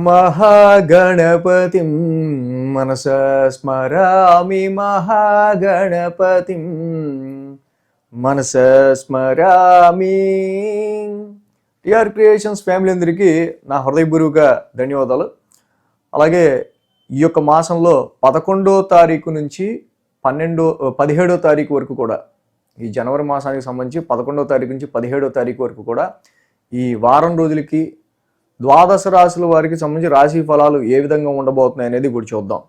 మహాగణపతిం మనసా స్మరామి మహాగణపతిం మనసా స్మరామి. TR creations family అందరికీ నా హృదయపూర్వక ధన్యవాదాలు. అలాగే ఈ యొక్క మాసంలో 11వ తారీఖు నుంచి 17వ తారీఖు వరకు కూడా, ఈ జనవరి మాసానికి సంబంధించి 11వ తారీఖు నుంచి 17వ తారీఖు వరకు కూడా ఈ వారం రోజులకి ద్వాదశ రాశుల వారికి సంబంధించి రాశి ఫలాలు ఏ విధంగా ఉండబోతున్నాయి అనేది ఇప్పుడు చూద్దాం.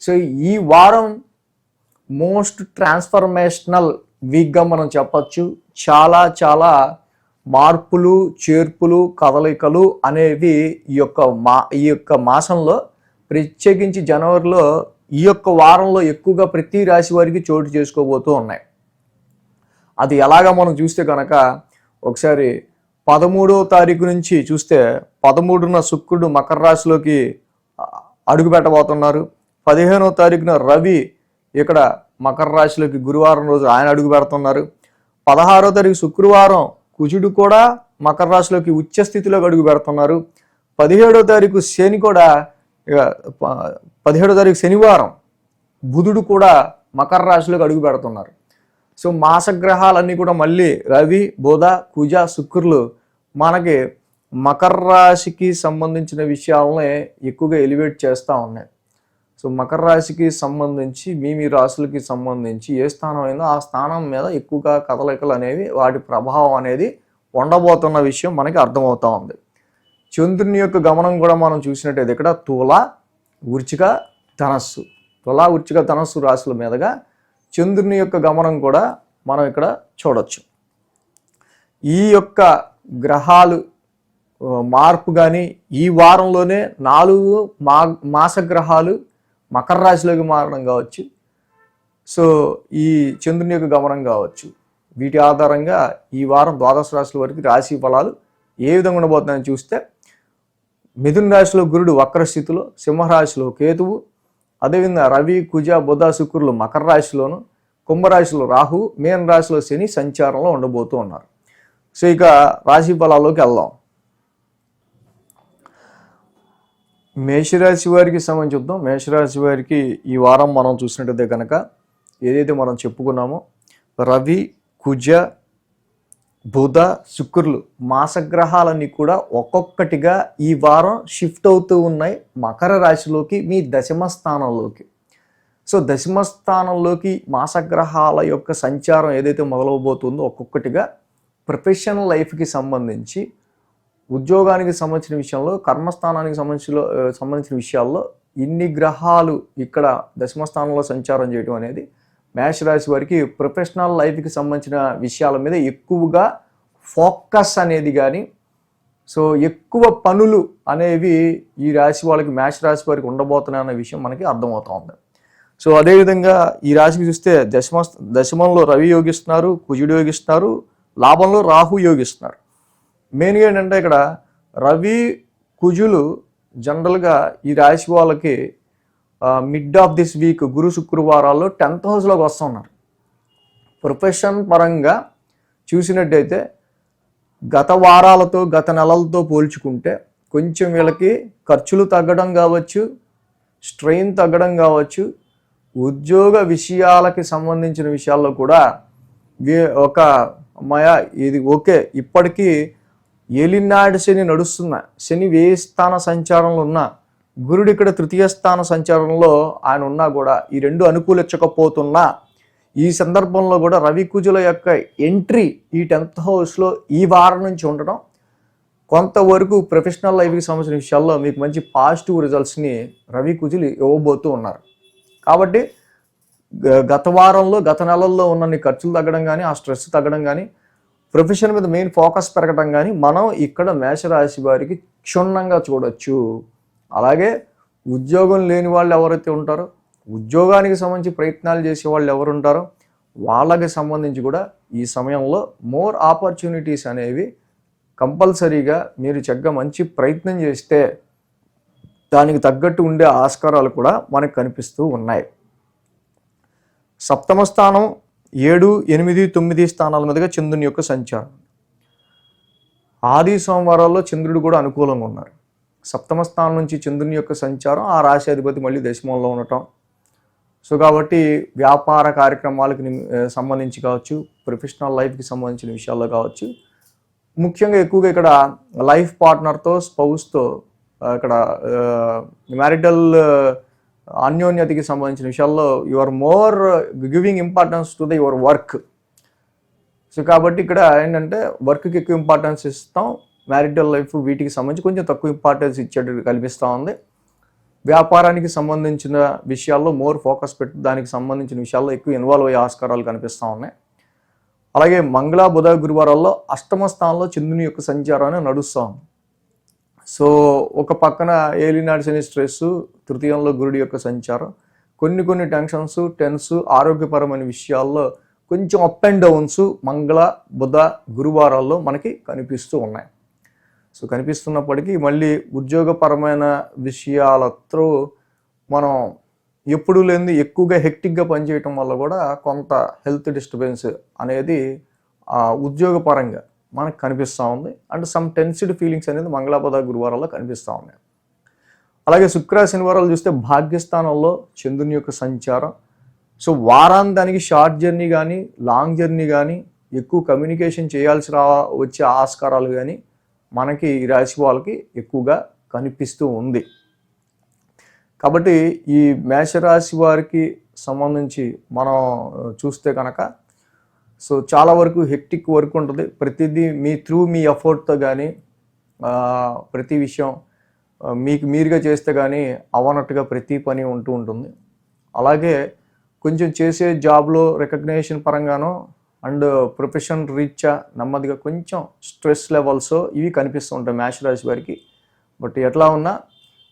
సో ఈ వారం మోస్ట్ ట్రాన్స్ఫర్మేషనల్ వీక్గా మనం చెప్పచ్చు. చాలా మార్పులు, చేర్పులు, కదలికలు అనేవి ఈ యొక్క మాసంలో, ప్రత్యేకించి జనవరిలో ఈ యొక్క వారంలో ఎక్కువగా ప్రతి రాశి వారికి చోటు చేసుకోబోతూ ఉన్నాయి. అది ఎలాగా మనం చూస్తే కనుక ఒకసారి 13వ తారీఖు నుంచి చూస్తే 13న శుక్రుడు మకర రాశిలోకి అడుగు పెట్టబోతున్నారు. 15వ తారీఖున రవి ఇక్కడ మకర రాశిలోకి గురువారం రోజు ఆయన అడుగు పెడుతున్నారు. 16వ తారీఖు శుక్రవారం కుజుడు కూడా మకర రాశిలోకి ఉచ్చ స్థితిలోకి అడుగు పెడుతున్నారు. 17వ తారీఖు శని కూడా 17వ తారీఖు శనివారం బుధుడు కూడా మకర రాశిలోకి అడుగు పెడుతున్నారు. సో మాసగ్రహాలన్నీ కూడా మళ్ళీ రవి, బుధ, కుజ, శుక్రులు మనకి మకర రాశికి సంబంధించిన విషయాలనే ఎక్కువగా ఎలివేట్ చేస్తూ ఉన్నాయి. సో మకర రాశికి సంబంధించి మీ రాశులకి సంబంధించి ఏ స్థానం అయిందో ఆ స్థానం మీద ఎక్కువగా కదలికలు అనేవి, వాటి ప్రభావం అనేది ఉండబోతున్న విషయం మనకి అర్థమవుతూ ఉంది. చంద్రుని యొక్క గమనం కూడా మనం చూసినట్టయితే ఇక్కడ తుల, వృశ్చిక, ధనస్సు, తుల, వృశ్చిక, ధనస్సు రాశుల మీదుగా చంద్రుని యొక్క గమనం కూడా మనం ఇక్కడ చూడొచ్చు. ఈ యొక్క గ్రహాలు మార్పు కానీ ఈ వారంలోనే 4 మాసగ్రహాలు మకర రాశిలోకి మారడం కావచ్చు. సో ఈ చంద్రుని యొక్క గమనం కావచ్చు. వీటి ఆధారంగా ఈ వారం ద్వాదశ రాశుల వరకు రాశి ఫలాలు ఏ విధంగా ఉండబోతున్నాయని చూస్తే, మిథున రాశిలో గురుడు వక్రస్థితిలో, సింహరాశిలో కేతువు, అదేవిధంగా రవి, కుజ, బుధ, శుక్రులు మకర రాశిలోను, కుంభరాశిలో రాహు, మీన రాశిలో శని సంచారంలో ఉండబోతూ ఉన్నారు. సో ఇక రాశి ఫలాల్లోకి వెళ్దాం. మేషరాశి వారికి సంబంధించి చూద్దాం. మేషరాశి వారికి ఈ వారం మనం చూసినట్టయితే కనుక ఏదైతే మనం చెప్పుకున్నామో రవి, కుజ, బుధ, శుక్రులు మాసగ్రహాలన్నీ కూడా ఒక్కొక్కటిగా ఈ వారం షిఫ్ట్ అవుతూ ఉన్నాయి మకర రాశిలోకి, మీ దశమ స్థానంలోకి. సో దశమ స్థానంలోకి మాసగ్రహాల యొక్క సంచారం ఏదైతే మొదలవబోతుందో ఒక్కొక్కటిగా ప్రొఫెషనల్ లైఫ్కి సంబంధించి, ఉద్యోగానికి సంబంధించిన విషయంలో, కర్మస్థానానికి సంబంధించిన విషయాల్లో ఇన్ని గ్రహాలు ఇక్కడ దశమ స్థానంలో సంచారం చేయడం అనేది మేషరాశి వారికి ప్రొఫెషనల్ లైఫ్కి సంబంధించిన విషయాల మీద ఎక్కువగా ఫోకస్ అనేది కానీ, సో ఎక్కువ పనులు అనేవి ఈ రాశి వాళ్ళకి, మేషరాశి వారికి ఉండబోతున్నాయి అనే విషయం మనకి అర్థమవుతూ ఉంది. సో అదేవిధంగా ఈ రాశికి చూస్తే దశమంలో రవి యోగిస్తున్నారు, కుజుడు యోగిస్తున్నారు, లాభంలో రాహు యోగిస్తున్నారు. మెయిన్గా ఏంటంటే ఇక్కడ రవి, కుజులు జనరల్గా ఈ రాశి వాళ్ళకి మిడ్ ఆఫ్ దిస్ వీక్ గురు శుక్రవారాల్లో 10th హౌస్లోకి వస్తున్నారు. ప్రొఫెషన్ పరంగా చూసినట్టయితే గత వారాలతో, గత నెలలతో పోల్చుకుంటే కొంచెం వీళ్ళకి ఖర్చులు తగ్గడం కావచ్చు, స్ట్రెయిన్ తగ్గడం కావచ్చు, ఉద్యోగ విషయాలకి సంబంధించిన విషయాల్లో కూడా ఒక ఇది ఓకే, ఇప్పటికీ ఏలినాడు శని నడుస్తున్న, శని వ్యయ స్థాన సంచారంలో ఉన్న, గురుడు ఇక్కడ 3వ స్థాన సంచారంలో ఆయన ఉన్నా కూడా ఈ రెండు అనుకూలించకపోతున్నా, ఈ సందర్భంలో కూడా రవి, కుజుల యొక్క ఎంట్రీ ఈ 10th హౌస్లో ఈ వారం నుంచి ఉండడం కొంతవరకు ప్రొఫెషనల్ లైఫ్కి సంబంధించిన విషయాల్లో మీకు మంచి పాజిటివ్ రిజల్ట్స్ని రవి, కుజులు ఇవ్వబోతూ ఉన్నారు. కాబట్టి గత వారంలో, గత నెలల్లో ఉన్న ఖర్చులు తగ్గడం కానీ, ఆ స్ట్రెస్ తగ్గడం కానీ, ప్రొఫెషన్ మీద మెయిన్ ఫోకస్ పెరగడం కానీ మనం ఇక్కడ మేషరాశి వారికి క్షుణ్ణంగా చూడొచ్చు. అలాగే ఉద్యోగం లేని వాళ్ళు ఎవరైతే ఉంటారో, ఉద్యోగానికి సంబంధించి ప్రయత్నాలు చేసే వాళ్ళు ఎవరు ఉంటారో వాళ్ళకి సంబంధించి కూడా ఈ సమయంలో మోర్ ఆపర్చునిటీస్ అనేవి కంపల్సరీగా మీరు చక్కగా మంచి ప్రయత్నం చేస్తే దానికి తగ్గట్టు ఉండే ఆస్కారాలు కూడా మనకు కనిపిస్తూ ఉన్నాయి. సప్తమ స్థానం 7, 8, 9 స్థానాల మీదుగా చంద్రుని యొక్క సంచారం. ఆది సోమవారాల్లో చంద్రుడు కూడా అనుకూలంగా ఉన్నారు. సప్తమ స్థానం నుంచి చంద్రుని యొక్క సంచారం, ఆ రాశి అధిపతి మళ్ళీ దశమంలో ఉండటం. సో కాబట్టి వ్యాపార కార్యక్రమాలకు సంబంధించి కావచ్చు, ప్రొఫెషనల్ లైఫ్కి సంబంధించిన విషయాల్లో కావచ్చు, ముఖ్యంగా ఎక్కువగా ఇక్కడ లైఫ్ పార్ట్నర్తో, స్పౌస్తో, ఇక్కడ మ్యారిటల్ అన్యోన్యతకి సంబంధించిన విషయాల్లో you are more giving importance to your work. So కాబట్టి ఇక్కడ ఏంటంటే వర్క్కి ఎక్కువ ఇంపార్టెన్స్ ఇస్తాం, మ్యారిటల్ లైఫ్ వీటికి సంబంధించి కొంచెం తక్కువ ఇంపార్టెన్స్ ఇచ్చేటట్టు కనిపిస్తూ ఉంది. వ్యాపారానికి సంబంధించిన విషయాల్లో మోర్ ఫోకస్ పెట్టి దానికి సంబంధించిన విషయాల్లో ఎక్కువ ఇన్వాల్వ్ అయ్యే ఆస్కారాలు కనిపిస్తూ ఉన్నాయి. అలాగే మంగళ, బుధ, గురువారాల్లో అష్టమ స్థానంలో చంద్రుని యొక్క సంచారాన్ని నడుస్తూ ఉంది. సో ఒక పక్కన ఏలినాడు శని స్ట్రెస్, తృతీయంలో గురుడి యొక్క సంచారం, కొన్ని టెన్స్, ఆరోగ్యపరమైన విషయాల్లో కొంచెం అప్ అండ్ డౌన్స్ మంగళ, బుధ, గురువారాల్లో మనకి కనిపిస్తూ ఉన్నాయి. సో కనిపిస్తున్నప్పటికీ మళ్ళీ ఉద్యోగపరమైన విషయాలతో మనం ఎప్పుడు లేనిది ఎక్కువగా హెక్టిక్గా పనిచేయటం వల్ల కూడా కొంత హెల్త్ డిస్టర్బెన్స్ అనేది ఉద్యోగపరంగా మనకు కనిపిస్తూ ఉంది. అండ్ సమ్ టెన్స్డ్ ఫీలింగ్స్ అనేది మంగళ, బుధ, గురువారాల్లో కనిపిస్తూ ఉన్నాయి. అలాగే శుక్ర, శనివారాలు చూస్తే భాగ్యస్థానంలో చంద్రుని యొక్క సంచారం. సో వారాంతానికి షార్ట్ జర్నీ కానీ, లాంగ్ జర్నీ కానీ, ఎక్కువ కమ్యూనికేషన్ చేయాల్సి వచ్చే ఆస్కారాలు కానీ మనకి ఈ రాశి వాళ్ళకి ఎక్కువగా కనిపిస్తూ ఉంది. కాబట్టి ఈ మేషరాశి వారికి సంబంధించి మనం చూస్తే కనుక సో చాలా వరకు హెక్టిక్ వర్క్ ఉంటుంది. ప్రతిదీ మీ ఎఫర్ట్తో కానీ ప్రతి విషయం మీకు మీరుగా చేస్తే కానీ అవనట్టుగా ప్రతి పని ఉంటుంది. అలాగే కొంచెం చేసే జాబ్లో రికగ్నేషన్ పరంగానో అండ్ ప్రొఫెషన్ రీత్యా నెమ్మదిగా కొంచెం స్ట్రెస్ లెవెల్స్ ఇవి కనిపిస్తూ ఉంటాయి మేషరాశి వారికి. బట్ ఎట్లా ఉన్నా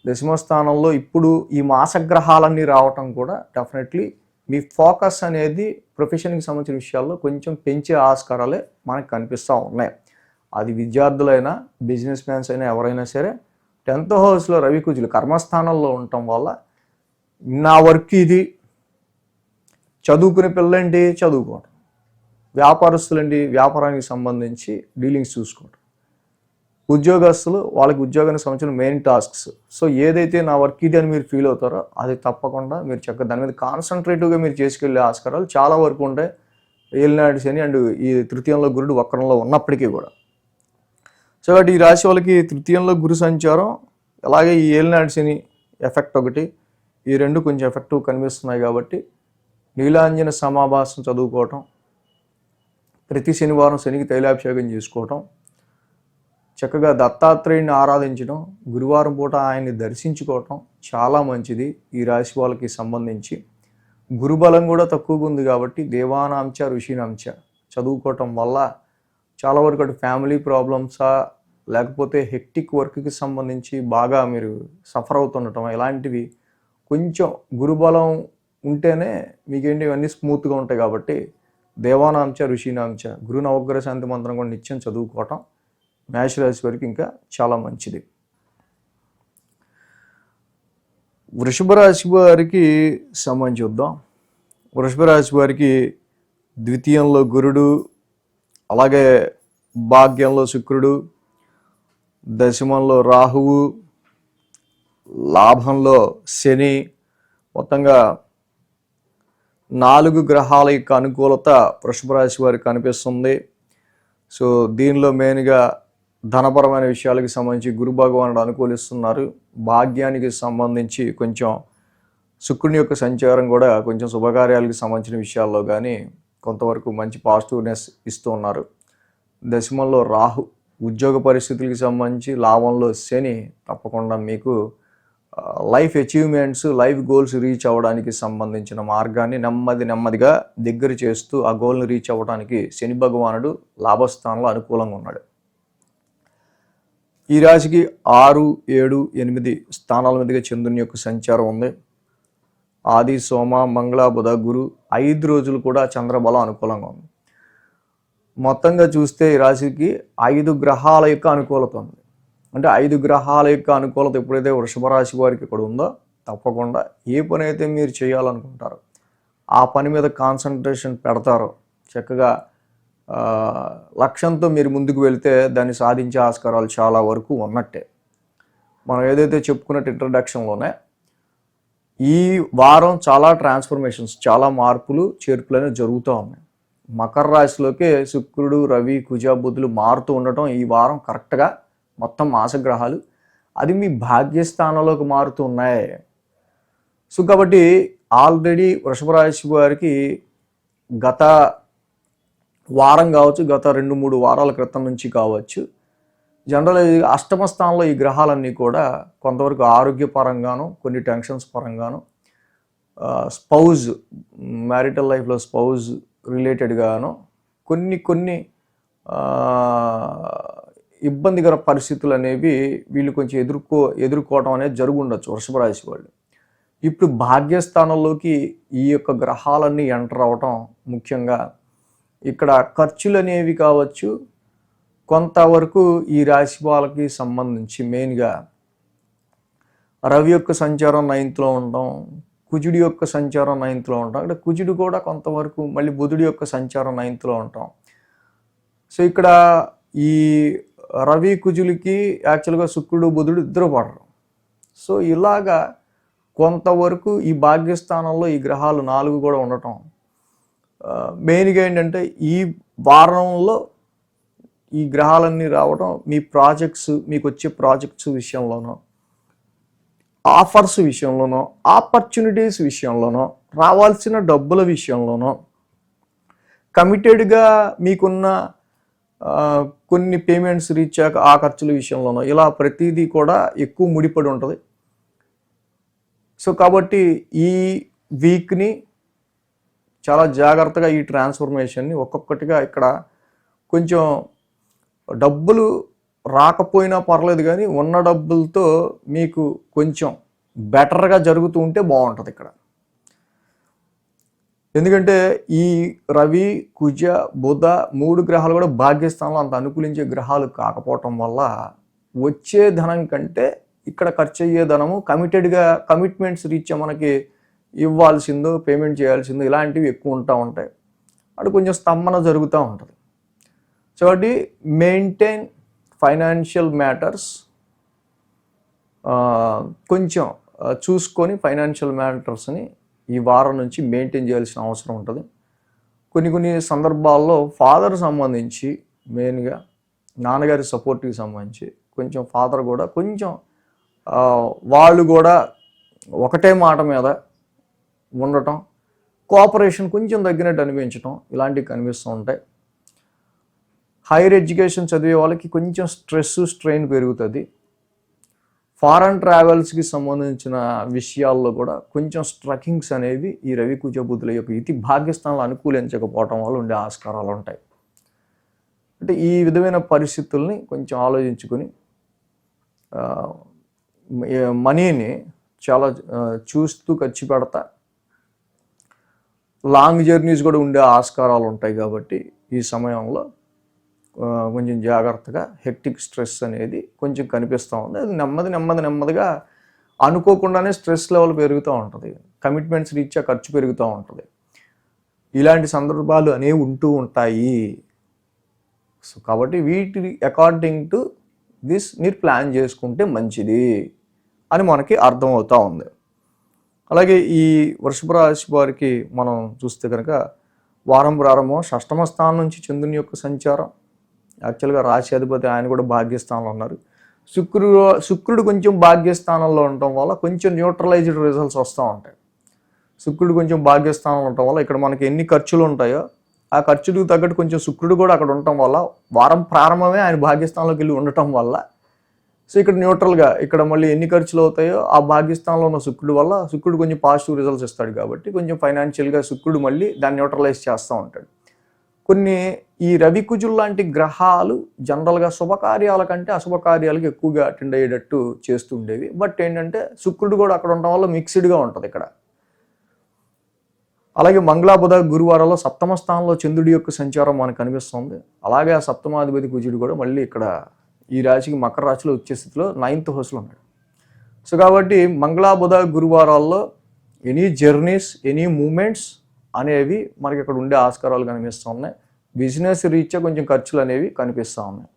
దశమస్థానంలో ఇప్పుడు ఈ మాసగ్రహాలన్నీ రావటం కూడా డెఫినెట్లీ మీ ఫోకస్ అనేది ప్రొఫెషన్కి సంబంధించిన విషయాల్లో కొంచెం పెంచే ఆస్కారాలే మనకు కనిపిస్తూ ఉన్నాయి. అది విద్యార్థులైనా, బిజినెస్ మ్యాన్స్ అయినా, ఎవరైనా సరే 10th హౌస్లో రవి కుజులు కర్మస్థానంలో ఉండటం వల్ల నా వర్క్ ఇది, చదువుకునే పిల్లలేంటి చదువుకోవటం, వ్యాపారస్తులండి వ్యాపారానికి సంబంధించి డీలింగ్స్ చూసుకోవటం, ఉద్యోగస్తులు వాళ్ళకి ఉద్యోగానికి సంబంధించిన మెయిన్ టాస్క్స్. సో ఏదైతే నా వర్క్ ఇది అని మీరు ఫీల్ అవుతారో అది తప్పకుండా మీరు చక్కగా దాని మీద కాన్సన్ట్రేటివ్గా మీరు చేసుకెళ్లే ఆస్కారాలు చాలా వరకు ఉంటాయి. ఏలినాడు శని అండ్ ఈ తృతీయంలో గురుడు వక్రంలో ఉన్నప్పటికీ కూడా. సో కాబట్టి ఈ రాశి వాళ్ళకి తృతీయంలో గురు సంచారం, అలాగే ఈ ఏలినాడు శని ఎఫెక్ట్ ఒకటి, ఈ రెండు కొంచెం ఎఫెక్టివ్ కనిపిస్తున్నాయి. కాబట్టి నీలాంజన సమాభాసం చదువుకోవటం, ప్రతి శనివారం శనికి తైలాభిషేకం చేసుకోవటం, చక్కగా దత్తాత్రేయుని ఆరాధించడం, గురువారం పూట ఆయన్ని దర్శించుకోవటం చాలా మంచిది. ఈ రాశి వాళ్ళకి సంబంధించి గురుబలం కూడా తక్కువగా ఉంది కాబట్టి దేవానాంచ ఋషినాంచ చదువుకోవటం వల్ల చాలా వరకు అటు ఫ్యామిలీ ప్రాబ్లమ్సా లేకపోతే హెక్టిక్ వర్క్కి సంబంధించి బాగా మీరు సఫర్ అవుతుండటం ఇలాంటివి కొంచెం గురుబలం ఉంటేనే మీకేంటి ఇవన్నీ స్మూత్గా ఉంటాయి. కాబట్టి దేవానాంచ ఋషినాంచ గురు నవగ్రహ శాంతి మంత్రం కూడా నిత్యం చదువుకోవటం మేషరాశి వారికి ఇంకా చాలా మంచిది. వృషభ రాశి వారికి సంబంధించి చూద్దాం. వృషభ రాశి వారికి ద్వితీయంలో గురుడు, అలాగే భాగ్యంలో శుక్రుడు, దశమంలో రాహువు, లాభంలో శని, మొత్తంగా 4 గ్రహాల యొక్క అనుకూలత వృషభ రాశి వారికి కనిపిస్తుంది. సో దీనిలో మెయిన్గా ధనపరమైన విషయాలకు సంబంధించి గురు భగవానుడు అనుకూలిస్తున్నారు. భాగ్యానికి సంబంధించి కొంచెం శుక్రుని యొక్క సంచారం కూడా కొంచెం శుభకార్యాలకు సంబంధించిన విషయాల్లో కానీ కొంతవరకు మంచి పాజిటివ్నెస్ ఇస్తూ ఉన్నారు. దశమంలో రాహు ఉద్యోగ పరిస్థితులకు సంబంధించి, లాభంలో శని తప్పకుండా మీకు life achievements, life goals reach అవ్వడానికి సంబంధించిన మార్గాన్ని నెమ్మదిగా దగ్గర చేస్తూ ఆ గోల్ని రీచ్ అవ్వడానికి శని భగవానుడు లాభస్థానంలో అనుకూలంగా ఉన్నాడు. ఈ రాశికి 6, 7, 8 స్థానాల మీదుగా చంద్రుని యొక్క సంచారం ఉంది. ఆది, సోమ, మంగళ, బుధ, గురు 5 రోజులు కూడా చంద్రబలం అనుకూలంగా ఉంది. మొత్తంగా చూస్తే ఈ రాశికి 5 గ్రహాల యొక్క అనుకూలత ఉంది. అంటే 5 గ్రహాల యొక్క అనుకూలత ఎప్పుడైతే వృషభ రాశి వారికి ఇక్కడ ఉందో తప్పకుండా ఏ పని అయితే మీరు చేయాలనుకుంటారో ఆ పని మీద కాన్సన్ట్రేషన్ పెడతారో చక్కగా లక్ష్యంతో మీరు ముందుకు వెళితే దాన్ని సాధించే ఆస్కారాలు చాలా వరకు ఉన్నట్టే. మనం ఏదైతే చెప్పుకున్నట్టు ఇంట్రడక్షన్లోనే ఈ వారం చాలా ట్రాన్స్ఫర్మేషన్స్, చాలా మార్పులు చేర్పులు అనేవి జరుగుతూ ఉన్నాయి. మకర రాశిలోకి శుక్రుడు, రవి, కుజ, బుధులు మారుతూ ఉండటం ఈ వారం కరెక్ట్గా మొత్తం మాసగ్రహాలు అది మీ భాగ్యస్థానంలోకి మారుతూ ఉన్నాయి. సో కాబట్టి ఆల్రెడీ వృషభ రాశి వారికి గత వారం కావచ్చు, గత 2-3 వారాల క్రితం నుంచి కావచ్చు, జనరల్ అష్టమ స్థానంలో ఈ గ్రహాలన్నీ కూడా కొంతవరకు ఆరోగ్యపరంగాను, కొన్ని టెన్షన్స్ పరంగాను, స్పౌజ్ మ్యారిటల్ లైఫ్లో స్పౌజ్ రిలేటెడ్గాను కొన్ని ఇబ్బందికర పరిస్థితులు అనేవి వీళ్ళు కొంచెం ఎదుర్కోవడం అనేది జరుగుండొచ్చు వృషభ రాశి వాళ్ళు. ఇప్పుడు భాగ్యస్థానంలోకి ఈ యొక్క గ్రహాలన్నీ ఎంటర్ అవటం ముఖ్యంగా ఇక్కడ ఖర్చులు అనేవి కావచ్చు, కొంతవరకు ఈ రాశి వాళ్ళకి సంబంధించి మెయిన్గా రవి యొక్క సంచారం 9th ఉండడం, కుజుడి యొక్క సంచారం 9th ఉండటం, అంటే కుజుడు కూడా కొంతవరకు మళ్ళీ బుధుడి యొక్క సంచారం 9th ఉండటం. సో ఇక్కడ ఈ రవి కుజులకి యాక్చువల్గా శుక్రుడు బుధుడు ఇద్దరు పడరు. సో ఇలాగా కొంతవరకు ఈ భాగ్యస్థానంలో ఈ గ్రహాలు 4 కూడా ఉండటం మెయిన్గా ఏంటంటే ఈ వారంలో ఈ గ్రహాలన్నీ రావడం మీ ప్రాజెక్ట్స్, మీకు వచ్చే ప్రాజెక్ట్స్ విషయంలోనో, ఆఫర్స్ విషయంలోనో, ఆపర్చునిటీస్ విషయంలోనో, రావాల్సిన డబ్బుల విషయంలోనో, కమిటెడ్గా మీకున్న కొన్ని పేమెంట్స్ రీచ్ అయ్యాక ఆ ఖర్చుల విషయంలోనో, ఇలా ప్రతిదీ కూడా ఎక్కువ ముడిపడి ఉంటుంది. సో కాబట్టి ఈ వీక్ని చాలా జాగ్రత్తగా ఈ ట్రాన్స్ఫర్మేషన్ని ఒక్కొక్కటిగా ఇక్కడ కొంచెం డబ్బులు రాకపోయినా పర్లేదు, కానీ ఉన్న డబ్బులతో మీకు కొంచెం బెటర్గా జరుగుతూ ఉంటే బాగుంటుంది ఇక్కడ. ఎందుకంటే ఈ రవి, కుజ, బుధ 3 గ్రహాలు కూడా భాగ్యస్థానంలో అంత అనుకూలించే గ్రహాలు కాకపోవటం వల్ల వచ్చే ధనం కంటే ఇక్కడ ఖర్చు అయ్యే ధనము కమిట్మెంట్స్ రీత్యా మనకి ఇవ్వాల్సిందో, పేమెంట్ చేయాల్సిందో ఇలాంటివి ఎక్కువ ఉంటాయి. అటు కొంచెం స్తంభన జరుగుతూ ఉంటుంది. సో కాబట్టి మెయింటైన్ ఫైనాన్షియల్ మ్యాటర్స్, కొంచెం చూసుకొని ఫైనాన్షియల్ మ్యాటర్స్ని ఈ వారం నుంచి మెయింటైన్ చేయాల్సిన అవసరం ఉంటుంది. కొన్ని సందర్భాల్లో ఫాదర్ సంబంధించి, మెయిన్గా నాన్నగారి సపోర్ట్కి సంబంధించి కొంచెం ఫాదర్ కూడా కొంచెం వాళ్ళు కూడా ఒకటే మాట మీద ఉండటం, కోఆపరేషన్ కొంచెం తగ్గినట్టు అనిపించటం ఇలాంటివి కనిపిస్తూ ఉంటాయి. హైయర్ ఎడ్యుకేషన్ చదివే వాళ్ళకి కొంచెం స్ట్రెయిన్ పెరుగుతుంది. ఫారెన్ ట్రావెల్స్కి సంబంధించిన విషయాల్లో కూడా కొంచెం స్ట్రకింగ్స్ అనేవి ఈ రవి కుజ బుధుల యొక్క ఇతి భాగ్యస్థానాలు అనుకూలించకపోవటం వల్ల ఉండే ఆస్కారాలు ఉంటాయి. అంటే ఈ విధమైన పరిస్థితుల్ని కొంచెం ఆలోచించుకొని మనీని చాలా చూస్తూ ఖర్చు పెడతా, లాంగ్ జర్నీస్ కూడా ఉండే ఆస్కారాలు ఉంటాయి. కాబట్టి ఈ సమయంలో కొంచెం జాగ్రత్తగా హెక్టిక్ స్ట్రెస్ అనేది కొంచెం కనిపిస్తూ ఉంది. అది నెమ్మదిగా అనుకోకుండానే స్ట్రెస్ లెవెల్ పెరుగుతూ ఉంటుంది, కమిట్మెంట్స్ రీత్యా ఖర్చు పెరుగుతూ ఉంటుంది. ఇలాంటి సందర్భాలు అనేవి ఉంటూ ఉంటాయి. సో కాబట్టి వీటి అకార్డింగ్ టు దిస్ మీరు ప్లాన్ చేసుకుంటే మంచిది అని మనకి అర్థమవుతూ ఉంది. అలాగే ఈ వృషభ రాశి వారికి మనం చూస్తే కనుక వారం ప్రారంభం షష్టమ స్థానం నుంచి చంద్రుని యొక్క సంచారం, యాక్చువల్గా రాశి అధిపతి ఆయన కూడా భాగ్యస్థానంలో ఉన్నారు. శుక్రుడు కొంచెం భాగ్యస్థానంలో ఉండటం వల్ల కొంచెం న్యూట్రలైజ్డ్ రిజల్ట్స్ వస్తూ ఉంటాయి. శుక్రుడు కొంచెం భాగ్యస్థానంలో ఉండటం వల్ల ఇక్కడ మనకి ఎన్ని ఖర్చులు ఉంటాయో ఆ ఖర్చులకు తగ్గట్టు కొంచెం శుక్రుడు కూడా అక్కడ ఉండటం వల్ల వారం ప్రారంభమే ఆయన భాగ్యస్థానంలోకి వెళ్ళి ఉండటం వల్ల సో ఇక్కడ న్యూట్రల్గా ఇక్కడ మళ్ళీ ఎన్ని ఖర్చులు అవుతాయో ఆ భాగ్యస్థానంలో ఉన్న శుక్రుడు వల్ల శుక్రుడు కొంచెం పాజిటివ్ రిజల్ట్స్ ఇస్తాడు. కాబట్టి కొంచెం ఫైనాన్షియల్గా శుక్రుడు మళ్ళీ దాన్ని న్యూట్రలైజ్ చేస్తూ ఉంటాడు. కొన్ని ఈ రవి కుజులు లాంటి గ్రహాలు జనరల్గా శుభకార్యాల కంటే అశుభకార్యాలకు ఎక్కువగా అటెండ్ అయ్యేటట్టు చేస్తుండేవి. బట్ ఏంటంటే శుక్రుడు కూడా అక్కడ ఉండటం వల్ల మిక్స్డ్గా ఉంటుంది ఇక్కడ. అలాగే మంగళ, బుధ, గురువారాల్లో సప్తమ స్థానంలో చంద్రుడి యొక్క సంచారం మనకు కనిపిస్తుంది. అలాగే ఆ సప్తమాధిపతి కుజుడు కూడా మళ్ళీ ఇక్కడ ఈ రాశికి మకర రాశిలో వచ్చే స్థితిలో 9th హౌస్లో ఉన్నాడు. సో కాబట్టి మంగళ, బుధ, గురువారాల్లో ఎనీ జర్నీస్, ఎనీ మూమెంట్స్ అనేవి మనకి ఇక్కడ ఉండే ఆస్కారాలు కనిపిస్తూ ఉన్నాయి. బిజినెస్ రీత్యా కొంచెం ఖర్చులు అనేవి కనిపిస్తూ ఉన్నాయి.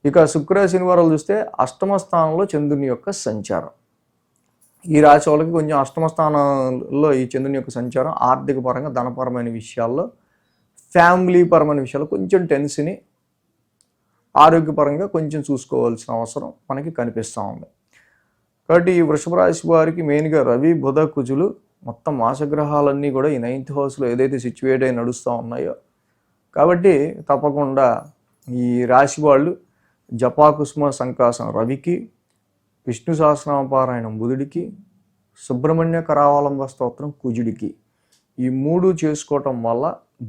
ఇక శుక్ర శనివారాలు చూస్తే అష్టమ స్థానంలో చంద్రుని యొక్క సంచారం. ఈ రాశి వాళ్ళకి కొంచెం అష్టమ స్థానంలో ఈ చంద్రుని యొక్క సంచారం ఆర్థిక పరంగా ధనపరమైన విషయాల్లో, ఫ్యామిలీ పరమైన విషయాల్లో కొంచెం టెన్స్ని, ఆరోగ్యపరంగా కొంచెం చూసుకోవాల్సిన అవసరం మనకి కనిపిస్తూ ఉంది. కాబట్టి ఈ వృషభ రాశి వారికి మెయిన్గా రవి, బుధ, కుజులు మొత్తం మాసగ్రహాలన్నీ కూడా ఈ 9th హౌస్లో ఏదైతే సిచ్యువేట్ అయి నడుస్తూ ఉన్నాయో, కాబట్టి తప్పకుండా ఈ రాశి వాళ్ళు జపాకుసుమ సంకాసం రవికి, విష్ణు సహస్రనామ పారాయణం బుధుడికి, సుబ్రహ్మణ్య కరావలంబ స్తోత్రం కుజుడికి, ఈ 3 చేసుకోవటం వల్ల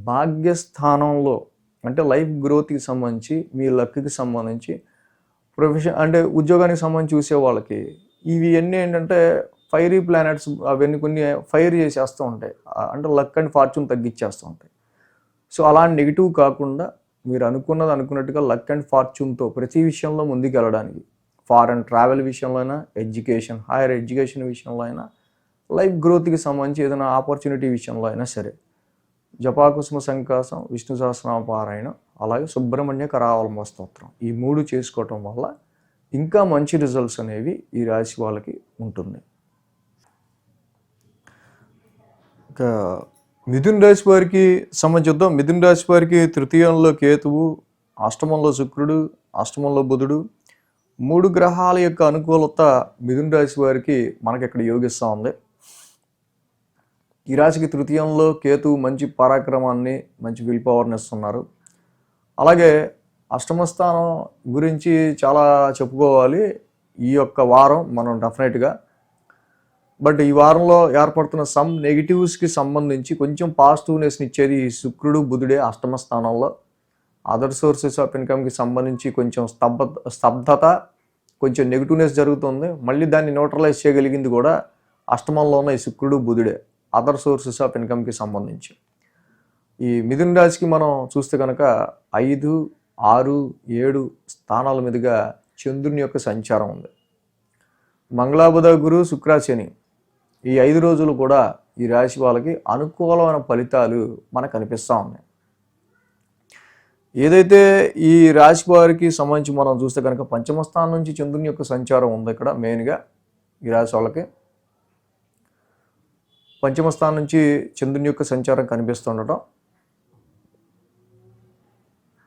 భాగ్యస్థానంలో అంటే లైఫ్ గ్రోత్కి సంబంధించి, మీ లక్కి సంబంధించి, ప్రొఫెషన్ అంటే ఉద్యోగానికి సంబంధించి చూసే వాళ్ళకి ఇవి అన్నీ ఏంటంటే ఫైరీ ప్లానెట్స్ అవన్నీ కొన్ని ఫైర్ చేసేస్తూ ఉంటాయి, అంటే లక్ అండ్ ఫార్చ్యూన్ తగ్గించేస్తూ ఉంటాయి. సో అలాంటి నెగిటివ్ కాకుండా మీరు అనుకున్నట్టుగా లక్ అండ్ ఫార్చ్యూన్తో ప్రతి విషయంలో ముందుకు వెళ్ళడానికి, ఫారెన్ ట్రావెల్ విషయంలో అయినా, ఎడ్యుకేషన్, హైయర్ ఎడ్యుకేషన్ విషయంలో అయినా, లైఫ్ గ్రోత్కి సంబంధించి ఏదైనా ఆపర్చునిటీ విషయంలో అయినా సరే జపాకుసుమ సంకాసం, విష్ణు సహస్రనామ పారాయణం, అలాగే సుబ్రహ్మణ్య కరావలంబ స్తోత్రం ఈ 3 చేసుకోవటం వల్ల ఇంకా మంచి రిజల్ట్స్ అనేవి ఈ రాశి వాళ్ళకి ఉంటుంది. ఇంకా మిథున రాశి వారికి సంబంధించుద్దాం. మిథున రాశి వారికి తృతీయంలో కేతువు, అష్టమంలో శుక్రుడు, అష్టమంలో బుధుడు, 3 గ్రహాల యొక్క అనుకూలత మిథున రాశి వారికి మనకి ఇక్కడ యోగిస్తూ ఉంది. ఈ రాశికి తృతీయంలో కేతువు మంచి పరాక్రమాన్ని, మంచి విల్ పవర్ని ఇస్తున్నారు. అలాగే అష్టమ స్థానం గురించి చాలా చెప్పుకోవాలి ఈ యొక్క వారం మనం డెఫినెట్గా. బట్ ఈ వారంలో ఏర్పడుతున్న సమ్ నెగిటివ్స్కి సంబంధించి కొంచెం పాజిటివ్నెస్ని ఇచ్చేది ఈ శుక్రుడు, బుధుడే అష్టమ స్థానంలో. అదర్ సోర్సెస్ ఆఫ్ ఇన్కమ్కి సంబంధించి కొంచెం స్తబ్దత, కొంచెం నెగిటివ్నెస్ జరుగుతుంది. మళ్ళీ దాన్ని న్యూట్రలైజ్ చేయగలిగింది కూడా అష్టమంలో ఉన్న ఈ శుక్రుడు, బుధుడే అదర్ సోర్సెస్ ఆఫ్ ఇన్కమ్కి సంబంధించి. ఈ మిథున రాశికి మనం చూస్తే కనుక 5, 6, 7 స్థానాల మీదుగా చంద్రుని యొక్క సంచారం ఉంది. మంగళబుధ, గురు, శుక్ర, శని ఈ 5 రోజులు కూడా ఈ రాశి వాళ్ళకి అనుకూలమైన ఫలితాలు మనకు కనిపిస్తూ ఉన్నాయి. ఏదైతే ఈ రాశి వారికి సంబంధించి మనం చూస్తే కనుక పంచమ స్థానం నుంచి చంద్రుని యొక్క సంచారం ఉంది. ఇక్కడ మెయిన్గా ఈ రాశి వాళ్ళకి పంచమ స్థానం నుంచి చంద్రుని యొక్క సంచారం కనిపిస్తుండటం,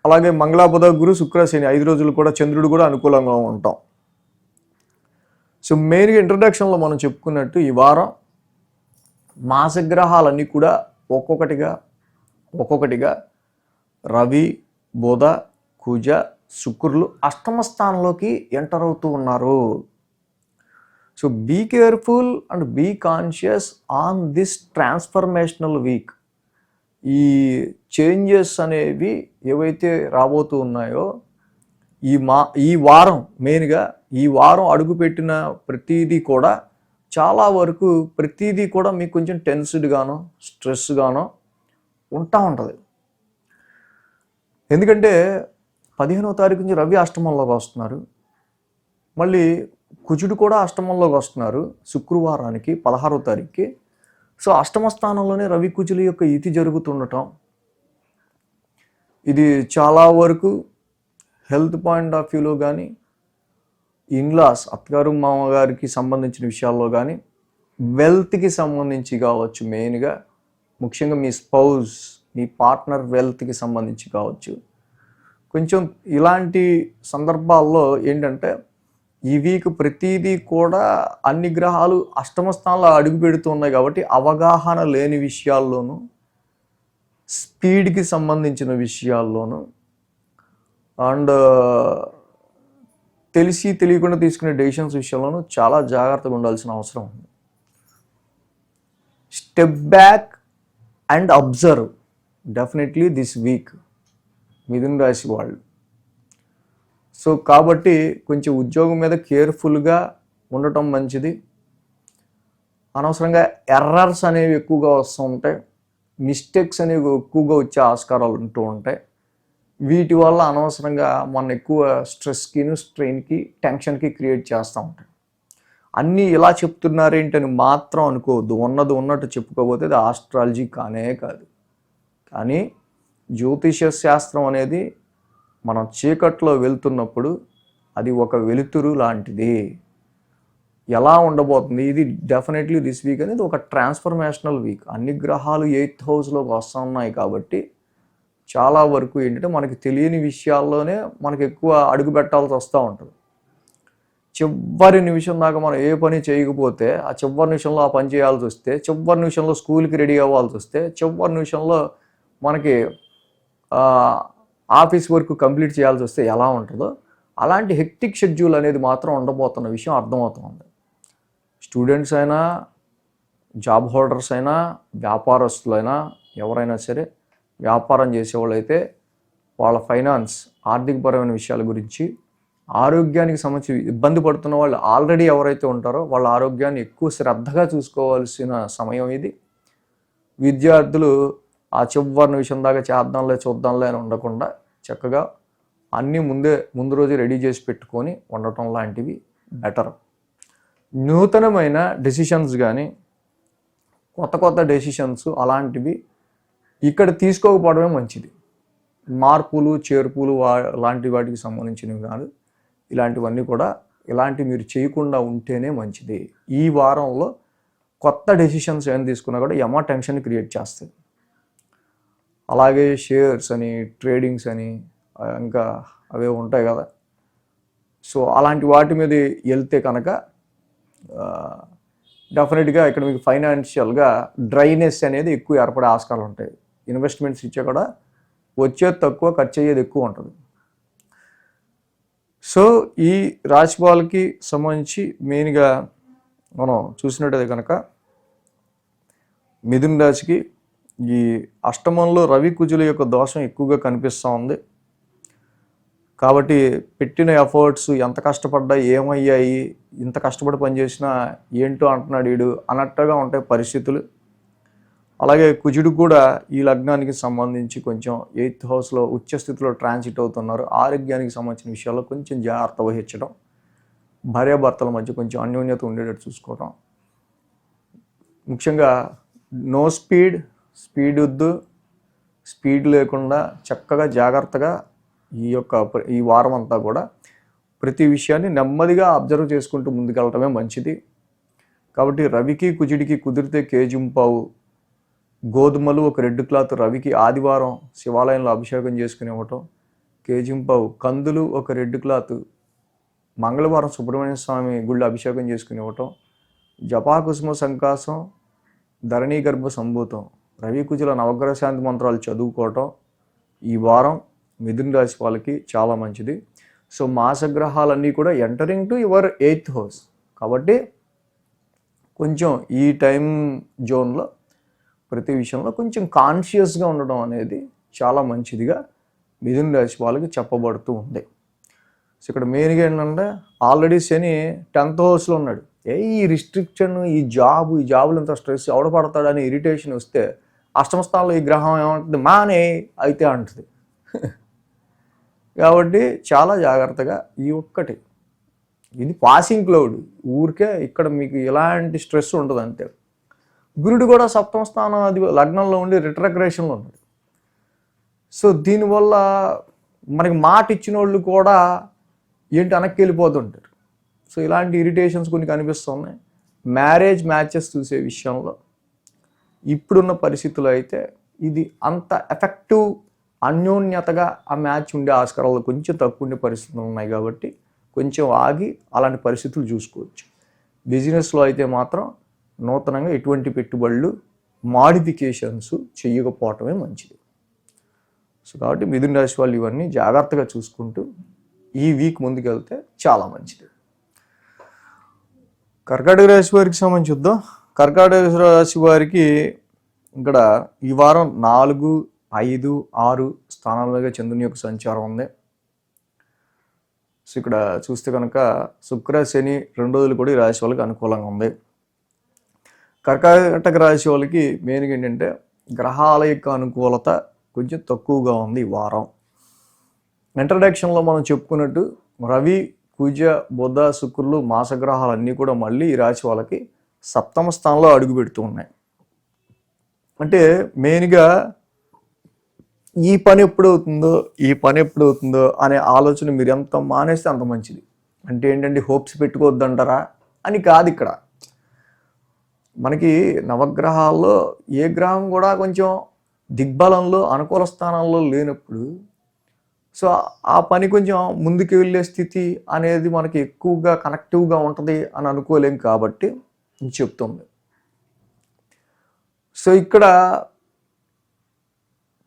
అలాగే మంగళ, బుధ, గురు, శుక్ర, శని 5 రోజులు కూడా చంద్రుడు కూడా అనుకూలంగా ఉంటాం. సో మెయిన్గా ఇంట్రడక్షన్లో మనం చెప్పుకున్నట్టు ఈ వారం మాసగ్రహాలన్నీ కూడా ఒక్కొక్కటిగా రవి, బుధ, కుజ, శుక్రులు అష్టమ స్థానంలోకి ఎంటర్ అవుతూ ఉన్నారు. So be careful and be conscious on this transformational week. ఈ చేంజెస్ అనేవి ఏవైతే రాబోతూ ఉన్నాయో ఈ వారం మెయిన్గా ఈ వారం అడుగుపెట్టిన ప్రతిదీ కూడా చాలా వరకు ప్రతిదీ కూడా మీకు కొంచెం టెన్స్డ్గానో, స్ట్రెస్గానో ఉంటుంది. ఎందుకంటే 15వ తారీఖు నుంచి రవి అష్టమంలోకి వస్తున్నారు, మళ్ళీ కుజుడు కూడా అష్టమంలోకి వస్తున్నారు శుక్రవారానికి 16వ తారీఖుకి. సో అష్టమ స్థానంలోనే రవి, కుజుల యొక్క ఇతి జరుగుతుండటం, ఇది చాలా వరకు హెల్త్ పాయింట్ ఆఫ్ వ్యూలో కానీ, ఇన్లాస్ అత్తగారు మామగారికి సంబంధించిన విషయాల్లో కానీ, వెల్త్కి సంబంధించి కావచ్చు, మెయిన్గా ముఖ్యంగా మీ స్పౌస్, మీ పార్ట్నర్ వెల్త్కి సంబంధించి కావచ్చు. కొంచెం ఇలాంటి సందర్భాల్లో ఏంటంటే ఈ వీక్ ప్రతిదీ కూడా అన్ని గ్రహాలు అష్టమ స్థానంలో అడుగు పెడుతున్నాయి కాబట్టి అవగాహన లేని విషయాల్లోనూ, స్పీడ్కి సంబంధించిన విషయాల్లోనూ, అండ్ తెలిసి తెలియకుండా తీసుకునే డెసిషన్స్ విషయంలోనూ చాలా జాగ్రత్తగా ఉండాల్సిన అవసరం ఉంది. Step back and observe definitely this week మిథున రాశి వాళ్ళు. సో కాబట్టి కొంచెం ఉద్యోగం మీద కేర్ఫుల్గా ఉండటం మంచిది. అనవసరంగా ఎర్రర్స్ అనేవి ఎక్కువగా వస్తూ ఉంటాయి, మిస్టేక్స్ అనేవి ఎక్కువగా వచ్చే ఆస్కారాలు ఉంటూ ఉంటాయి. వీటి వల్ల అనవసరంగా మన ఎక్కువ స్ట్రెస్కిను, స్ట్రెయిన్కి, టెన్షన్కి క్రియేట్ చేస్తూ ఉంటాయి. అన్నీ ఇలా చెప్తున్నారేంటని మాత్రం అనుకోవద్దు. ఉన్నది ఉన్నట్టు చెప్పుకోకపోతే అది ఆస్ట్రాలజీ కానే కాదు. కానీ జ్యోతిష శాస్త్రం అనేది మనం చీకట్లో వెళ్తున్నప్పుడు అది ఒక వెలుతురు లాంటిది. ఎలా ఉండబోతుంది ఇది డెఫినెట్లీ దిస్ వీక్ అనేది ఒక ట్రాన్స్ఫర్మేషనల్ వీక్. అన్ని గ్రహాలు 8th హౌస్లోకి వస్తున్నాయి కాబట్టి చాలా వరకు ఏంటంటే మనకి తెలియని విషయాల్లోనే మనకి ఎక్కువ అడుగు పెట్టాల్సి వస్తూ ఉంటుంది. చివరి నిమిషం దాకా మనం ఏ పని చేయకపోతే ఆ చివరి నిమిషంలో ఆ పని చేయాల్సి వస్తే, చివరి నిమిషంలో స్కూల్కి రెడీ అవ్వాల్సి వస్తే, చివరి నిమిషంలో మనకి ఆఫీస్ వర్క్ కంప్లీట్ చేయాల్సి వస్తే ఎలా ఉంటుందో అలాంటి హెక్టిక్ షెడ్యూల్ అనేది మాత్రం ఉండబోతున్న విషయం అర్థమవుతుంది. స్టూడెంట్స్ అయినా, జాబ్ హోల్డర్స్ అయినా, వ్యాపారస్తులైనా, ఎవరైనా సరే వ్యాపారం చేసేవాళ్ళు అయితే వాళ్ళ ఫైనాన్స్, ఆర్థికపరమైన విషయాల గురించి, ఆరోగ్యానికి సంబంధించి ఇబ్బంది పడుతున్న వాళ్ళు ఆల్రెడీ ఎవరైతే ఉంటారో వాళ్ళ ఆరోగ్యాన్ని ఎక్కువ శ్రద్ధగా చూసుకోవాల్సిన సమయం ఇది. విద్యార్థులు ఆ చివరి నిమిషం దాకా చూద్దాంలే అని ఉండకుండా చక్కగా అన్నీ ముందు రోజు రెడీ చేసి పెట్టుకొని ఉండటం లాంటివి బెటర్. నూతనమైన డెసిషన్స్ కానీ, కొత్త డెసిషన్స్ అలాంటివి ఇక్కడ తీసుకోకపోవడమే మంచిది. మార్పులు చేర్పులు లాంటి వాటికి సంబంధించినవి కాదు. ఇలాంటివన్నీ కూడా ఇలాంటివి మీరు చేయకుండా ఉంటేనే మంచిది. ఈ వారంలో కొత్త డెసిషన్స్ ఏం తీసుకున్నా కూడా టెన్షన్ క్రియేట్ చేస్తాయి. అలాగే షేర్స్ అని, ట్రేడింగ్స్ అని ఇంకా అవే ఉంటాయి కదా. సో అలాంటి వాటి మీద వెళ్తే కనుక డెఫినెట్గా ఇక్కడ మీకు ఫైనాన్షియల్గా డ్రైనెస్ అనేది ఎక్కువ ఏర్పడే ఆస్కారాలు ఉంటాయి. ఇన్వెస్ట్మెంట్స్ ఇచ్చే కూడా వచ్చేది తక్కువ, ఖర్చు అయ్యేది ఎక్కువ ఉంటుంది. సో ఈ రాశి వాళ్ళకి సంబంధించి మెయిన్గా మనం చూసినట్టయితే కనుక మిథున రాశికి ఈ అష్టమంలో రవి కుజుల యొక్క దోషం ఎక్కువగా కనిపిస్తూ ఉంది. కాబట్టి పెట్టిన ఎఫర్ట్స్ ఎంత కష్టపడ్డా ఏమయ్యాయి, ఇంత కష్టపడి పనిచేసినా ఏంటో అంటున్నాడు వీడు అన్నట్టుగా ఉంటాయి పరిస్థితులు. అలాగే కుజుడు కూడా ఈ లగ్నానికి సంబంధించి కొంచెం 8th హౌస్లో ఉచ్చస్థితిలో ట్రాన్సిట్ అవుతున్నారు. ఆరోగ్యానికి సంబంధించిన విషయాల్లో కొంచెం జాగ్రత్త వహించడం, భార్యాభర్తల మధ్య కొంచెం అన్యోన్యత ఉండేటట్టు చూసుకోవడం, ముఖ్యంగా నో స్పీడ్ వద్దు, స్పీడ్ లేకుండా చక్కగా జాగ్రత్తగా ఈ వారం అంతా కూడా ప్రతి విషయాన్ని నెమ్మదిగా అబ్జర్వ్ చేసుకుంటూ ముందుకెళ్ళటమే మంచిది. కాబట్టి రవికి కుజుడికి కుదిరితే కేజింపావు గోధుమలు, ఒక రెడ్ క్లాత్ రవికి ఆదివారం శివాలయంలో అభిషేకం చేసుకుని ఇవ్వటం, కేజింపావు కందులు, ఒక రెడ్ క్లాత్ మంగళవారం సుబ్రహ్మణ్య స్వామి గుళ్ళు అభిషేకం చేసుకుని ఇవ్వటం, జపాకుసుమ సంకాసం, ధరణీ గర్భ సంభూతం, రవి కుజుల నవగ్రహ శాంతి మంత్రాలు చదువుకోవటం ఈ వారం మిథున రాశి వాళ్ళకి చాలా మంచిది. సో మాసగ్రహాలన్నీ కూడా entering to your 8th house కాబట్టి కొంచెం ఈ టైం జోన్లో ప్రతి విషయంలో కొంచెం కాన్షియస్గా ఉండడం అనేది చాలా మంచిదిగా మిథున రాశి వాళ్ళకి చెప్పబడుతూ ఉంది. సో ఇక్కడ మెయిన్గా ఏంటంటే ఆల్రెడీ శని 10th హౌస్లో ఉన్నాడు. ఈ రిస్ట్రిక్షన్, ఈ జాబులు ఇంత స్ట్రెస్ ఎవడ పడతాడని ఇరిటేషన్ వస్తే అష్టమ స్థానంలో ఈ గ్రహం ఏమంటుంది, మానే అయితే అంటుంది. కాబట్టి చాలా జాగ్రత్తగా ఇది పాసింగ్ క్లౌడ్, ఊరికే ఇక్కడ మీకు ఎలాంటి స్ట్రెస్ ఉండదు అంతే. గురుడు కూడా 7వ స్థానం అది లగ్నంలో ఉండి రిట్రగ్రేషన్లో ఉన్నాడు. సో దీనివల్ల మనకి మాట ఇచ్చిన వాళ్ళు కూడా వెనక్కి వెళ్ళిపోతుంటారు. సో ఇలాంటి ఇరిటేషన్స్ కొన్ని కనిపిస్తున్నాయి. మ్యాచెస్ చూసే విషయంలో ఇప్పుడున్న పరిస్థితుల్లో అయితే ఇది అంత ఎఫెక్టివ్, అన్యోన్యతగా ఆ మ్యాచ్ ఉండే ఆస్కారాలు కొంచెం తక్కువ ఉండే పరిస్థితులు ఉన్నాయి. కాబట్టి కొంచెం ఆగి అలాంటి పరిస్థితులు చూసుకోవచ్చు. బిజినెస్లో అయితే మాత్రం నూతనంగా ఎటువంటి పెట్టుబడులు, మాడిఫికేషన్స్ చేయకపోవటమే మంచిది. సో కాబట్టి మిథున రాశి వాళ్ళు ఇవన్నీ జాగ్రత్తగా చూసుకుంటూ ఈ వీక్ ముందుకెళ్తే చాలా మంచిది. కర్కాటక రాశి వారికి సంబంధించి చూద్దాం. కర్కాటక రాశి వారికి ఇక్కడ ఈ వారం 4, 5, 6 స్థానాలుగా చంద్రుని యొక్క సంచారం ఉంది. సో ఇక్కడ చూస్తే కనుక శుక్ర, శని 2 రోజులు కూడా ఈ రాశి వాళ్ళకి అనుకూలంగా ఉంది. కర్కాటక రాశి వాళ్ళకి మెయిన్గా ఏంటంటే గ్రహాల యొక్క అనుకూలత కొంచెం తక్కువగా ఉంది ఈ వారం. ఇంట్రడక్షన్లో మనం చెప్పుకున్నట్టు రవి, కుజ, బుధ, శుక్రులు మాసగ్రహాలన్నీ కూడా మళ్ళీ ఈ రాశి వాళ్ళకి 7వ స్థానంలో అడుగు పెడుతూ ఉన్నాయి. అంటే మెయిన్గా ఈ పని ఎప్పుడు అవుతుందో ఈ పని ఎప్పుడు అవుతుందో అనే ఆలోచన మీరు ఎంత మానేస్తే అంత మంచిది. అంటే ఏంటంటే హోప్స్ పెట్టుకోవద్దంటారా అని కాదు. ఇక్కడ మనకి నవగ్రహాల్లో ఏ గ్రహం కూడా కొంచెం దిగ్బలంలో అనుకూల స్థానాల్లో లేనప్పుడు సో ఆ పని కొంచెం ముందుకు వెళ్ళే స్థితి అనేది మనకి ఎక్కువగా కనెక్టివ్గా ఉంటుంది అని అనుకోలేం కాబట్టి చెప్తుంది. సో ఇక్కడ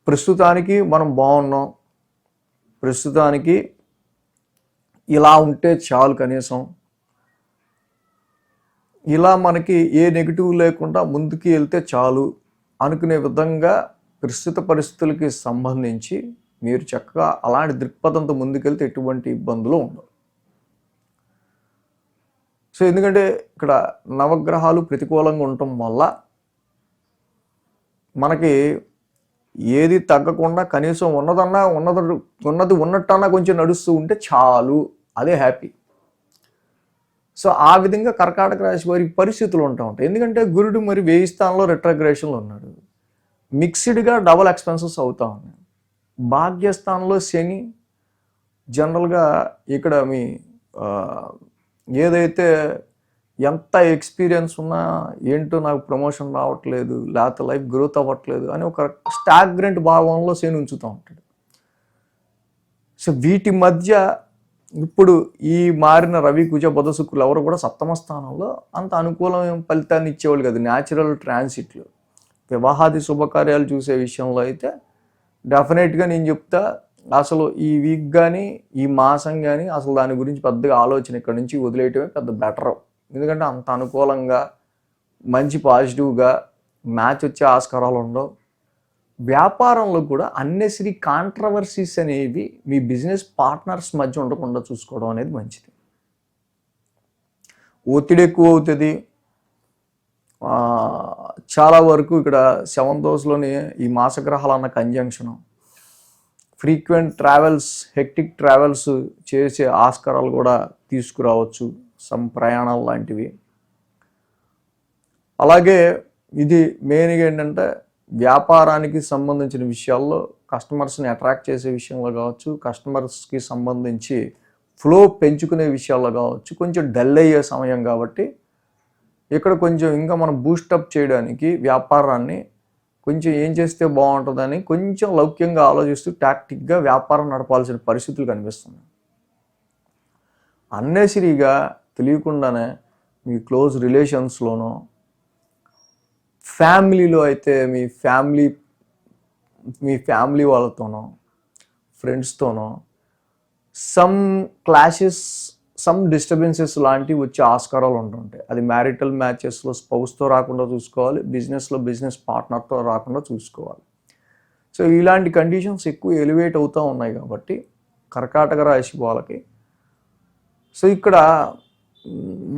ప్రస్తుతానికి మనం బాగున్నాం, ప్రస్తుతానికి ఇలా ఉంటే చాలు, కనీసం ఇలా మనకి ఏ నెగిటివ్ లేకుండా ముందుకు వెళ్తే చాలు అనుకునే విధంగా ప్రస్తుత పరిస్థితులకి సంబంధించి మీరు చక్కగా అలాంటి దృక్పథంతో ముందుకెళ్తే ఎటువంటి ఇబ్బందులు ఉండవు. సో ఎందుకంటే ఇక్కడ నవగ్రహాలు ప్రతికూలంగా ఉండటం వల్ల మనకి ఏది తగ్గకుండా కనీసం ఉన్నది ఉన్నట్టన్నా కొంచెం నడుస్తూ ఉంటే చాలు, అదే హ్యాపీ. సో ఆ విధంగా కర్కాటక రాశి వారికి పరిస్థితులు ఉంటాయి. ఎందుకంటే గురుడు మరి 1000 స్థానంలో రెట్రోగ్రేషన్లో ఉన్నాడు, మిక్స్డ్గా డబుల్ ఎక్స్పెన్సెస్ అవుతా ఉన్నాయి. భాగ్యస్థానంలో శని జనరల్గా ఇక్కడ మీ ఏదైతే ఎంత ఎక్స్పీరియన్స్ ఉన్నా ఏంటో నాకు ప్రమోషన్ రావట్లేదు, లేకపోతే లైఫ్ గ్రోత్ అవ్వట్లేదు అని ఒక స్టాగ్నెంట్ భావంలో శని ఉంచుతూ ఉంటాడు. సో వీటి మధ్య ఇప్పుడు ఈ మారిన రవి కుజ బుధ శుక్రులు ఎవరు కూడా సప్తమ స్థానంలో అంత అనుకూలమైన ఫలితాన్ని ఇచ్చేవాళ్ళు కాదు. న్యాచురల్ ట్రాన్సిట్లు వివాహాది శుభకార్యాలు చూసే విషయంలో అయితే డెఫినెట్గా నేను చెప్తా, అసలు ఈ వీక్ కానీ ఈ మాసం కానీ అసలు దాని గురించి పెద్దగా ఆలోచన ఇక్కడ నుంచి వదిలేయటమే పెద్ద బెటర్. ఎందుకంటే అంత అనుకూలంగా మంచి పాజిటివ్గా మ్యాచ్ వచ్చే ఆస్కారాలు ఉండవు. వ్యాపారంలో కూడా అన్నెసరీ కాంట్రవర్సీస్ అనేవి మీ బిజినెస్ పార్ట్నర్స్ మధ్య ఉండకుండా చూసుకోవడం అనేది మంచిది. ఒత్తిడి ఎక్కువ అవుతుంది. చాలా వరకు ఇక్కడ 7th హౌస్లోని ఈ మాసగ్రహాలు అన్న conjunction frequent travels, hectic travels చేసే ఆస్కారాలు కూడా తీసుకురావచ్చు, ప్రయాణాలు లాంటివి. అలాగే ఇది మెయిన్గా ఏంటంటే వ్యాపారానికి సంబంధించిన విషయాల్లో కస్టమర్స్ని అట్రాక్ట్ చేసే విషయంలో కావచ్చు, కస్టమర్స్కి సంబంధించి ఫ్లో పెంచుకునే విషయాల్లో కావచ్చు, కొంచెం డల్ అయ్యే సమయం కాబట్టి ఇక్కడ కొంచెం ఇంకా మనం బూస్టప్ చేయడానికి వ్యాపారాన్ని కొంచెం ఏం చేస్తే బాగుంటుందని కొంచెం లౌక్యంగా ఆలోచిస్తూ టాక్టిక్గా వ్యాపారం నడపాల్సిన పరిస్థితులు కనిపిస్తున్నాయి. అన్నెసరీగా తెలియకుండానే మీ క్లోజ్ రిలేషన్స్లోనో, ఫ్యామిలీలో అయితే మీ ఫ్యామిలీ వాళ్ళతోనో, ఫ్రెండ్స్తోనో సమ్ క్లాషెస్, సమ్ డిస్టర్బెన్సెస్ లాంటివి వచ్చే ఆస్కారాలు ఉంటుంటాయి. అది మ్యారిటల్ మ్యాచెస్లో స్పౌస్తో రాకుండా చూసుకోవాలి, బిజినెస్లో బిజినెస్ పార్ట్నర్తో రాకుండా చూసుకోవాలి. సో ఇలాంటి కండిషన్స్ ఎక్కువ ఎలివేట్ అవుతూ ఉన్నాయి కాబట్టి కర్కాటక రాశి వాళ్ళకి. సో ఇక్కడ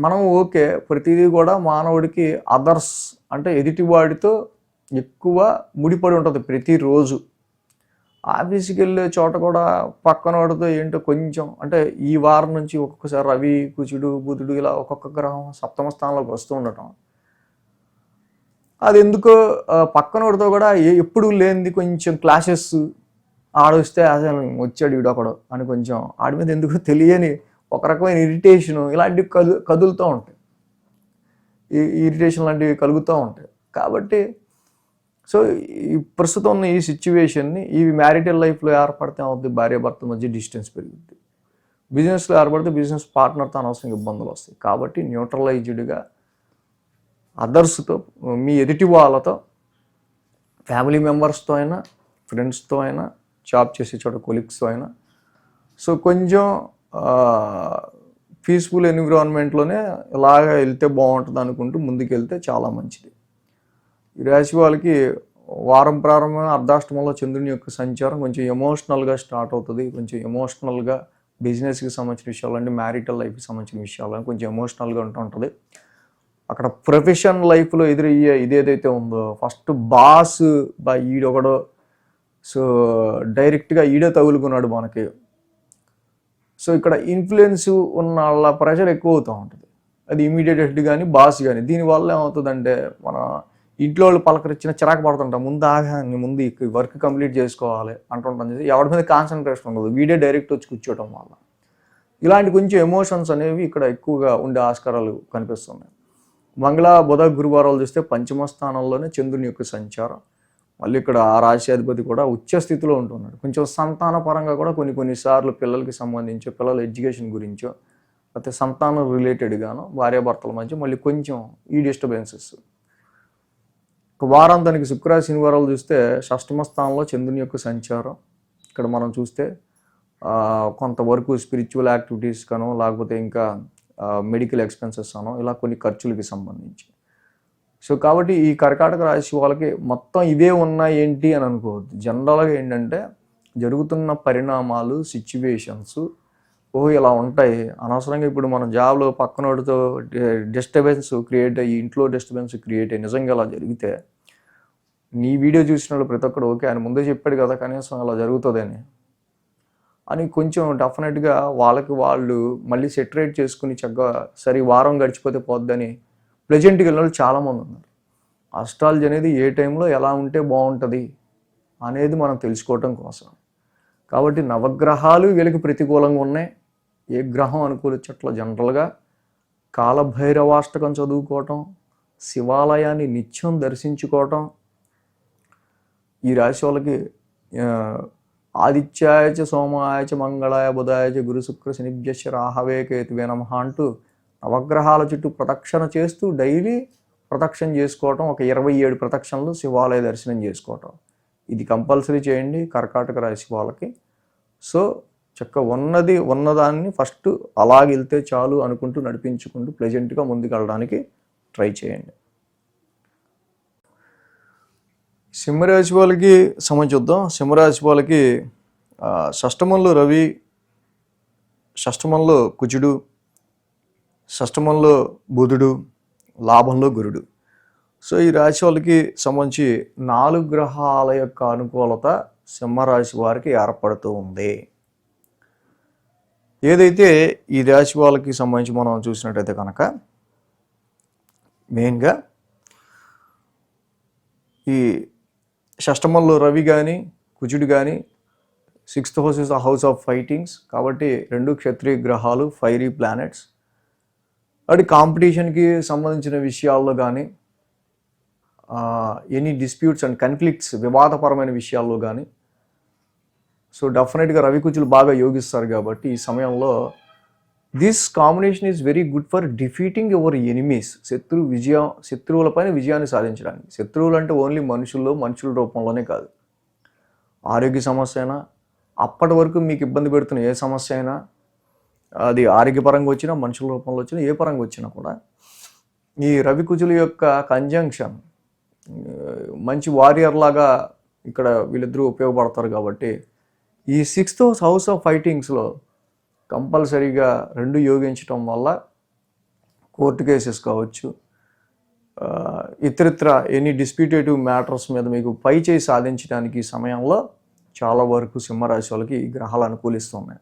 మనం ఓకే, ప్రతిదీ కూడా మానవుడికి అదర్స్ అంటే ఎదుటివాడితో ఎక్కువ ముడిపడి ఉంటుంది ప్రతిరోజు. ఆఫీస్కి వెళ్ళే చోట కూడా పక్కన వాడితో ఏంటో కొంచెం అంటే ఈ వారం నుంచి ఒక్కొక్కసారి రవి కుజుడు బుధుడు ఇలా ఒక్కొక్క గ్రహం సప్తమ స్థానంలోకి వస్తూ ఉండటం, అది ఎందుకో పక్కన వాడితో కూడా ఎప్పుడు లేనిది కొంచెం క్లాషెస్, ఆడొస్తే అసలు వచ్చాడు వీడొకడు అని కొంచెం ఆడి మీద ఎందుకో తెలియని ఒక రకమైన ఇరిటేషను ఇలాంటివి కదులుతూ ఉంటాయి, ఇరిటేషన్ లాంటివి కలుగుతూ ఉంటాయి. కాబట్టి సో ఈ ప్రస్తుతం ఉన్న ఈ సిచ్యువేషన్ని ఇవి మ్యారిటల్ లైఫ్లో ఏర్పడితే అవుతుంది, భార్యాభర్త మధ్య డిస్టెన్స్ పెరుగుద్ది. బిజినెస్లో ఏర్పడితే బిజినెస్ పార్ట్నర్తో అనవసరంగా ఇబ్బందులు వస్తాయి. కాబట్టి న్యూట్రలైజ్డ్గా అదర్స్తో, మీ ఎదుటి వాళ్ళతో, ఫ్యామిలీ మెంబర్స్తో అయినా, ఫ్రెండ్స్తో అయినా, జాబ్ చేసే చోట కొలీగ్స్తో అయినా సో కొంచెం పీస్ఫుల్ ఎన్విరాన్మెంట్లోనే ఇలాగ వెళ్తే బాగుంటుంది అనుకుంటూ ముందుకు వెళ్తే చాలా మంచిది. ఈ రాశి వాళ్ళకి వారం ప్రారంభం అర్ధాష్టమంలో చంద్రుని యొక్క సంచారం కొంచెం ఎమోషనల్గా స్టార్ట్ అవుతుంది. కొంచెం ఎమోషనల్గా బిజినెస్కి సంబంధించిన విషయాలు అంటే మ్యారిటల్ లైఫ్కి సంబంధించిన విషయాలు కొంచెం ఎమోషనల్గా ఉంటుంది. అక్కడ ప్రొఫెషన్ లైఫ్లో ఎదురయ్యే ఇదేదైతే ఉందో ఫస్ట్ బాస్ ఈడొకడో సో డైరెక్ట్గా ఈడే తగులుకున్నాడు మనకి. సో ఇక్కడ ఇన్ఫ్లుయెన్స్ ఉన్న వాళ్ళ ప్రెషర్ ఎక్కువ అవుతూ ఉంటుంది, అది ఇమీడియట్ హెడ్ కానీ బాస్ కానీ. దీనివల్ల ఏమవుతుందంటే మన ఇంట్లో వాళ్ళు పలకరించిన చిరాకు పడుతుంటాం, ముందు ఆగా ముందు ఈ వర్క్ కంప్లీట్ చేసుకోవాలి అంటుంటాం. ఎవరి మీద కాన్సన్ట్రేషన్ ఉండదు, వీడే డైరెక్ట్ వచ్చి కూర్చోవటం వల్ల ఇలాంటి కొంచెం ఎమోషన్స్ అనేవి ఇక్కడ ఎక్కువగా ఉండే ఆస్కారాలు కనిపిస్తున్నాయి. మంగళ బుధ గురువారాలు చూస్తే పంచమ స్థానంలోనే చంద్రుని యొక్క సంచారం. మళ్ళీ ఇక్కడ ఆ రాశ్యాధిపతి కూడా ఉచ్చ స్థితిలో ఉంటున్నాడు. కొంచెం సంతాన పరంగా కూడా కొన్నిసార్లు పిల్లలకి సంబంధించి పిల్లల ఎడ్యుకేషన్ గురించో లేకపోతే సంతానం రిలేటెడ్గాను భార్యాభర్తల మధ్య మళ్ళీ కొంచెం ఈ డిస్టర్బెన్సెస్. వారాంతానికి శుక్ర శనివారాలు చూస్తే షష్టమ స్థానంలో చంద్రుని యొక్క సంచారం. ఇక్కడ మనం చూస్తే కొంతవరకు స్పిరిచువల్ యాక్టివిటీస్ కానో లేకపోతే ఇంకా మెడికల్ ఎక్స్పెన్సెస్ అనో ఇలా కొన్ని ఖర్చులకి సంబంధించి. సో కాబట్టి ఈ కర్కాటక రాశి వాళ్ళకి మొత్తం ఇవే ఉన్నాయి ఏంటి అని అనుకోవద్దు. జనరల్గా ఏంటంటే జరుగుతున్న పరిణామాలు సిచ్యువేషన్స్ ఇలా ఉంటాయి. అనవసరంగా ఇప్పుడు మనం జాబ్లో పక్కనోడితో డిస్టర్బెన్స్ క్రియేట్ అయ్యి ఇంట్లో డిస్టర్బెన్స్ క్రియేట్ అయ్యి నిజంగా అలా జరిగితే నీ వీడియో చూసిన వాళ్ళు ప్రతి ఒక్కడు ఓకే ఆయన ముందే చెప్పాడు కదా కనీసం అలా జరుగుతుందని అని కొంచెం డెఫినెట్గా వాళ్ళకి వాళ్ళు మళ్ళీ సెటరేట్ చేసుకుని చక్కగా సరే వారం గడిచిపోతే పోద్దని ప్లెజెంట్గా వెళ్ళిన వాళ్ళు చాలామంది ఉన్నారు. అస్ట్రాలజీ అనేది ఏ టైంలో ఎలా ఉంటే బాగుంటుంది అనేది మనం తెలుసుకోవటం కోసం. కాబట్టి నవగ్రహాలు వీళ్ళకి ప్రతికూలంగా ఉన్నాయి. ఏ గ్రహం అనుకూలించట్ల జనరల్గా కాలభైరవాష్టకం చదువుకోవటం, శివాలయాన్ని నిత్యం దర్శించుకోవటం. ఈ రాశి వాళ్ళకి ఆదిత్యాయచ సోమాయచ మంగళాయ బుధాయచ గురు శుక్ర శనిభ్యశ్చ రాహవే కేతువే నమః అంటూ నవగ్రహాల చుట్టూ ప్రదక్షిణ చేస్తూ డైలీ ప్రదక్షిణ చేసుకోవటం, ఒక 27 ప్రదక్షిణలు శివాలయ దర్శనం చేసుకోవటం ఇది కంపల్సరీ చేయండి కర్కాటక రాశి వాళ్ళకి. సో ఉన్నదాన్ని ఫస్ట్ అలాగెళ్తే చాలు అనుకుంటూ నడిపించుకుంటూ ప్లెజెంట్గా ముందుకు వెళ్ళడానికి ట్రై చేయండి. సింహరాశి వాళ్ళకి చూద్దాం. సింహరాశి వాళ్ళకి షష్టమంలో రవి, షష్టమంలో కుజుడు, షష్టమంలో బుధుడు, లాభంలో గురుడు. సో ఈ రాశి వాళ్ళకి సంబంధించి 4 గ్రహాల యొక్క అనుకూలత సింహరాశి వారికి ఏర్పడుతూ ఉంది. ఏదైతే ఈ రాశి వాళ్ళకి సంబంధించి మనం చూసినట్టయితే కనుక మెయిన్గా ఈ షష్టమంలో రవి కానీ కుజుడు కానీ 6th house is the house of fightings కాబట్టి 2 క్షత్రియ గ్రహాలు, ఫైరీ ప్లానెట్స్. అది కాంపిటీషన్కి సంబంధించిన విషయాల్లో కానీ ఎనీ డిస్ప్యూట్స్ అండ్ కన్ఫ్లిక్ట్స్ వివాదపరమైన విషయాల్లో కానీ సో డెఫినెట్గా రవి కుజులు బాగా యోగిస్తారు. కాబట్టి ఈ సమయంలో this combination is very good for defeating your enemies. శత్రువులపైన విజయాన్ని సాధించడానికి. శత్రువులు అంటే ఓన్లీ మనుషుల రూపంలోనే కాదు, ఆరోగ్య సమస్య అయినా అప్పటి వరకు మీకు ఇబ్బంది పెడుతున్న ఏ సమస్య అయినా అది ఆరోగ్యపరంగా వచ్చినా మనుషుల రూపంలో వచ్చినా ఏ పరంగా వచ్చినా కూడా ఈ రవి కుజుల యొక్క కంజంక్షన్ మంచి వారియర్ లాగా ఇక్కడ వీళ్ళిద్దరూ ఉపయోగపడతారు. కాబట్టి ఈ 6th హౌస్ ఆఫ్ ఫైటింగ్స్లో కంపల్సరీగా 2 యోగించడం వల్ల కోర్టు కేసెస్ కావచ్చు, ఇతరిత్ర ఎనీ డిస్ప్యూటేటివ్ మ్యాటర్స్ మీద మీకు పై చేయి సాధించడానికి ఈ సమయంలో చాలా వరకు సింహరాశి వాళ్ళకి ఈ గ్రహాలు అనుకూలిస్తున్నాయి.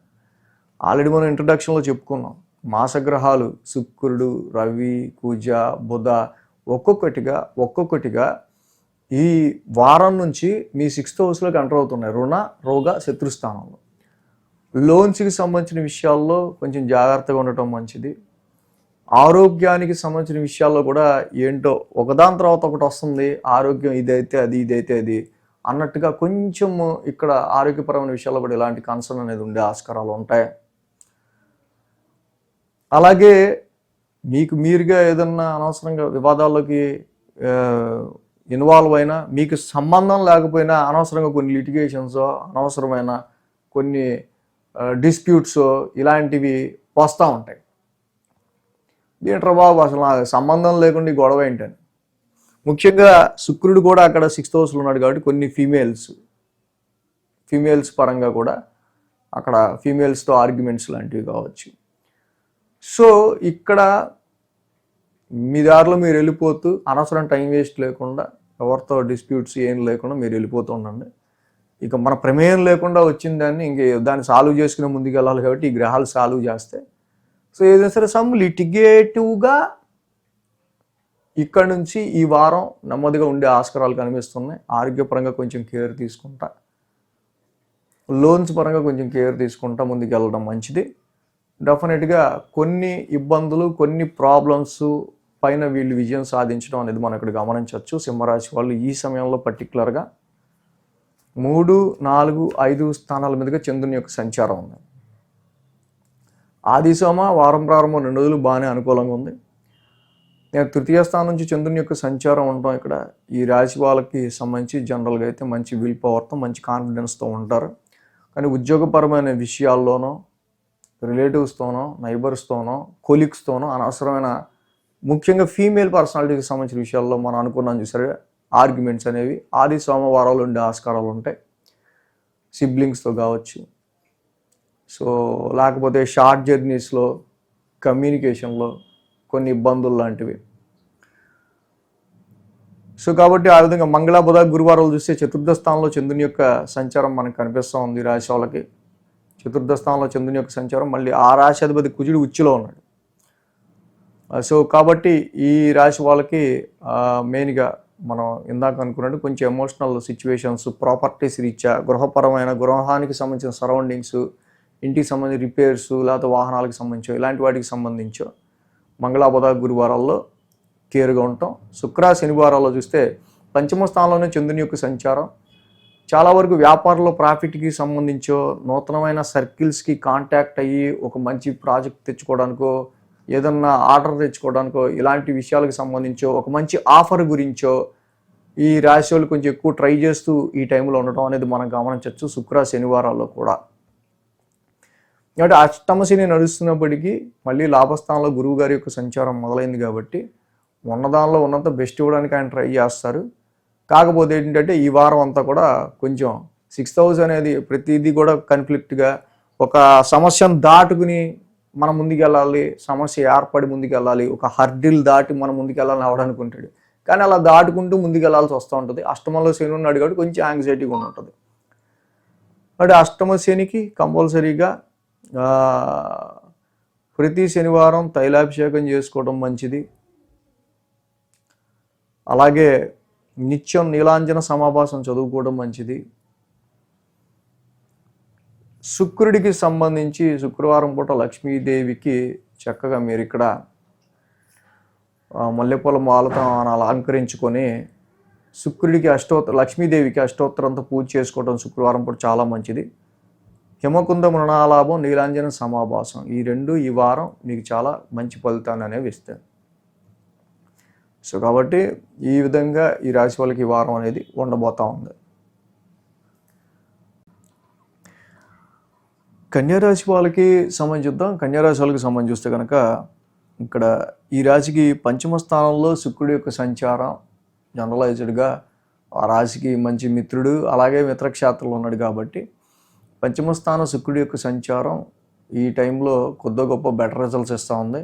ఆల్రెడీ మనం ఇంట్రడక్షన్లో చెప్పుకున్నాం, మాసగ్రహాలు శుక్రుడు, రవి, కుజ, బుధ ఒక్కొక్కటిగా ఈ వారం నుంచి మీ 6th హౌస్లోకి ఎంటర్ అవుతున్నాయి. రుణ, రోగ, శత్రుస్థానంలో. లోన్స్కి సంబంధించిన విషయాల్లో కొంచెం జాగ్రత్తగా ఉండటం మంచిది. ఆరోగ్యానికి సంబంధించిన విషయాల్లో కూడా ఏంటో ఒకదాని తర్వాత ఒకటి వస్తుంది. ఆరోగ్యం ఇదైతే అది అన్నట్టుగా కొంచెం ఇక్కడ ఆరోగ్యపరమైన విషయాల్లో కూడా ఇలాంటి కన్సర్న్ అనేది ఉండే ఆస్కారాలు ఉంటాయి. అలాగే మీకు మీరుగా ఏదన్నా అనవసరంగా వివాదాల్లోకి ఇన్వాల్వ్ అయినా, మీకు సంబంధం లేకపోయినా అనవసరంగా కొన్ని లిటిగేషన్స్, అనవసరమైన కొన్ని డిస్ప్యూట్స్ ఇలాంటివి వస్తూ ఉంటాయి. ఏంట్రా బాబు అసలు నాకు సంబంధం లేకుండా ఈ గొడవ ఏంటని. ముఖ్యంగా శుక్రుడు కూడా అక్కడ 6th హౌస్లో ఉన్నాడు కాబట్టి కొన్ని ఫీమేల్స్ పరంగా కూడా అక్కడ ఫీమేల్స్తో ఆర్గ్యుమెంట్స్ లాంటివి కావచ్చు. సో ఇక్కడ మీ దారిలో మీరు వెళ్ళిపోతూ అనవసరం టైం వేస్ట్ లేకుండా ఎవరితో డిస్ప్యూట్స్ ఏం లేకుండా మీరు వెళ్ళిపోతూ ఉండండి. ఇక మన ప్రమేయం లేకుండా వచ్చిన దాన్ని సాల్వ్ చేసుకునే ముందుకు వెళ్ళాలి కాబట్టి ఈ గ్రహాలు సాల్వ్ చేస్తే సో ఏదైనా సరే సమ్ లిటిగేటివ్గా ఇక్కడ నుంచి ఈ వారం నెమ్మదిగా ఉండే ఆస్కారాలు కనిపిస్తున్నాయి. ఆరోగ్యపరంగా కొంచెం కేర్ తీసుకుంటా, లోన్స్ పరంగా కొంచెం కేర్ తీసుకుంటా ముందుకు వెళ్ళడం మంచిది. డెఫినెట్గా కొన్ని ఇబ్బందులు, కొన్ని ప్రాబ్లమ్స్ పైన వీళ్ళు విజయం సాధించడం అనేది మనం ఇక్కడ గమనించవచ్చు. సింహరాశి వాళ్ళు ఈ సమయంలో పర్టికులర్గా 3, 4, 5 స్థానాల మీదుగా చంద్రుని యొక్క సంచారం ఉంది. ఆది సోమ వారం ప్రారంభం 2 రోజులు బాగానే అనుకూలంగా ఉంది. తృతీయ స్థానం నుంచి చంద్రుని యొక్క సంచారం ఉండటం ఇక్కడ ఈ రాశి వాళ్ళకి సంబంధించి జనరల్గా అయితే మంచి విల్ పవర్తో, మంచి కాన్ఫిడెన్స్తో ఉంటారు. కానీ ఉద్యోగపరమైన విషయాల్లోనో, రిలేటివ్స్తోనో, నైబర్స్తోనో, కొలీగ్స్తోనో అనవసరమైన, ముఖ్యంగా ఫీమేల్ పర్సనాలిటీకి సంబంధించిన విషయాల్లో మనం అనుకున్నాం చూసారు, ఆర్గ్యుమెంట్స్ అనేవి ఆది సోమవారాలు ఉండే ఆస్కారాలు ఉంటాయి. సిబ్లింగ్స్తో కావచ్చు, సో లేకపోతే షార్ట్ జర్నీస్లో, కమ్యూనికేషన్లో కొన్ని ఇబ్బందులు లాంటివి. సో కాబట్టి ఆ విధంగా మంగళ, బుధ, గురువారాలు చూస్తే చతుర్థ స్థానంలో చంద్రుని యొక్క సంచారం మనకు కనిపిస్తూ ఉంది. రాశి వాళ్ళకి చతుర్థ స్థానంలో చంద్రుని యొక్క సంచారం, మళ్ళీ ఆ రాశి అధిపతి కుజుడు ఉచ్చులో ఉన్నాడు. సో కాబట్టి ఈ రాశి వాళ్ళకి మెయిన్గా మనం ఇందాక అనుకున్నట్టు కొంచెం ఎమోషనల్ సిచ్యువేషన్స్, ప్రాపర్టీస్ రీత్యా, గృహానికి సంబంధించిన సరౌండింగ్స్, ఇంటికి సంబంధించిన రిపేర్స్, లేకపోతే వాహనాలకు సంబంధించో ఇలాంటి వాటికి సంబంధించో మంగళ, బుధ, గురువారాల్లో కేర్గా ఉంటాం. శుక్ర, శనివారాల్లో చూస్తే పంచమ స్థానంలోనే చంద్రుని యొక్క సంచారం. చాలా వరకు వ్యాపారంలో ప్రాఫిట్కి సంబంధించో, నూతనమైన సర్కిల్స్కి కాంటాక్ట్ అయ్యి ఒక మంచి ప్రాజెక్ట్ తెచ్చుకోవడానికో, ఏదన్నా ఆర్డర్ తెచ్చుకోవడానికో, ఇలాంటి విషయాలకు సంబంధించో, ఒక మంచి ఆఫర్ గురించో ఈ రాశి వాళ్ళు కొంచెం ఎక్కువ ట్రై చేస్తూ ఈ టైంలో ఉండటం అనేది మనం గమనించవచ్చు శుక్ర, శనివారాల్లో కూడా. కాబట్టి అష్టమ శని నడుస్తున్నప్పటికీ మళ్ళీ లాభస్థానంలో గురువు గారి యొక్క సంచారం మొదలైంది కాబట్టి ఉన్నదానిలో ఉన్నంత బెస్ట్ ఇవ్వడానికి ఆయన ట్రై చేస్తారు. కాకపోతే ఏంటంటే ఈ వారం అంతా కూడా కొంచెం 6th హౌస్ అనేది ప్రతిదీ కూడా కన్ఫ్లిక్ట్గా, ఒక సమస్యను దాటుకుని మనం ముందుకెళ్ళాలి, సమస్య ఏర్పడి ముందుకెళ్ళాలి, ఒక హర్డిల్ దాటి మనం ముందుకెళ్ళాలని అవడానికి ఉంటాడు. కానీ అలా దాటుకుంటూ ముందుకెళ్లాల్సి వస్తూ ఉంటుంది. అష్టమంలో శని ఉన్నాడు కాబట్టి కొంచెం యాంగ్జైటీగా ఉంటుంది. అంటే అష్టమ శనికి కంపల్సరీగా ప్రతి శనివారం తైలాభిషేకం చేసుకోవడం మంచిది. అలాగే నిత్యం నీలాంజన సమాభాసం చదువుకోవడం మంచిది. శుక్రుడికి సంబంధించి శుక్రవారం పూట లక్ష్మీదేవికి చక్కగా మీరు ఇక్కడ మల్లెపూల మాలతో అలంకరించుకొని శుక్రుడికి లక్ష్మీదేవికి అష్టోత్తరంతో పూజ చేసుకోవడం శుక్రవారం పూట చాలా మంచిది. హిమకుంద మృణాలాభం, నీలాంజన సమాభాసం, ఈ రెండు ఈ వారం మీకు చాలా మంచి ఫలితాన్ని అనేవి ఇస్తాయి. సో కాబట్టి ఈ విధంగా ఈ రాశి వాళ్ళకి ఈ వారం అనేది ఉండబోతూ ఉంది. కన్యారాశి వాళ్ళకి సంబంధించుద్దాం. కన్యారాశి వాళ్ళకి సంబంధించి చూస్తే కనుక ఇక్కడ ఈ రాశికి పంచమ స్థానంలో శుక్రుడి యొక్క సంచారం జనరలైజ్డ్గా ఆ రాశికి మంచి మిత్రుడు, అలాగే మిత్రక్షేత్రంలో ఉన్నాడు కాబట్టి పంచమ స్థానం శుక్రుడి యొక్క సంచారం ఈ టైంలో కొద్ది గొప్ప బెటర్ రిజల్ట్స్ ఇస్తూ ఉంది.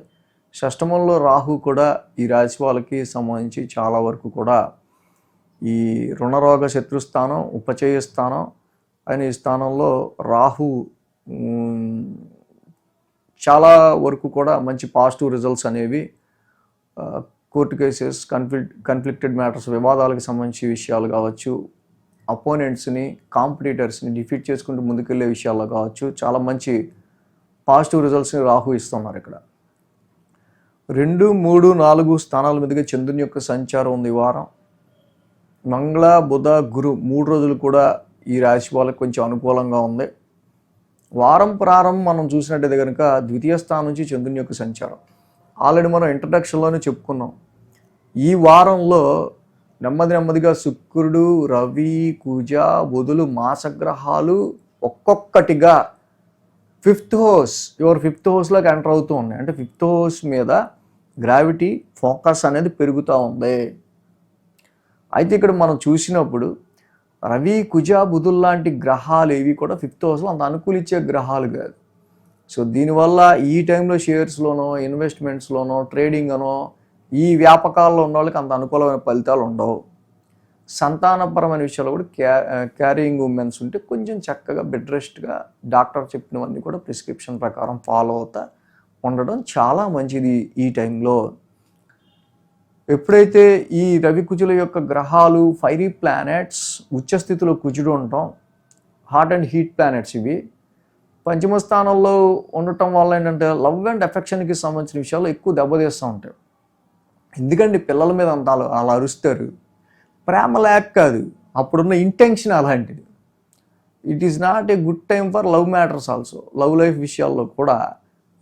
షష్టమంలో రాహు కూడా ఈ రాశి వాళ్ళకి సంబంధించి చాలా వరకు కూడా ఈ రుణరోగ శత్రుస్థానం, ఉపచయ స్థానం అనే స్థానంలో రాహు చాలా వరకు కూడా మంచి పాజిటివ్ రిజల్ట్స్ అనేవి, కోర్టు కేసెస్, కన్ఫ్లిక్టెడ్ మ్యాటర్స్, వివాదాలకు సంబంధించి విషయాలు కావచ్చు, అపోనెంట్స్ని, కాంపిటీటర్స్ని డిఫీట్ చేసుకుంటూ ముందుకెళ్ళే విషయాల్లో కావచ్చు, చాలా మంచి పాజిటివ్ రిజల్ట్స్ని రాహు ఇస్తున్నారు. ఇక్కడ 2, 3, 4 స్థానాల మీదుగా చంద్రుని యొక్క సంచారం ఉంది ఈ వారం. మంగళ, బుధ, గురు 3 రోజులు కూడా ఈ రాశి వాళ్ళకి కొంచెం అనుకూలంగా ఉంది. వారం ప్రారంభం మనం చూసినట్టయితే కనుక ద్వితీయ స్థానం నుంచి చంద్రుని యొక్క సంచారం ఆల్రెడీ మనం ఇంట్రడక్షన్లోనే చెప్పుకున్నాం. ఈ వారంలో నెమ్మదిగా శుక్రుడు, రవి, కుజ, బుధులు మాసగ్రహాలు ఒక్కొక్కటిగా 5th హౌస్, యువర్ 5th హౌస్లోకి ఎంటర్ అవుతూ ఉన్నాయి. అంటే 5th హౌస్ మీద గ్రావిటీ ఫోకస్ అనేది పెరుగుతూ ఉంది. అయితే ఇక్కడ మనం చూసినప్పుడు రవి, కుజ, బుధులు లాంటి గ్రహాలు ఏవి కూడా 5th హౌస్లో అంత అనుకూలించే గ్రహాలు కాదు. సో దీనివల్ల ఈ టైంలో షేర్స్లోనో, ఇన్వెస్ట్మెంట్స్లోనో, ట్రేడింగ్ అనో ఈ వ్యాపకాల్లో ఉన్న వాళ్ళకి అంత అనుకూలమైన ఫలితాలు ఉండవు. సంతానపరమైన విషయాలు కూడా క్యారింగ్ ఉమెన్స్ ఉంటే కొంచెం చక్కగా బెడ్ రెస్ట్గా డాక్టర్ చెప్పినవన్నీ కూడా ప్రిస్క్రిప్షన్ ప్రకారం ఫాలో అవుతా ఉండడం చాలా మంచిది ఈ టైంలో. ఎప్పుడైతే ఈ రవి కుజుల యొక్క గ్రహాలు ఫైరీ ప్లానెట్స్ ఉచ్చస్థితిలో కుజుడు ఉండటం, హాట్ అండ్ హీట్ ప్లానెట్స్ ఇవి పంచమ స్థానంలో ఉండటం వల్ల ఏంటంటే లవ్ అండ్ అఫెక్షన్కి సంబంధించిన విషయాలు ఎక్కువ దెబ్బతీస్తూ ఉంటాయి. ఎందుకంటే పిల్లల మీద అంత అలా అరుస్తారు, ప్రేమ లేక కాదు, అప్పుడున్న ఇంటెన్షన్ అలాంటిది. It is not a good time for love matters also. Love life విషయాల్లో కూడా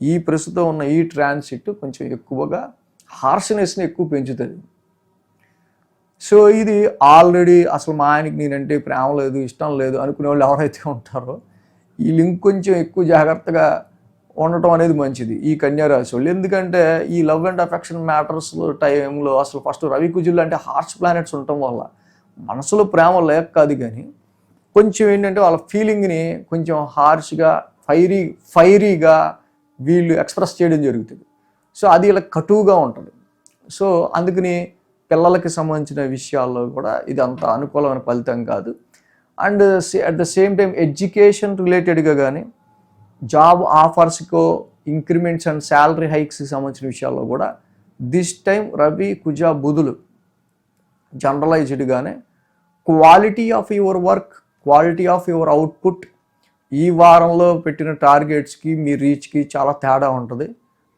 ఈ ప్రస్తుతం ఉన్న ఈ ట్రాన్సిట్ కొంచెం ఎక్కువగా హార్ష్నెస్ని ఎక్కువ పెంచుతుంది. సో ఇది ఆల్రెడీ అసలు మా ఆయనకి నేనంటే ప్రేమ లేదు, ఇష్టం లేదు అనుకునే వాళ్ళు ఎవరైతే ఉంటారో ఈ లింక్ కొంచెం ఎక్కువ జాగ్రత్తగా ఉండటం అనేది మంచిది ఈ కన్యా రాశి వాళ్ళు. ఎందుకంటే ఈ లవ్ అండ్ అఫెక్షన్ మ్యాటర్స్ టైంలో అసలు ఫస్ట్ రవి కుజులు అంటే హార్ష్ ప్లానెట్స్ ఉండటం వల్ల మనసులో ప్రేమ లేక కాదు, కానీ కొంచెం ఏంటంటే వాళ్ళ ఫీలింగ్ని కొంచెం హార్ష్గా ఫైరీగా వీళ్ళు ఎక్స్ప్రెస్ చేయడం జరుగుతుంది. సో అది ఇలా కటువుగా ఉంటుంది. సో అందుకని పిల్లలకి సంబంధించిన విషయాల్లో కూడా ఇది అంత అనుకూలమైన ఫలితం కాదు. And at the same time education రిలేటెడ్గా కానీ జాబ్ ఆఫర్స్కో ఇంక్రిమెంట్స్ అండ్ శాలరీ హైక్స్కి సంబంధించిన విషయాల్లో కూడా దిస్ టైం రవి కుజ బుధులు జనరలైజ్డ్గానే quality of your work, quality of your output ఈ వారంలో పెట్టిన టార్గెట్స్కి మీ రీచ్కి చాలా తేడా ఉంటుంది.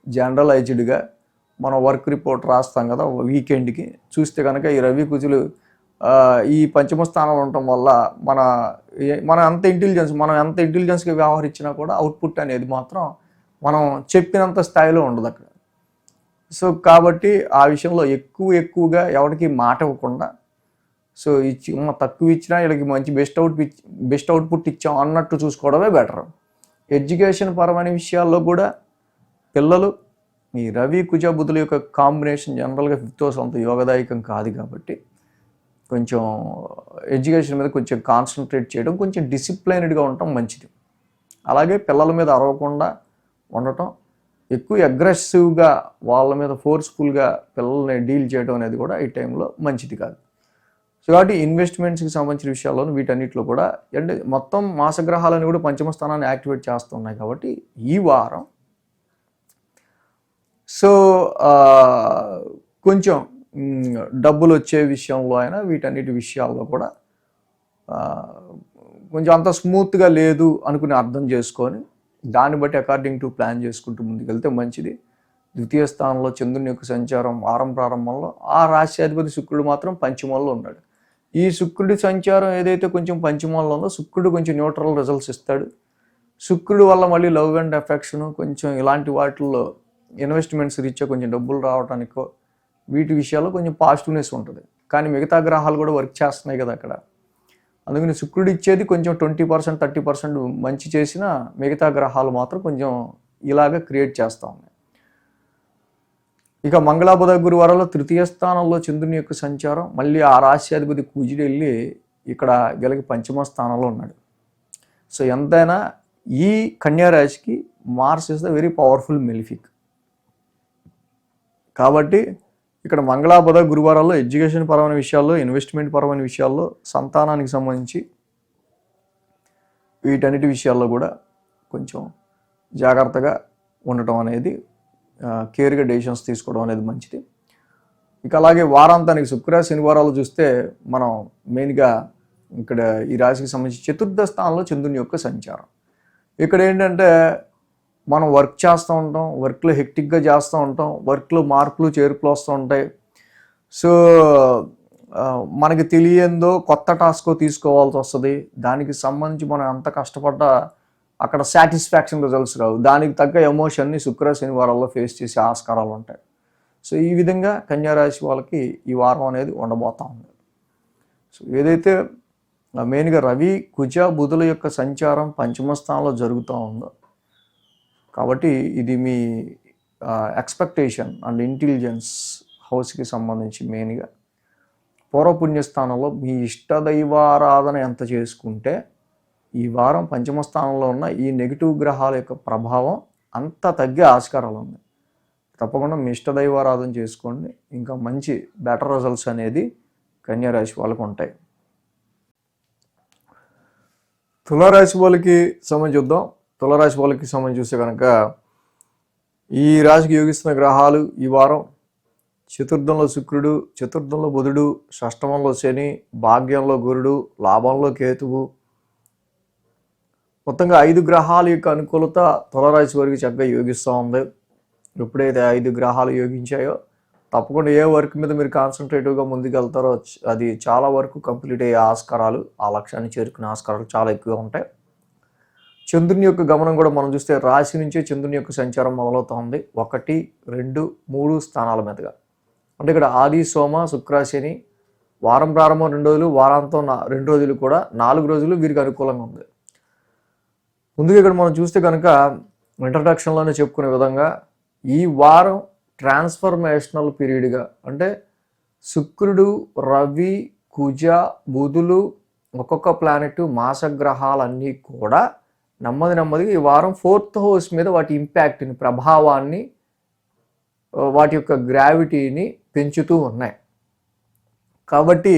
జనరలైజ్డ్గా మనం వర్క్ రిపోర్ట్ రాస్తాం కదా వీకెండ్కి, చూస్తే కనుక ఈ రవి కుజులు ఈ పంచమ స్థానంలో ఉండటం వల్ల మన ఎంత ఇంటెలిజెన్స్గా వ్యవహరించినా కూడా అవుట్పుట్ అనేది మాత్రం మనం చెప్పినంత స్థాయిలో ఉండదు అక్కడ. సో కాబట్టి ఆ విషయంలో ఎక్కువగా ఎవరికి మాట ఇవ్వకుండా, సో తక్కువ ఇచ్చినా వీళ్ళకి మంచి బెస్ట్ అవుట్పుట్ ఇచ్చాం అన్నట్టు చూసుకోవడమే బెటర్. ఎడ్యుకేషన్ పరమైన విషయాల్లో కూడా పిల్లలు ఈ రవి కుజ బుధుల యొక్క కాంబినేషన్ జనరల్గా 5th హౌస్ అంత యోగదాయకం కాదు కాబట్టి కొంచెం ఎడ్యుకేషన్ మీద కొంచెం కాన్సన్ట్రేట్ చేయడం, కొంచెం డిసిప్లైన్డ్గా ఉండటం మంచిది. అలాగే పిల్లల మీద అరవకుండా ఉండటం, ఎక్కువ అగ్రెసివ్గా వాళ్ళ మీద ఫోర్స్ఫుల్గా పిల్లల్ని డీల్ చేయడం అనేది కూడా ఈ టైంలో మంచిది కాదు. సో కాబట్టి ఇన్వెస్ట్మెంట్స్కి సంబంధించిన విషయాల్లో వీటన్నిటిలో కూడా అంటే మొత్తం మాసగ్రహాలను కూడా పంచమ స్థానాన్ని యాక్టివేట్ చేస్తున్నాయి కాబట్టి ఈ వారం సో కొంచెం డబ్బులు వచ్చే విషయంలో అయినా వీటన్నిటి విషయాల్లో కూడా కొంచెం అంత స్మూత్గా లేదు అనుకుని అర్థం చేసుకొని దాన్ని బట్టి అకార్డింగ్ టు ప్లాన్ చేసుకుంటూ ముందుకెళ్తే మంచిది. 2వ స్థానంలో చంద్రుని యొక్క సంచారం వారం ప్రారంభంలో, ఆ రాశ్యాధిపతి శుక్రుడు మాత్రం పంచమంలో ఉన్నాడు. ఈ శుక్రుడి సంచారం ఏదైతే కొంచెం పంచమంలో ఉందో శుక్రుడు కొంచెం న్యూట్రల్ రిజల్ట్స్ ఇస్తాడు. శుక్రుడు వల్ల మళ్ళీ లవ్ అండ్ అఫెక్షన్ కొంచెం ఇలాంటి వాటిల్లో ఇన్వెస్ట్మెంట్స్ రీత్యా కొంచెం డబ్బులు రావడానికో వీటి విషయాల్లో కొంచెం పాజిటివ్నెస్ ఉంటుంది. కానీ మిగతా గ్రహాలు కూడా వర్క్ చేస్తున్నాయి కదా అక్కడ. అందుకని శుక్రుడు ఇచ్చేది కొంచెం 20% 30% మంచి చేసిన మిగతా గ్రహాలు మాత్రం కొంచెం ఇలాగ క్రియేట్ చేస్తూ ఉన్నాయి. ఇక మంగళ బుధ గురువారంలో 3వ స్థానంలో చంద్రుని యొక్క సంచారం, మళ్ళీ ఆ రాశ్యాధిపతి కుజుడు వెళ్ళి ఇక్కడ వీళ్ళకి పంచమ స్థానంలో ఉన్నాడు. సో ఎంతైనా ఈ కన్యా రాశికి Mars is the very powerful malefic. కాబట్టి ఇక్కడ మంగళ బుధ గురువారాల్లో ఎడ్యుకేషన్ పరమైన విషయాల్లో, ఇన్వెస్ట్మెంట్ పరమైన విషయాల్లో, సంతానానికి సంబంధించి వీటన్నిటి విషయాల్లో కూడా కొంచెం జాగ్రత్తగా ఉండటం అనేది, కేర్గా డెసిషన్స్ తీసుకోవడం అనేది మంచిది. ఇక అలాగే వారాంతానికి శుక్ర శనివారాలు చూస్తే మనం మెయిన్గా ఇక్కడ ఈ రాశికి సంబంధించి 4వ స్థానంలో చంద్రుని యొక్క సంచారం. ఇక్కడ ఏంటంటే మనం వర్క్ చేస్తూ ఉంటాం, వర్క్లో హెక్టిక్గా చేస్తూ ఉంటాం, వర్క్లో మార్పులు చేర్పులు వస్తూ ఉంటాయి. సో మనకి తెలియందో కొత్త టాస్క్ తీసుకోవాల్సి వస్తుంది. దానికి సంబంధించి మనం ఎంత కష్టపడ్డా అక్కడ సాటిస్ఫాక్షన్ రిజల్ట్స్ రావు. దానికి తగ్గ ఎమోషన్ని శుక్ర శనివారాల్లో ఫేస్ చేసే ఆస్కారాలు ఉంటాయి. సో ఈ విధంగా కన్యారాశి వాళ్ళకి ఈ వారం అనేది ఉండబోతూ ఉంది. సో ఏదైతే మెయిన్గా రవి కుజ బుధుల యొక్క సంచారం పంచమ స్థానంలో జరుగుతూ ఉందో కాబట్టి ఇది మీ ఎక్స్పెక్టేషన్ అండ్ ఇంటెలిజెన్స్ హౌస్కి సంబంధించి మెయిన్గా పూర్వపుణ్యస్థానంలో మీ ఇష్టదైవారాధన ఎంత చేసుకుంటే ఈ వారం పంచమ స్థానంలో ఉన్న ఈ నెగిటివ్ గ్రహాల యొక్క ప్రభావం అంత తగ్గే ఆస్కారాలు ఉన్నాయి. తప్పకుండా మీ ఇష్టదైవారాధన చేసుకోండి, ఇంకా మంచి బెటర్ రిజల్ట్స్ అనేది కన్యారాశి వాళ్ళకు ఉంటాయి. తులారాశి వాళ్ళకి సంబంధించి చూద్దాం. తులారాశి వాళ్ళకి సంబంధించి చూస్తే కనుక ఈ రాశికి యోగిస్తున్న గ్రహాలు ఈ వారం చతుర్థంలో శుక్రుడు, చతుర్థంలో బుధుడు, షష్టమంలో శని, భాగ్యంలో గురుడు, లాభంలో కేతువు. మొత్తంగా 5 గ్రహాల యొక్క అనుకూలత తులారాశి వారికి చక్కగా యోగిస్తూ ఉంది. ఎప్పుడైతే 5 గ్రహాలు యోగించాయో తప్పకుండా ఏ వర్క్ మీద మీరు కాన్సన్ట్రేటివ్గా ముందుకెళ్తారో అది చాలా వరకు కంప్లీట్ అయ్యే ఆస్కారాలు, ఆ లక్ష్యాన్ని చేరుకునే ఆస్కారాలు చాలా ఎక్కువగా ఉంటాయి. చంద్రుని యొక్క గమనం కూడా మనం చూస్తే రాశి నుంచే చంద్రుని యొక్క సంచారం మొదలవుతోంది 1, 2, 3 స్థానాల మీదుగా. అంటే ఇక్కడ ఆది, సోమ, శుక్ర, శని, వారం ప్రారంభం 2 రోజులు, వారాంతం 2 రోజులు కూడా 4 రోజులు వీరికి అనుకూలంగా ఉంది. ముందుగా ఇక్కడ మనం చూస్తే కనుక ఇంట్రడక్షన్లోనే చెప్పుకునే విధంగా ఈ వారం ట్రాన్స్ఫర్మేషనల్ పీరియడ్గా, అంటే శుక్రుడు, రవి, కుజ, బుధులు, ఒక్కొక్క ప్లానెట్, మాసగ్రహాలన్నీ కూడా నెమ్మదిగా ఈ వారం 4th హౌస్ మీద వాటి ఇంపాక్ట్ని, ప్రభావాన్ని, వాటి యొక్క గ్రావిటీని పెంచుతూ ఉన్నాయి. కాబట్టి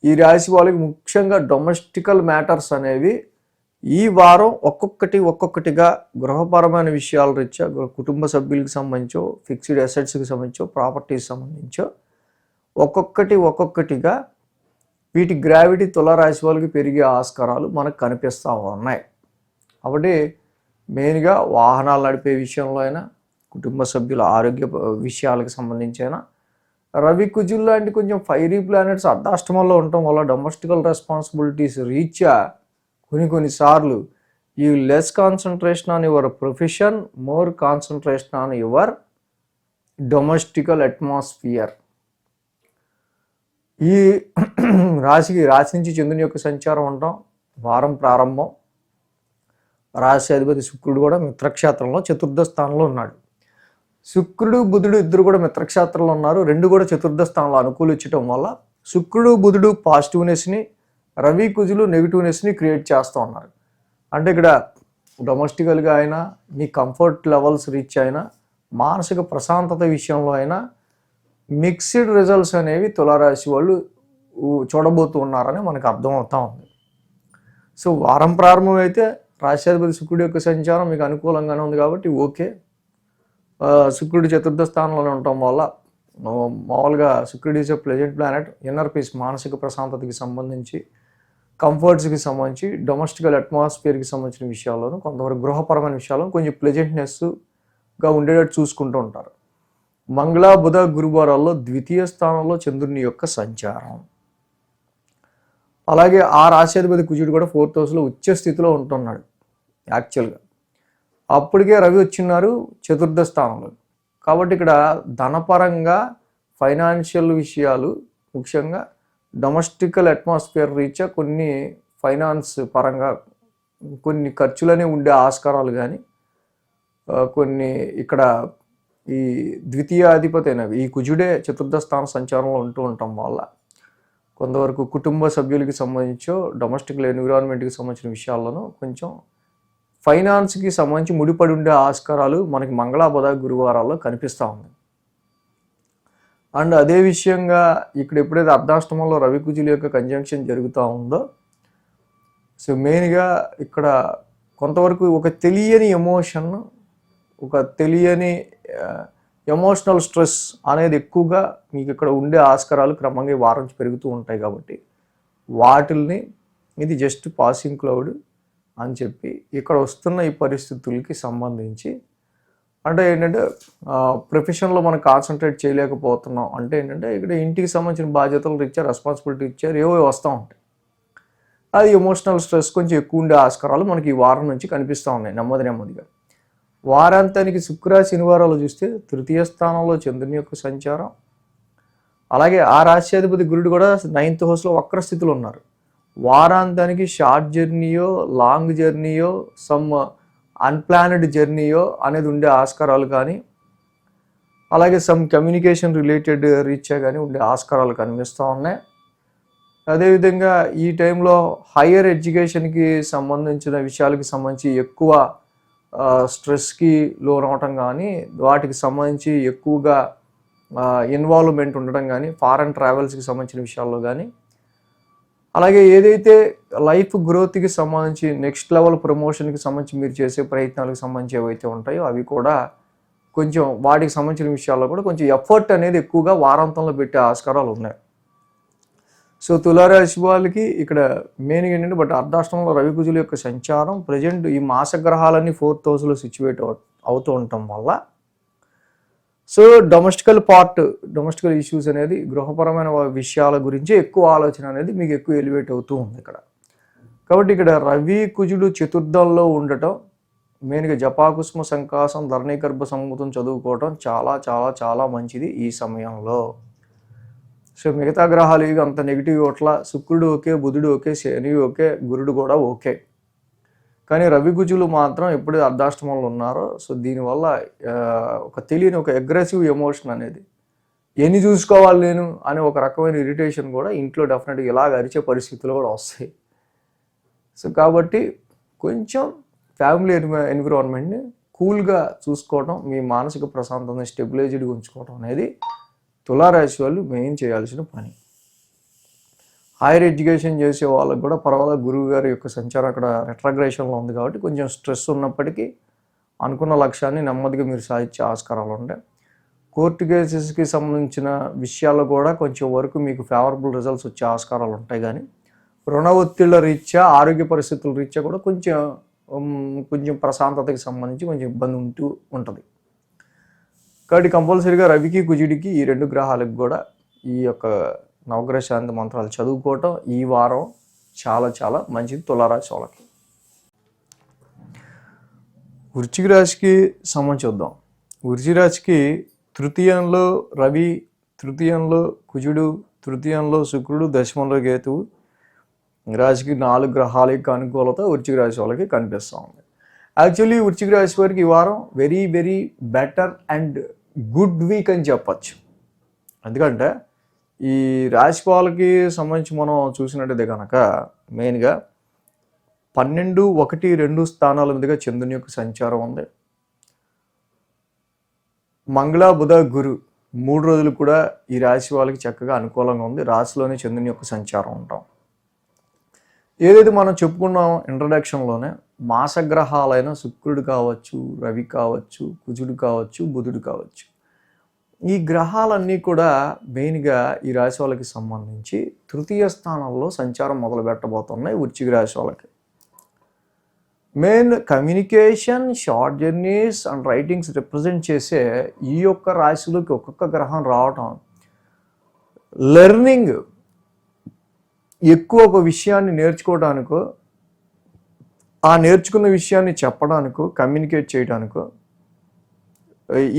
ఈ రాశి వాళ్ళకి ముఖ్యంగా డొమెస్టికల్ మ్యాటర్స్ అనేవి ఈ వారం ఒక్కొక్కటిగా గృహపరమైన విషయాల రీత్యా, కుటుంబ సభ్యులకు సంబంధించో, ఫిక్స్డ్ అసెట్స్కి సంబంధించో, ప్రాపర్టీకి సంబంధించో ఒక్కొక్కటిగా వీటి గ్రావిటీ తులారాశి వాళ్ళకి పెరిగే ఆస్కారాలు మనకు కనిపిస్తూ ఉన్నాయి. కాబట్టి మెయిన్గా వాహనాలు నడిపే విషయంలో అయినా, కుటుంబ సభ్యుల ఆరోగ్య విషయాలకు సంబంధించి అయినా, రవి, కుజులు లాంటి కొంచెం ఫైరీ ప్లానెట్స్ అర్ధాష్టమంలో ఉండటం వల్ల డొమెస్టికల్ రెస్పాన్సిబిలిటీస్ రీత్యా కొన్నిసార్లు you less concentration on your profession, more concentration on your domestical atmosphere. ఈ రాశి నుంచి చంద్రుని యొక్క సంచారం ఉండటం, వారం ప్రారంభం, రాశి అధిపతి శుక్రుడు కూడా మిత్రక్షేత్రంలో చతుర్థ స్థానంలో ఉన్నాడు. శుక్రుడు, బుధుడు ఇద్దరు కూడా మిత్రక్షేత్రంలో ఉన్నారు. 2 కూడా చతుర్థ స్థానంలో అనుకూలించడం వల్ల శుక్రుడు, బుధుడు పాజిటివ్నెస్ని, రవి, కుజులు నెగిటివ్నెస్ని క్రియేట్ చేస్తూ ఉన్నారు. అంటే ఇక్కడ డొమెస్టికల్గా అయినా, మీ కంఫర్ట్ లెవెల్స్ రీచ్ అయినా, మానసిక ప్రశాంతత విషయంలో అయినా మిక్స్డ్ రిజల్ట్స్ అనేవి తులారాశి వాళ్ళు చూడబోతూ ఉన్నారని మనకు అర్థమవుతూ ఉంది. సో వారం ప్రారంభం అయితే రాశ్యాధిపతి శుక్రుడి యొక్క సంచారం మీకు అనుకూలంగానే ఉంది కాబట్టి ఓకే. శుక్రుడు చతుర్థ స్థానంలోనే ఉండటం వల్ల మామూలుగా శుక్రుడు is a pleasant planet. Inner peace, మానసిక ప్రశాంతతకి సంబంధించి, కంఫర్ట్స్కి సంబంధించి, డొమెస్టికల్ అట్మాస్ఫియర్కి సంబంధించిన విషయాల్లోనూ, కొంతవరకు గృహపరమైన విషయాల్లో కొంచెం ప్లెజెంట్నెస్గా ఉండేటట్టు చూసుకుంటూ ఉంటారు. మంగళ, బుధ, గురువారాల్లో ద్వితీయ స్థానంలో చంద్రుని యొక్క సంచారం. అలాగే ఆ రాశ్యాధిపతి కుజుడు కూడా 4th హౌస్లో ఉచ్చ స్థితిలో ఉంటున్నాడు. యాక్చువల్గా అప్పటికే రవి వచ్చిన్నారు చతుర్థ స్థానంలో. కాబట్టి ఇక్కడ ధనపరంగా, ఫైనాన్షియల్ విషయాలు, ముఖ్యంగా డొమెస్టికల్ అట్మాస్ఫియర్ రీత్యా కొన్ని ఫైనాన్స్ పరంగా కొన్ని ఖర్చులనే ఉండే ఆస్కారాలు కానీ, కొన్ని ఇక్కడ ఈ ద్వితీయాధిపతి అయినవి ఈ కుజుడే చతుర్థ స్థాన సంచారంలో ఉండటం వల్ల కొంతవరకు కుటుంబ సభ్యులకి సంబంధించో, డొమెస్టికల్ ఎన్విరాన్మెంట్కి సంబంధించిన విషయాల్లోనూ కొంచెం ఫైనాన్స్కి సంబంధించి ముడిపడి ఉండే ఆస్కారాలు మనకి మంగళ, బుధ, గురువారాల్లో కనిపిస్తూ ఉంది. అండ్ అదే విషయంగా ఇక్కడ ఎప్పుడైతే అర్ధాష్టమంలో రవి, కుజుల యొక్క కంజంక్షన్ జరుగుతూ ఉందో, సో మెయిన్గా ఇక్కడ కొంతవరకు ఒక తెలియని ఎమోషన్, ఒక తెలియని ఎమోషనల్ స్ట్రెస్ అనేది ఎక్కువగా మీకు ఇక్కడ ఉండే ఆస్కారాలు క్రమంగా వారం పెరుగుతూ ఉంటాయి. కాబట్టి వాటిల్ని ఇది జస్ట్ పాసింగ్ క్లౌడ్ అని చెప్పి ఇక్కడ వస్తున్న ఈ పరిస్థితులకి సంబంధించి, అంటే ఏంటంటే ప్రొఫెషన్లో మనం కాన్సన్ట్రేట్ చేయలేకపోతున్నాం అంటే ఏంటంటే ఇక్కడ ఇంటికి సంబంధించిన బాధ్యతలు ఇచ్చారు, రెస్పాన్సిబిలిటీ ఇచ్చారు, ఏవో వస్తూ ఉంటాయి. అది ఎమోషనల్ స్ట్రెస్ కొంచెం ఎక్కువ ఉండే ఆస్కారాలు మనకి ఈ వారం నుంచి కనిపిస్తూ ఉన్నాయి నెమ్మదిగా. వారాంతానికి శుక్ర, శనివారాలు చూస్తే తృతీయ స్థానంలో చంద్రుని యొక్క సంచారం. అలాగే ఆ రాశ్యాధిపతి గురుడు కూడా 9th హౌస్లో వక్ర స్థితిలో ఉన్నారు. వారాంతానికి షార్ట్ జర్నీయో, లాంగ్ జర్నీయో, సమ్ అన్ప్లానెడ్ జర్నీయో అనేది ఉండే ఆస్కారాలు కానీ, అలాగే సమ్ కమ్యూనికేషన్ రిలేటెడ్ రీత్యా కానీ ఉండే ఆస్కారాలు కనిపిస్తూ ఉన్నాయి. అదేవిధంగా ఈ టైంలో హయ్యర్ ఎడ్యుకేషన్కి సంబంధించిన విషయాలకి సంబంధించి ఎక్కువ స్ట్రెస్కి లోనవటం కానీ, వాటికి సంబంధించి ఎక్కువగా ఇన్వాల్వ్మెంట్ ఉండడం కానీ, ఫారెన్ ట్రావెల్స్కి సంబంధించిన విషయాల్లో కానీ, అలాగే ఏదైతే లైఫ్ గ్రోత్కి సంబంధించి నెక్స్ట్ లెవెల్ ప్రమోషన్కి సంబంధించి మీరు చేసే ప్రయత్నాలకు సంబంధించి ఏవైతే ఉంటాయో అవి కూడా కొంచెం వాటికి సంబంధించిన విషయాల్లో కూడా కొంచెం ఎఫర్ట్ అనేది ఎక్కువగా వారాంతంలో పెట్టే ఆస్కారాలు ఉన్నాయి. సో తులారాశి వాళ్ళకి ఇక్కడ మెయిన్గా ఏంటంటే బట్ అర్ధాష్టమంలో రవి కుజుల యొక్క సంచారం ప్రజెంట్ ఈ మాసగ్రహాలన్నీ 4th హౌస్లో సిచ్యువేట్ అవుతూ ఉండటం వల్ల సో డొమెస్టికల్ ఇష్యూస్ అనేది గృహపరమైన విషయాల గురించి ఎక్కువ ఆలోచన అనేది మీకు ఎక్కువ ఎలివేట్ అవుతూ ఉంది ఇక్కడ. కాబట్టి ఇక్కడ రవి కుజుడు చతుర్థంలో ఉండటం మెయిన్గా జపాకుస్మ సంకాసం ధరణీగర్భ సంభూతం చదువుకోవటం చాలా చాలా చాలా మంచిది ఈ సమయంలో. సో మిగతా గ్రహాలు ఇవి అంత నెగిటివ్ ఓట్ల శుక్రుడు ఓకే, బుధుడు ఓకే, శని ఓకే, గురుడు కూడా ఓకే. కానీ రవి కుజులు మాత్రం ఎప్పుడు అర్ధాష్టమంలో ఉన్నారో సో దీనివల్ల ఒక తెలియని ఒక అగ్రెసివ్ ఎమోషన్ అనేది ఎన్ని చూసుకోవాలి నేను అనే ఒక రకమైన ఇరిటేషన్ కూడా ఇంట్లో డెఫినెట్గా ఇలాగ అరిచే పరిస్థితులు కూడా వస్తాయి. సో కాబట్టి కొంచెం ఫ్యామిలీ ఎన్విరాన్మెంట్ని కూల్గా చూసుకోవడం, మీ మానసిక ప్రశాంతతని స్టెబిలైజ్డ్గా ఉంచుకోవడం అనేది తులారాశి వాళ్ళు మెయిన్ చేయాల్సిన పని. హైయర్ ఎడ్యుకేషన్ చేసే వాళ్ళకి కూడా పర్వాలేదు, గురువు గారి యొక్క సంచారం అక్కడ రెట్రగ్రేషన్లో ఉంది కాబట్టి కొంచెం స్ట్రెస్ ఉన్నప్పటికీ అనుకున్న లక్ష్యాన్ని నెమ్మదిగా మీరు సాధించే ఆస్కారాలు ఉంటాయి. కోర్టు కేసెస్కి సంబంధించిన విషయాల్లో కూడా కొంచెం వరకు మీకు ఫేవరబుల్ రిజల్ట్స్ వచ్చే ఆస్కారాలు ఉంటాయి. కానీ రుణ ఒత్తిళ్ల రీత్యా, ఆరోగ్య పరిస్థితుల రీత్యా కూడా కొంచెం ప్రశాంతతకి సంబంధించి కొంచెం ఇబ్బంది ఉంటూ ఉంటుంది. కాబట్టి కంపల్సరీగా రవికి కుజుడికి ఈ 2 గ్రహాలకు కూడా ఈ యొక్క నవగ్రహ శాంతి మంత్రాలు చదువుకోవటం ఈ వారం చాలా చాలా మంచిది తులారాశి వాళ్ళకి. వృశ్చిక రాశికి సంబంధించి చూద్దాం. వృశ్చిక రాశికి తృతీయంలో రవి, తృతీయంలో కుజుడు, తృతీయంలో శుక్రుడు, దశమంలో కేతువు, రాశికి 4 గ్రహాల యొక్క అనుకూలత వృశ్చిక రాశి వాళ్ళకి కనిపిస్తూ ఉంది. యాక్చువల్లీ వృశ్చిక రాశి వారికి ఈ వారం very very better and good week అని చెప్పచ్చు. ఎందుకంటే ఈ రాశి వాళ్ళకి సంబంధించి మనం చూసినట్టయితే కనుక మెయిన్గా 12, 1, 2 స్థానాల మీదుగా చంద్రుని యొక్క సంచారం ఉంది. మంగళ, బుధ, గురు 3 రోజులు కూడా ఈ రాశి వాళ్ళకి చక్కగా అనుకూలంగా ఉంది. రాశిలోనే చంద్రుని యొక్క సంచారం ఉంటాం. ఏదైతే మనం చెప్పుకున్నాం ఇంట్రడక్షన్లోనే మాసగ్రహాలైన శుక్రుడు కావచ్చు, రవి కావచ్చు, కుజుడు కావచ్చు, బుధుడు కావచ్చు, ఈ గ్రహాలన్నీ కూడా మెయిన్గా ఈ రాశి వాళ్ళకి సంబంధించి తృతీయ స్థానంలో సంచారం మొదలు పెట్టబోతున్నాయి. వృశ్చిక రాశి వాళ్ళకి main communication, short journeys and writings represent చేసే ఈ యొక్క రాశిలోకి ఒక్కొక్క గ్రహం రావటం లెర్నింగ్ ఎక్కువ ఒక విషయాన్ని నేర్చుకోవడానికో, ఆ నేర్చుకున్న విషయాన్ని చెప్పడానికో, కమ్యూనికేట్ చేయడానికో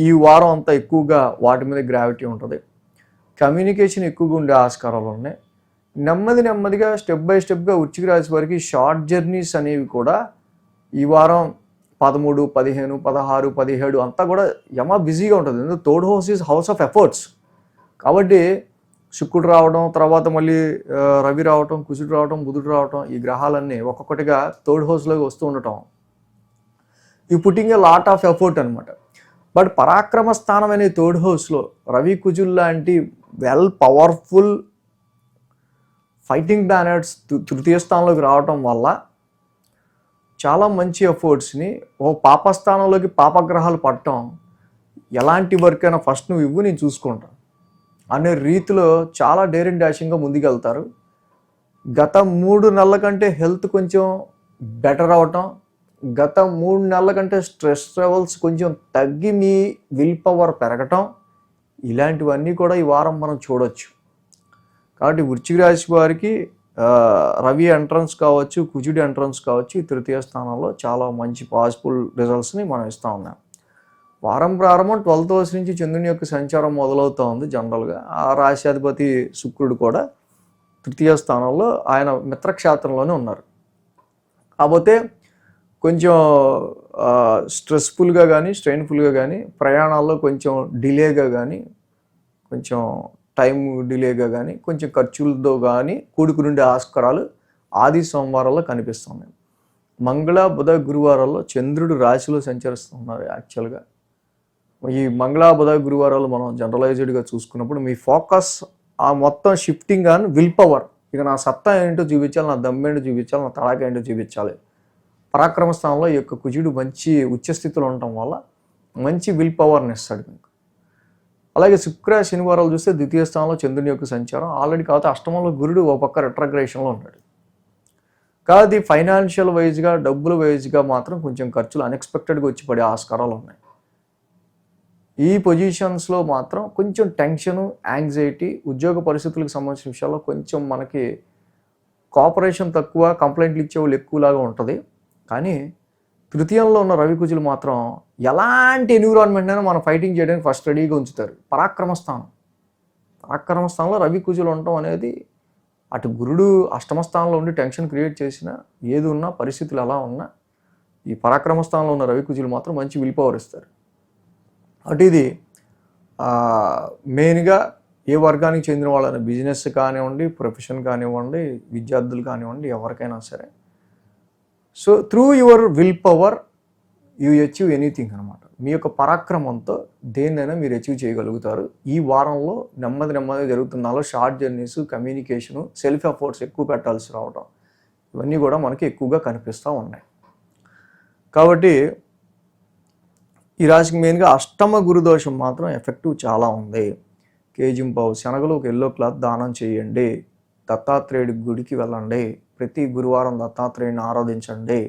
ఈ వారం అంతా ఎక్కువగా వాటి మీద గ్రావిటీ ఉంటుంది. కమ్యూనికేషన్ ఎక్కువగా ఉండే ఆస్కారాలు ఉన్నాయి. నెమ్మదిగా స్టెప్ బై స్టెప్గా వృశ్చిక రాశి వారికి షార్ట్ జర్నీస్ అనేవి కూడా ఈ వారం 13, 15, 16, 17 అంతా కూడా బిజీగా ఉంటుంది. ఎందుకంటే third house is house of efforts. కాబట్టి శుక్రుడు రావడం, తర్వాత మళ్ళీ రవి రావటం, కుజుడు రావటం, బుధుడు రావటం, ఈ గ్రహాలన్నీ ఒక్కొక్కటిగా థర్డ్ హౌస్లోకి వస్తూ ఉండటం ఈ putting a lot of effort అనమాట. బట్ పరాక్రమ స్థానం అనే థర్డ్ హౌస్లో రవి కుజుల్ లాంటి వెల్ పవర్ఫుల్ ఫైటింగ్ ప్లానెట్స్ తృతీయ స్థానంలోకి రావటం వల్ల చాలా మంచి ఎఫర్ట్స్ని పాపస్థానంలోకి పాపగ్రహాలు పట్టడం, ఎలాంటి వర్క్ అయినా ఫస్ట్ నువ్వు ఇవ్వు నేను చూసుకుంటాను అనే రీతిలో చాలా డేరింగ్ డాషింగ్గా ముందుకెళ్తారు. గత 3 నెలల కంటే హెల్త్ కొంచెం బెటర్ అవటం, గత 3 నెలల కంటే స్ట్రెస్ లెవెల్స్ కొంచెం తగ్గి మీ విల్ పవర్ పెరగటం, ఇలాంటివన్నీ కూడా ఈ వారం మనం చూడొచ్చు. కాబట్టి వృశ్చిక రాశి వారికి రవి ఎంట్రన్స్ కావచ్చు, కుజుడి ఎంట్రన్స్ కావచ్చు, ఈ తృతీయ స్థానంలో చాలా మంచి పాజిబుల్ రిజల్ట్స్ని మనం ఇస్తూ ఉన్నాం. వారం ప్రారంభం 12th హౌస్ నుంచి చంద్రుని యొక్క సంచారం మొదలవుతూ ఉంది. జనరల్గా ఆ రాశ్యాధిపతి శుక్రుడు కూడా తృతీయ స్థానంలో ఆయన మిత్రక్షేత్రంలోనే ఉన్నారు. కాకపోతే కొంచెం స్ట్రెస్ఫుల్గా కానీ, స్ట్రెయిన్ఫుల్గా కానీ, ప్రయాణాల్లో కొంచెం డిలేగా కానీ, కొంచెం టైం డిలేగా కానీ, కొంచెం ఖర్చులతో కానీ కూడుకునుండే ఆస్కారాలు ఆది సోమవారాల్లో కనిపిస్తున్నాయి. మంగళ, బుధ, గురువారాల్లో చంద్రుడు రాశిలో సంచరిస్తున్నారు. యాక్చువల్గా ఈ మంగళ, బుధ, గురువారాలు మనం జనరలైజ్డ్గా చూసుకున్నప్పుడు మీ ఫోకస్ ఆ మొత్తం షిఫ్టింగ్ ఆన్ విల్ పవర్. ఇక నా సత్తా ఏంటో చూపించాలి, నా దమ్మేంటో చూపించాలి, నా తడాక ఏంటో చూపించాలి. పరాక్రమ స్థానంలో ఈ యొక్క కుజుడు మంచి ఉచ్చస్థితిలో ఉండటం వల్ల మంచి విల్ పవర్ని ఇస్తాడు మీకు. అలాగే శుక్ర శనివారాలు చూస్తే ద్వితీయ స్థానంలో చంద్రుని యొక్క సంచారం ఆల్రెడీ, కాకపోతే అష్టమంలో గురుడు ఒక పక్క రెట్రగ్రేషన్లో ఉన్నాడు. కాదు ఫైనాన్షియల్ వైజ్గా డబ్బుల వైజ్గా మాత్రం కొంచెం ఖర్చులు అన్ఎక్స్పెక్టెడ్గా వచ్చి పడే ఆస్కారాలు ఉన్నాయి. ఈ పొజిషన్స్లో మాత్రం కొంచెం టెన్షను, యాంగ్జైటీ, ఉద్యోగ పరిస్థితులకు సంబంధించిన విషయాల్లో కొంచెం మనకి కోఆపరేషన్ తక్కువ, కంప్లైంట్లు ఇచ్చేవాళ్ళు ఎక్కువలాగా ఉంటుంది. కానీ తృతీయంలో ఉన్న రవి కుజులు మాత్రం ఎలాంటి ఎన్విరాన్మెంట్ అయినా మనం ఫైటింగ్ చేయడానికి ఫస్ట్ రెడీగా ఉంచుతారు. పరాక్రమస్థానంలో రవి కుజులు ఉండటం అనేది అటు గురుడు అష్టమ స్థానంలో ఉండి టెన్షన్ క్రియేట్ చేసినా, ఏది ఉన్నా పరిస్థితులు ఎలా ఉన్నా ఈ పరాక్రమ స్థానంలో ఉన్న రవి కుజులు మాత్రం మంచి విల్ పవర్ ఇస్తారు. అటు ఇది మెయిన్గా ఏ వర్గానికి చెందిన వాళ్ళని, బిజినెస్ కానివ్వండి, ప్రొఫెషన్ కానివ్వండి, విద్యార్థులు కానివ్వండి, ఎవరికైనా సరే. So through your will power you achieve anything అనమాట. మీ యొక్క పరాక్రమంతో దేన్నైనా మీరు అచీవ్ చేయగలుగుతారు. ఈ వారంలో నెమ్మదిగా జరుగుతున్న short journeys, communication, self efforts ఎక్కువ పెట్టాల్సి రావడం, ఇవన్నీ కూడా మనకి ఎక్కువగా కనిపిస్తూ ఉన్నాయి. కాబట్టి ఈ రాశికి మెయిన్గా అష్టమ గురుదోషం మాత్రం ఎఫెక్టివ్ చాలా ఉంది. కేజింపావు శనగలు ఒక ఎల్లో క్లాత్ దానం చేయండి. దత్తాత్రేయుడి గుడికి వెళ్ళండి. ప్రతి గురువారం దత్తాత్రేయుడిని ఆరాధించండి.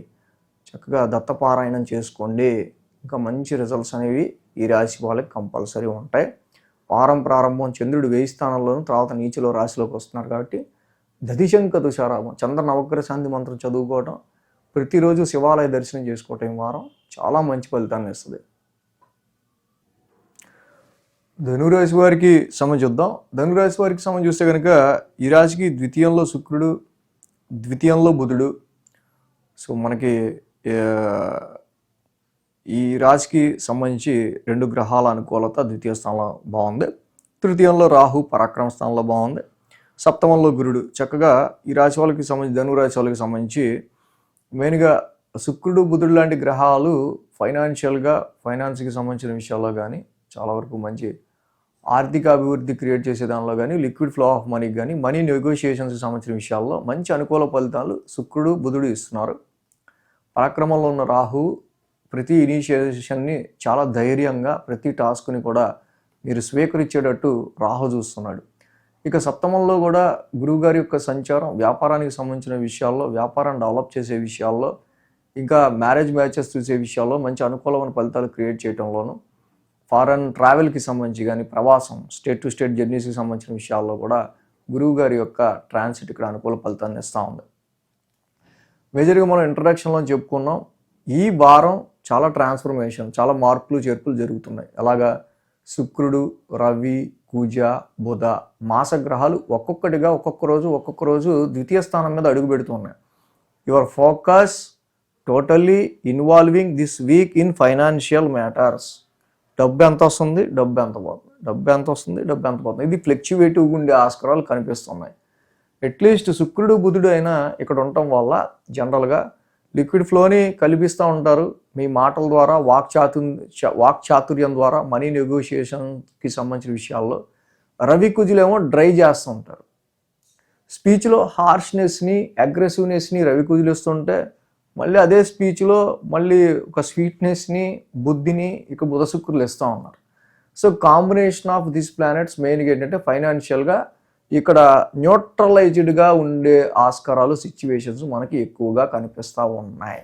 చక్కగా దత్తపారాయణం చేసుకోండి. ఇంకా మంచి రిజల్ట్స్ అనేవి ఈ రాశి వాళ్ళకి కంపల్సరీ ఉంటాయి. వారం ప్రారంభం చంద్రుడు 1000 స్థానంలోను, తర్వాత నీచలో రాశిలోకి వస్తున్నారు కాబట్టి దధిశంక తుషారామం చంద్ర నవగ్రహ శాంతి మంత్రం చదువుకోవటం, ప్రతిరోజు శివాలయ దర్శనం చేసుకోవటం ఈ వారం చాలా మంచి ఫలితాన్ని ఇస్తుంది. ధనురాశి వారికి సమయం చూద్దాం. ధనురాశి వారికి సమయం చూస్తే కనుక ఈ రాశికి ద్వితీయంలో శుక్రుడు, ద్వితీయంలో బుధుడు. సో మనకి ఈ రాశికి సంబంధించి 2 గ్రహాల అనుకూలత ద్వితీయ స్థానంలో బాగుంది. తృతీయంలో రాహు పరాక్రమ స్థానంలో బాగుంది. సప్తమంలో గురుడు. చక్కగా ఈ రాశి వాళ్ళకి సంబంధించి, ధనురాశి వాళ్ళకి సంబంధించి మెయిన్గా శుక్రుడు, బుధుడు లాంటి గ్రహాలు ఫైనాన్స్కి సంబంధించిన విషయాల్లో కానీ చాలా వరకు మంచి ఆర్థిక అభివృద్ధి క్రియేట్ చేసే దానిలో కానీ, లిక్విడ్ ఫ్లో ఆఫ్ మనీకి కానీ, మనీ నెగోషియేషన్స్కి సంబంధించిన విషయాల్లో మంచి అనుకూల ఫలితాలు శుక్రుడు, బుధుడు ఇస్తున్నారు. పరాక్రమంలో ఉన్న రాహు ప్రతి ఇనిషియేషన్ని చాలా ధైర్యంగా, ప్రతి టాస్క్ని కూడా మీరు స్వీకరించేటట్టు రాహు చూస్తున్నాడు. ఇక సప్తమంలో కూడా గురువుగారి యొక్క సంచారం వ్యాపారానికి సంబంధించిన విషయాల్లో, వ్యాపారాన్ని డెవలప్ చేసే విషయాల్లో, ఇంకా మ్యారేజ్ మ్యాచెస్ చూసే విషయాల్లో మంచి అనుకూలమైన ఫలితాలు క్రియేట్ చేయడంలోనూ, ఫారెన్ ట్రావెల్కి సంబంధించి కానీ, ప్రవాసం, స్టేట్ టు స్టేట్ జర్నీస్కి సంబంధించిన విషయాల్లో కూడా గురువు గారి యొక్క ట్రాన్సిట్ ఇక్కడ అనుకూల ఫలితాన్ని ఇస్తూ ఉంది. మేజర్గా మనం ఇంట్రడక్షన్లో చెప్పుకున్నాం, ఈ వారం చాలా ట్రాన్స్ఫర్మేషన్, చాలా మార్పులు చేర్పులు జరుగుతున్నాయి. అలాగా శుక్రుడు, రవి, కుజ, బుధ మాసగ్రహాలు ఒక్కొక్క రోజు ద్వితీయ స్థానం మీద అడుగు పెడుతున్నాయి. Your focus totally involving this week in financial matters. డబ్బు ఎంత వస్తుంది, డబ్బు ఎంత పోతుంది, ఇది ఫ్లక్చువేటివ్గా ఉండే ఆస్కారాలు కనిపిస్తున్నాయి. అట్లీస్ట్ శుక్రుడు, బుధుడు అయినా ఇక్కడ ఉండటం వల్ల జనరల్గా లిక్విడ్ ఫ్లోని కల్పిస్తూ ఉంటారు. మీ మాటల ద్వారా, వాక్చాతుర్యం ద్వారా మనీ నెగోషియేషన్కి సంబంధించిన విషయాల్లో. రవి కుజులేమో డ్రై చేస్తూ ఉంటారు. స్పీచ్లో హార్ష్నెస్ని, అగ్రెసివ్నెస్ని రవి కుజులు ఇస్తుంటే, మళ్ళీ అదే స్పీచ్లో మళ్ళీ ఒక స్వీట్నెస్ని, బుద్ధిని ఇక బుధ శుక్రులు ఇస్తూ ఉన్నారు. So combination of this planets మెయిన్గా ఏంటంటే ఫైనాన్షియల్గా ఇక్కడ న్యూట్రలైజ్డ్గా ఉండే ఆస్కారాలు, సిచ్యువేషన్స్ మనకి ఎక్కువగా కనిపిస్తూ ఉన్నాయి.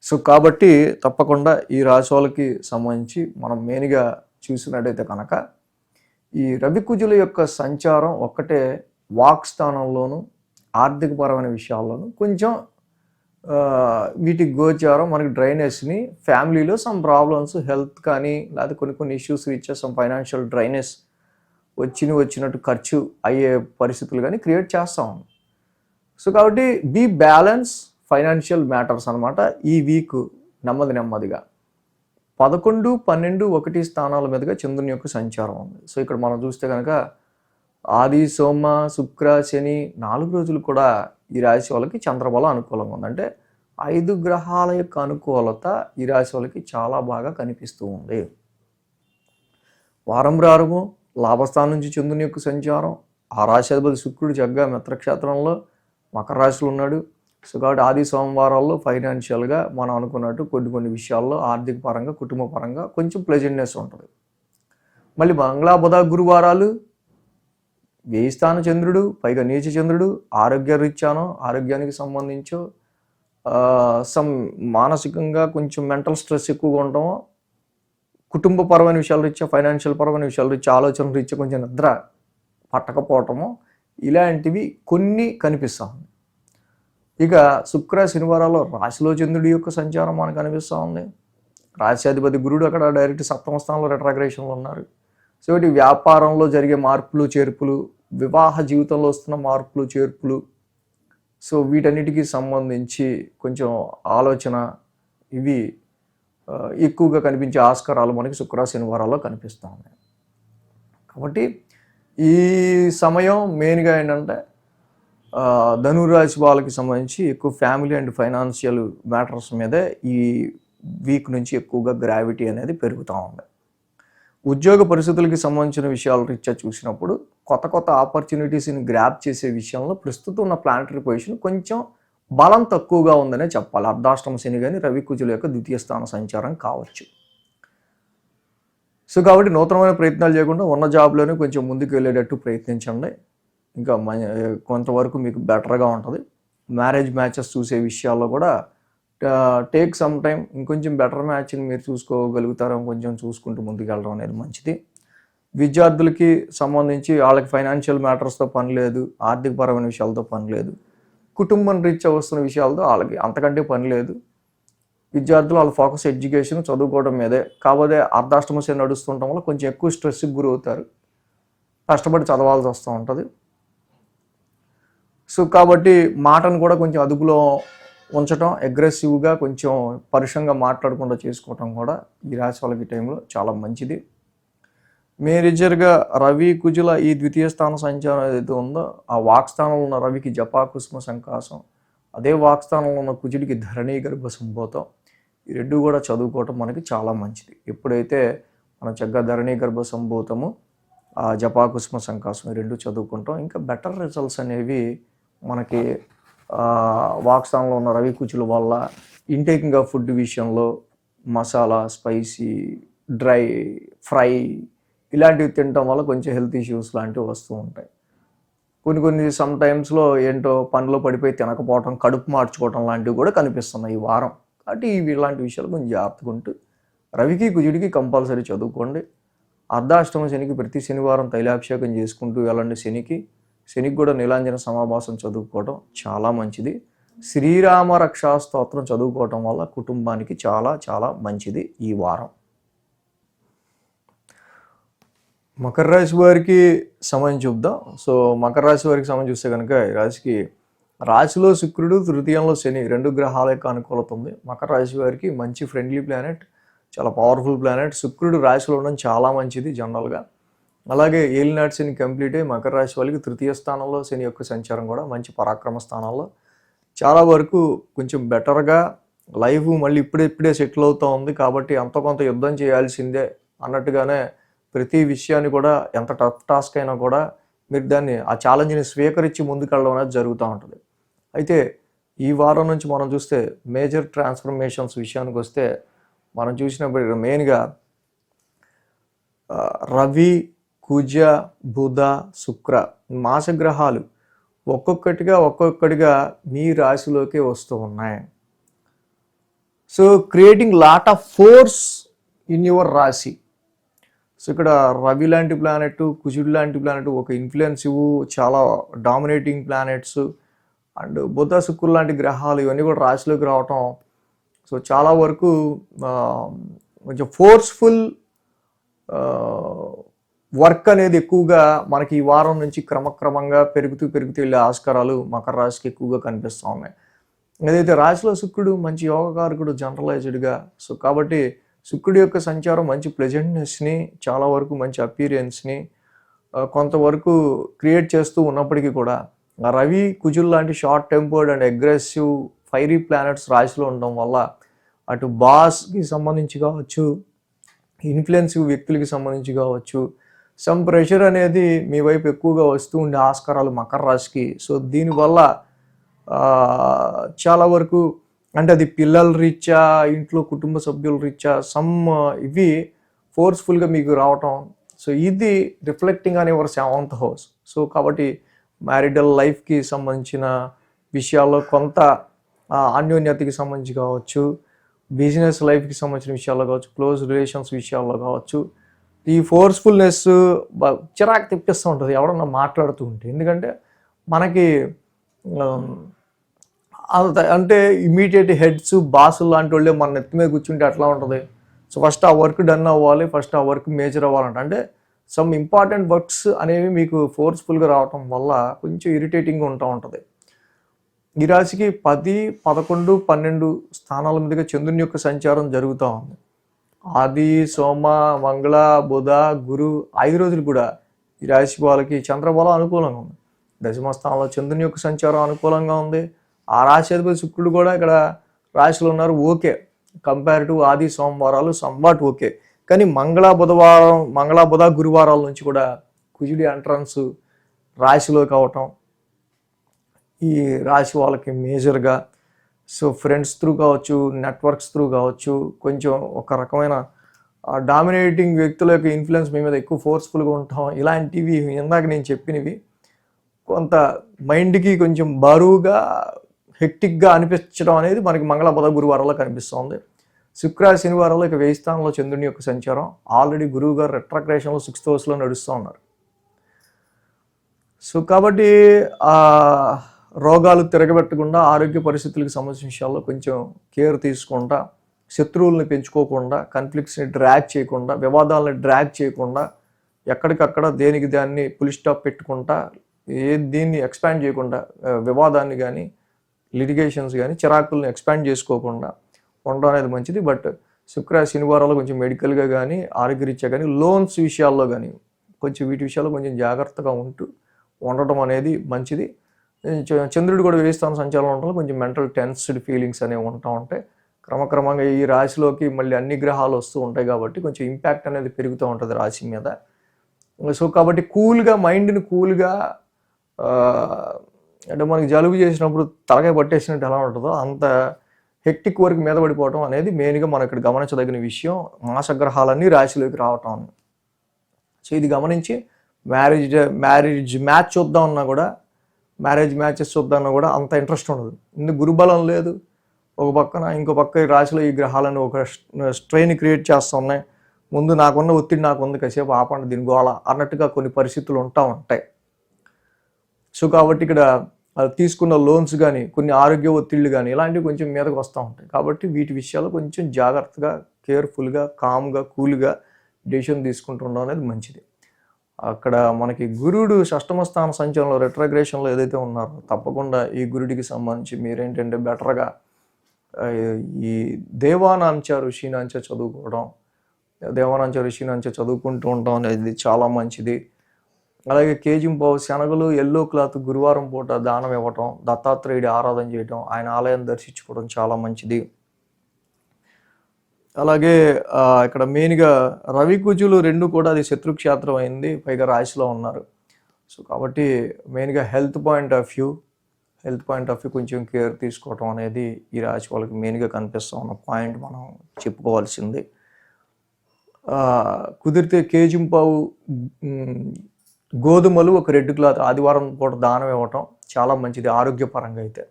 సో కాబట్టి తప్పకుండా ఈ రాశి వాళ్ళకి సంబంధించి మనం మెయిన్గా చూసినట్టయితే కనుక ఈ రవి కుజుల యొక్క సంచారం ఒక్కటే వాక్ స్థానంలోను, ఆర్థికపరమైన విషయాల్లోనూ కొంచెం వీటి గోచారం మనకి డ్రైనెస్ని, ఫ్యామిలీలో సమ్ ప్రాబ్లమ్స్, హెల్త్ కానీ లేకపోతే కొన్ని issues reach some financial dryness వచ్చినట్టు ఖర్చు అయ్యే పరిస్థితులు కానీ క్రియేట్ చేస్తూ ఉంది. సో కాబట్టి బీ బ్యాలెన్స్ ఫైనాన్షియల్ మ్యాటర్స్ అనమాట. ఈ వీక్ నెమ్మదిగా 11, 12, 1 స్థానాల మీదుగా చంద్రుని యొక్క సంచారం ఉంది. సో ఇక్కడ మనం చూస్తే కనుక ఆది, సోమ, శుక్ర, శని 4 రోజులు కూడా ఈ రాశి వాళ్ళకి చంద్రబలం అనుకూలంగా ఉంది. అంటే 5 గ్రహాల యొక్క అనుకూలత ఈ రాశి వాళ్ళకి చాలా బాగా కనిపిస్తూ ఉంది. వారం ప్రారంభం లాభస్థానం నుంచి చంద్రుని యొక్క సంచారం, ఆ రాశి అధిపతి శుక్రుడు చక్కగా మిత్రక్షేత్రంలో మకర రాశిలో ఉన్నాడు. సో కాబట్టి ఆది సోమవారాల్లో ఫైనాన్షియల్గా మనం అనుకున్నట్టు కొన్ని విషయాల్లో ఆర్థిక పరంగా కుటుంబ పరంగా కొంచెం ప్లెజెంట్నెస్ ఉంటుంది. మళ్ళీ మంగళ బుధ గురువారాలు వ్యయ స్థాన చంద్రుడు, పైగా నీచ చంద్రుడు, ఆరోగ్యానికి సంబంధించో సమ్ మానసికంగా కొంచెం మెంటల్ స్ట్రెస్ ఎక్కువగా ఉండటమో, కుటుంబపరమైన విషయాల రీత్యా, ఫైనాన్షియల్ పరమైన విషయాల రీత్యా, ఆలోచన రీత్యా కొంచెం నిద్ర పట్టకపోవటము, ఇలాంటివి కొన్ని కనిపిస్తూ ఉంది. ఇక శుక్ర శనివారాల్లో రాశిలో చంద్రుడి యొక్క సంచారం మనకు కనిపిస్తూ ఉంది. రాశ్యాధిపతి గురుడు అక్కడ డైరెక్ట్ సప్తమ స్థానంలో రెట్రాగ్రేషన్లో ఉన్నారు. సో ఇటు వ్యాపారంలో జరిగే మార్పులు చేర్పులు, వివాహ జీవితంలో వస్తున్న మార్పులు చేర్పులు, సో వీటన్నిటికీ సంబంధించి కొంచెం ఆలోచన ఇవి ఎక్కువగా కనిపించే ఆస్కారాలు మనకి శుక్ర శనివారాల్లో కనిపిస్తూ ఉన్నాయి. కాబట్టి ఈ సమయం మెయిన్గా ఏంటంటే ధనురాశి వాళ్ళకి సంబంధించి ఎక్కువ ఫ్యామిలీ అండ్ ఫైనాన్షియల్ మ్యాటర్స్ మీదే ఈ వీక్ నుంచి ఎక్కువగా గ్రావిటీ అనేది పెరుగుతూ ఉంది. ఉద్యోగ పరిస్థితులకి సంబంధించిన విషయాల రీత్యా చూసినప్పుడు కొత్త ఆపర్చునిటీస్ని గ్రాప్ చేసే విషయంలో ప్రస్తుతం ఉన్న ప్లానటరీ పొజిషన్ కొంచెం బలం తక్కువగా ఉందనే చెప్పాలి. అర్ధాష్టమ శని కానీ రవి కుజుల యొక్క ద్వితీయ స్థాన సంచారం కావచ్చు. సో కాబట్టి నూతనమైన ప్రయత్నాలు చేయకుండా ఉన్న జాబ్లోనే కొంచెం ముందుకు వెళ్ళేటట్టు ప్రయత్నించండి. ఇంకా కొంతవరకు మీకు బెటర్గా ఉంటుంది. మ్యారేజ్ మ్యాచెస్ చూసే విషయాల్లో కూడా టేక్ సమ్ టైం, ఇంకొంచెం బెటర్ మ్యాచ్ని మీరు చూసుకోగలుగుతారో కొంచెం చూసుకుంటూ ముందుకు వెళ్ళడం అనేది మంచిది. విద్యార్థులకి సంబంధించి వాళ్ళకి ఫైనాన్షియల్ మ్యాటర్స్తో పని లేదు, ఆర్థికపరమైన విషయాలతో పని లేదు, కుటుంబం రీత్యా వస్తున్న విషయాలతో వాళ్ళకి అంతకంటే పని లేదు. విద్యార్థులు వాళ్ళ ఫోకస్ ఎడ్యుకేషన్ చదువుకోవడం మీదే. కాకపోతే అర్ధాష్టమ శని నడుస్తుండటం వల్ల కొంచెం ఎక్కువ స్ట్రెస్కి గురవుతారు, కష్టపడి చదవాల్సి వస్తూ ఉంటుంది. సో కాబట్టి మాటను కూడా కొంచెం అదుపులో ఉంచడం, అగ్రెసివ్గా కొంచెం పరుషంగా మాట్లాడకుండా చేసుకోవటం కూడా ఈ రాశి వాళ్ళకి టైంలో చాలా మంచిది. మేజర్గా రవి కుజుల ఈ ద్వితీయ స్థాన సంచారం ఏదైతే ఉందో, ఆ వాక్స్థానంలో ఉన్న రవికి జపాకుసుమ సంకాసం, అదే వాక్స్థానంలో ఉన్న కుజుడికి ధరణీ గర్భ సంభూతం, ఈ రెండు కూడా చదువుకోవటం మనకి చాలా మంచిది. ఎప్పుడైతే మనం చక్కగా ధరణీ గర్భ సంభూతము, ఆ జపాకుసుమ సంకాసం ఈ రెండు చదువుకుంటాం, ఇంకా బెటర్ రిజల్ట్స్ అనేవి మనకి వాక్స్థానంలో ఉన్న రవి కుజుల వల్ల ఇంటేకింగ్ ఆఫ్ ఫుడ్ విషయంలో మసాలా, స్పైసీ, డ్రై, ఫ్రై ఇలాంటివి తినటం వల్ల కొంచెం హెల్త్ ఇష్యూస్ లాంటివి వస్తూ ఉంటాయి. కొన్ని సమ్ టైమ్స్లో ఏంటో పనిలో పడిపోయి తినకపోవటం, కడుపు మార్చుకోవటం లాంటివి కూడా కనిపిస్తున్నాయి ఈ వారం. కాబట్టి ఇలాంటి విషయాలు కొంచెం జాగ్రత్తగా ఉంటూ రవికి కుజుడికి కంపల్సరీ చదువుకోండి. అర్ధాష్టమ శనికి ప్రతి శనివారం తైలాభిషేకం చేసుకుంటూ వెళ్ళండి. శనికి కూడా నీలాంజన సమాభాసం చదువుకోవటం చాలా మంచిది. శ్రీరామ రక్షా స్తోత్రం చదువుకోవటం వల్ల కుటుంబానికి చాలా చాలా మంచిది ఈ వారం. మకర రాశి వారికి సమయం చూద్దాం. సో మకర రాశి వారికి సమయం చూస్తే కనుక ఈ రాశిలో శుక్రుడు, తృతీయంలో శని, రెండు గ్రహాల యొక్క అనుకూలత ఉంది. మకర రాశి వారికి మంచి ఫ్రెండ్లీ ప్లానెట్, చాలా పవర్ఫుల్ ప్లానెట్. శుక్రుడు రాశిలో ఉండడం చాలా మంచిది జనరల్గా. అలాగే ఏలినాటి శని కంప్లీట్ అయ్యి మకర రాశి వాళ్ళకి తృతీయ స్థానంలో శని యొక్క సంచారం కూడా మంచి పరాక్రమ స్థానంలో చాలా వరకు కొంచెం బెటర్గా లైఫ్ మళ్ళీ ఇప్పుడే సెటిల్ అవుతూ ఉంది. కాబట్టి అంత కొంత యుద్ధం చేయాల్సిందే అన్నట్టుగానే ప్రతి విషయాన్ని కూడా ఎంత టఫ్ టాస్క్ అయినా కూడా మీరు దాన్ని ఆ ఛాలెంజ్ని స్వీకరించి ముందుకెళ్ళడం అనేది జరుగుతూ ఉంటుంది. అయితే ఈ వారం నుంచి మనం చూస్తే మేజర్ ట్రాన్స్ఫర్మేషన్స్ విషయానికి వస్తే మనం చూసినప్పుడు మెయిన్గా రవి, కుజ, బుధ, శుక్ర మాసగ్రహాలు ఒక్కొక్కటిగా మీ రాశిలోకి వస్తూ ఉన్నాయి. So creating lot of force in your రాశి. సో ఇక్కడ రవి లాంటి ప్లానెట్, కుజుడు లాంటి ప్లానెట్ ఒక ఇన్ఫ్లుయెన్సివ్ చాలా డామినేటింగ్ ప్లానెట్స్, అండ్ బుధ, శుక్రుడు లాంటి గ్రహాలు ఇవన్నీ కూడా రాశిలోకి రావటం. సో చాలా వరకు కొంచెం ఫోర్స్ఫుల్ వర్క్ అనేది ఎక్కువగా మనకి ఈ వారం నుంచి క్రమక్రమంగా పెరుగుతూ వెళ్ళే ఆస్కారాలు మకర రాశికి ఎక్కువగా కనిపిస్తూ ఉన్నాయి. ఏదైతే రాశిలో శుక్రుడు మంచి యోగకారకుడు జనరలైజ్డ్గా, సో కాబట్టి శుక్రుడి యొక్క సంచారం మంచి ప్లెజెంట్నెస్ని, చాలా వరకు మంచి అపీరియన్స్ని కొంతవరకు క్రియేట్ చేస్తూ ఉన్నప్పటికీ కూడా రవి, కుజుల్ లాంటి short tempered and aggressive fiery planets రాశిలో ఉండడం వల్ల అటు బాస్కి సంబంధించి కావచ్చు, ఇన్ఫ్లుయెన్సివ్ వ్యక్తులకి సంబంధించి కావచ్చు, సమ్ ప్రెషర్ అనేది మీ వైపు ఎక్కువగా వస్తూ ఉండే ఆస్కారాలు మకర రాశికి. సో దీనివల్ల చాలా వరకు అంటే అది పిల్లల రీత్యా, ఇంట్లో కుటుంబ సభ్యుల రీత్యా ఇవి ఫోర్స్ఫుల్గా మీకు రావటం. సో ఇది reflecting on your seventh house. So కాబట్టి మ్యారిటల్ లైఫ్కి సంబంధించిన విషయాల్లో కొంత అన్యోన్యతకి సంబంధించి కావచ్చు, బిజినెస్ లైఫ్కి సంబంధించిన విషయాల్లో కావచ్చు, క్లోజ్ రిలేషన్స్ విషయాల్లో కావచ్చు, ఈ ఫోర్స్ఫుల్నెస్ చిరాకు తెప్పిస్తూ ఉంటుంది ఎవరన్నా మాట్లాడుతూ ఉంటే. ఎందుకంటే మనకి అంటే ఇమీడియట్ హెడ్స్, బాసులు లాంటి వాళ్ళే మన నెత్తి మీద కూర్చుంటే అట్లా ఉంటుంది. సో ఫస్ట్ ఆ వర్క్ డన్ అవ్వాలి, ఫస్ట్ ఆ వర్క్ మేజర్ అవ్వాలంట. అంటే సమ్ ఇంపార్టెంట్ వర్క్స్ అనేవి మీకు ఫోర్స్ఫుల్గా రావటం వల్ల కొంచెం ఇరిటేటింగ్గా ఉంటుంది. ఈ రాశికి 10, 11, 12 స్థానాల మీదుగా చంద్రుని యొక్క సంచారం జరుగుతూ ఉంది. ఆది, సోమ, మంగళ, బుధ, గురు 5 రోజులు కూడా ఈ రాశి వాళ్ళకి చంద్రబలం అనుకూలంగా ఉంది. దశమ స్థానంలో చంద్రుని యొక్క సంచారం అనుకూలంగా ఉంది. ఆ రాశి అధిపతి శుక్రుడు కూడా ఇక్కడ రాశిలో ఉన్నారు. ఓకే, కంపేర్ టు ఆది సోమవారాలు సంవాట్ ఓకే. కానీ మంగళ బుధ గురువారాల నుంచి కూడా కుజుడి ఎంట్రన్స్ రాశిలోకి అవటం ఈ రాశి వాళ్ళకి మేజర్గా. సో ఫ్రెండ్స్ త్రూ కావచ్చు, నెట్వర్క్స్ త్రూ కావచ్చు, కొంచెం ఒక రకమైన డామినేటింగ్ వ్యక్తుల యొక్క ఇన్ఫ్లుయెన్స్ మీ మీద ఎక్కువ ఫోర్స్ఫుల్గా ఉంటాం. ఇలాంటివి ఇందాక నేను చెప్పినవి కొంత మైండ్కి కొంచెం బరువుగా, హెక్టిక్గా అనిపించడం అనేది మనకి మంగళ బుధ గురువారంలో కనిపిస్తుంది. శుక్ర శనివారంలో ఇక 1000 స్థానంలో చంద్రుని యొక్క సంచారం. ఆల్రెడీ గురువు గారు రెట్రాగ్రేషన్లో 6th హౌస్లో నడుస్తూ ఉన్నారు. సో కాబట్టి రోగాలు తిరగబెట్టకుండా, ఆరోగ్య పరిస్థితులకు సంబంధించిన విషయాల్లో కొంచెం కేర్ తీసుకుంటా, శత్రువుల్ని పెంచుకోకుండా, కాన్ఫ్లిక్ట్స్ని డ్రాగ్ చేయకుండా, వివాదాలని డ్రాగ్ చేయకుండా, ఎక్కడికక్కడ దేనికి దాన్ని పులి స్టాప్ పెట్టుకుంటా, దీన్ని ఎక్స్పాండ్ చేయకుండా, వివాదాన్ని కానీ లిటిగేషన్స్ కానీ చిరాకుల్ని ఎక్స్పాండ్ చేసుకోకుండా ఉండడం అనేది మంచిది. బట్ శుక్ర శనివారాలు కొంచెం మెడికల్గా కానీ, ఆరోగ్యరీత్యా కానీ, లోన్స్ విషయాల్లో కానీ కొంచెం వీటి విషయాల్లో కొంచెం జాగ్రత్తగా ఉండటం అనేది మంచిది. చంద్రుడు కూడా 1000 స్థానం సంచారంలో ఉండడం కొంచెం మెంటల్ టెన్స్డ్ ఫీలింగ్స్ అనేవి ఉంటాయి. క్రమక్రమంగా ఈ రాశిలోకి మళ్ళీ అన్ని గ్రహాలు వస్తూ ఉంటాయి కాబట్టి కొంచెం ఇంపాక్ట్ అనేది పెరుగుతూ ఉంటుంది రాశి మీద. సో కాబట్టి కూల్గా, మైండ్ని కూల్గా, అంటే మనకి జలుబు చేసినప్పుడు తలకాయ పట్టేసినట్టు ఎలా ఉంటుందో అంత హెక్టిక్ వర్క్ మీద పడిపోవటం అనేది మెయిన్గా మనం ఇక్కడ గమనించదగిన విషయం. మాసగ్రహాలన్నీ రాశిలోకి రావటం. సో ఇది గమనించి మ్యారేజ్ మ్యాచెస్ చూద్దామన్నా కూడా అంత ఇంట్రెస్ట్ ఉండదు. ఇందుకు గురుబలం లేదు ఒక పక్కన, ఇంకో పక్క ఈ రాశిలో ఈ గ్రహాలను ఒక స్ట్రెయిన్ క్రియేట్ చేస్తూ ఉన్నాయి. ముందు నాకున్న ఒత్తిడి నాకుంది, కాసేపు ఆపండి దీని గోళ అన్నట్టుగా కొన్ని పరిస్థితులు ఉంటాయి. సో కాబట్టి ఇక్కడ తీసుకున్న లోన్స్ కానీ, కొన్ని ఆరోగ్య ఒత్తిళ్ళు కానీ ఇలాంటివి కొంచెం మీదకు వస్తూ ఉంటాయి. కాబట్టి వీటి విషయాల్లో కొంచెం జాగ్రత్తగా, కేర్ఫుల్గా, కామ్గా, కూల్గా డెసిషన్ తీసుకుంటుండడం అనేది మంచిది. అక్కడ మనకి గురుడు 6వ స్థాన సంచారంలో రెట్రాగ్రేషన్లో ఏదైతే ఉన్నారో తప్పకుండా ఈ గురుడికి సంబంధించి మీరేంటంటే బెటర్గా ఈ దేవానాంచ ఋషినాంచ చదువుకోవడం, చదువుకుంటూ ఉండడం అనేది చాలా మంచిది. అలాగే కేజింపావు శనగలు, ఎల్లో క్లాత్ గురువారం పూట దానం ఇవ్వటం, దత్తాత్రేయుడి ఆరాధన చేయటం, ఆయన ఆలయం దర్శించుకోవడం చాలా మంచిది. అలాగే ఇక్కడ మెయిన్గా రవి కుజులు 2 కూడా అది శత్రుక్షేత్రం అయింది, పైగా రాశిలో ఉన్నారు. సో కాబట్టి మెయిన్గా హెల్త్ పాయింట్ ఆఫ్ వ్యూ కొంచెం కేర్ తీసుకోవటం అనేది ఈ రాశి వాళ్ళకి మెయిన్గా కనిపిస్తూ ఉన్న పాయింట్ మనం చెప్పుకోవాల్సింది. కుదిరితే కేజింపావు గోధుమలు, ఒక రెడ్ క్లాత్ ఆదివారం పూట దానం ఇవ్వటం చాలా మంచిది ఆరోగ్యపరంగా అయితే.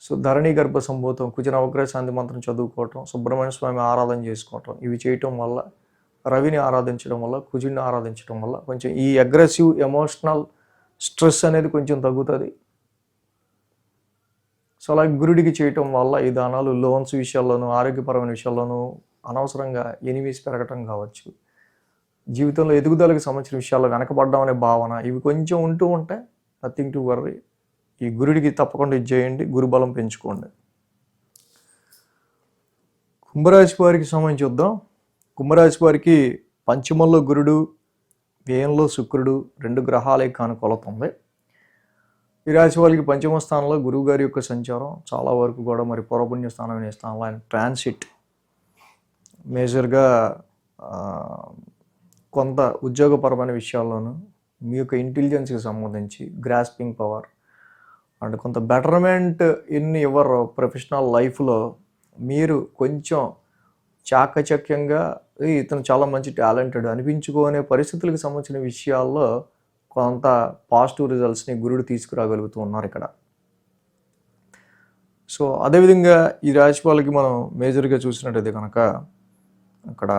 సో ధరణి గర్భ సంభూతం, కుజ నవగ్రహ శాంతి మంత్రం చదువుకోవటం, సుబ్రహ్మణ్య స్వామి ఆరాధన చేసుకోవటం, ఇవి చేయటం వల్ల, రవిని ఆరాధించడం వల్ల, కుజుడిని ఆరాధించడం వల్ల కొంచెం ఈ అగ్రెసివ్ ఎమోషనల్ స్ట్రెస్ అనేది కొంచెం తగ్గుతుంది. సో అలాగే గురుడికి చేయటం వల్ల ఈ దానాలు లోన్స్ విషయాల్లోనూ, ఆరోగ్యపరమైన విషయాల్లోనూ అనవసరంగా ఎనిమీస్ పెరగటం కావచ్చు, జీవితంలో ఎదుగుదలకు సంబంధించిన విషయాల్లో వెనకబడ్డం అనే భావన, ఇవి కొంచెం ఉంటూ ఉంటాయి. Nothing to worry. ఈ గురుడికి తప్పకుండా ఇది చేయండి, గురుబలం పెంచుకోండి. కుంభరాశి వారికి సంబంధించి చూద్దాం. కుంభరాశి వారికి పంచమంలో గురుడు, వ్యయంలో శుక్రుడు, 2 గ్రహాలే కానుకొలుతుంది. ఈ రాశి వారికి 5వ స్థానంలో గురువు గారి యొక్క సంచారం చాలా వరకు కూడా మరి పూర్వపుణ్య స్థానం అనే స్థానంలో ఆయన ట్రాన్సిట్ మేజర్గా కొంత ఉద్యోగపరమైన విషయాల్లోనూ, మీ యొక్క ఇంటెలిజెన్స్కి సంబంధించి, గ్రాస్పింగ్ పవర్, అండ్ కొంత బెటర్మెంట్ ఇన్ యువర్ ప్రొఫెషనల్ లైఫ్లో మీరు కొంచెం చాకచక్యంగా ఇతను చాలా మంచి టాలెంటెడ్ అనిపించుకునే పరిస్థితులకు సంబంధించిన విషయాల్లో కొంత పాజిటివ్ రిజల్ట్స్ని గురుడు తీసుకురాగలుగుతూ ఉన్నారు ఇక్కడ. సో అదేవిధంగా ఈ రాశి వాళ్ళకి మనం మేజర్గా చూసినట్టయితే కనుక అక్కడ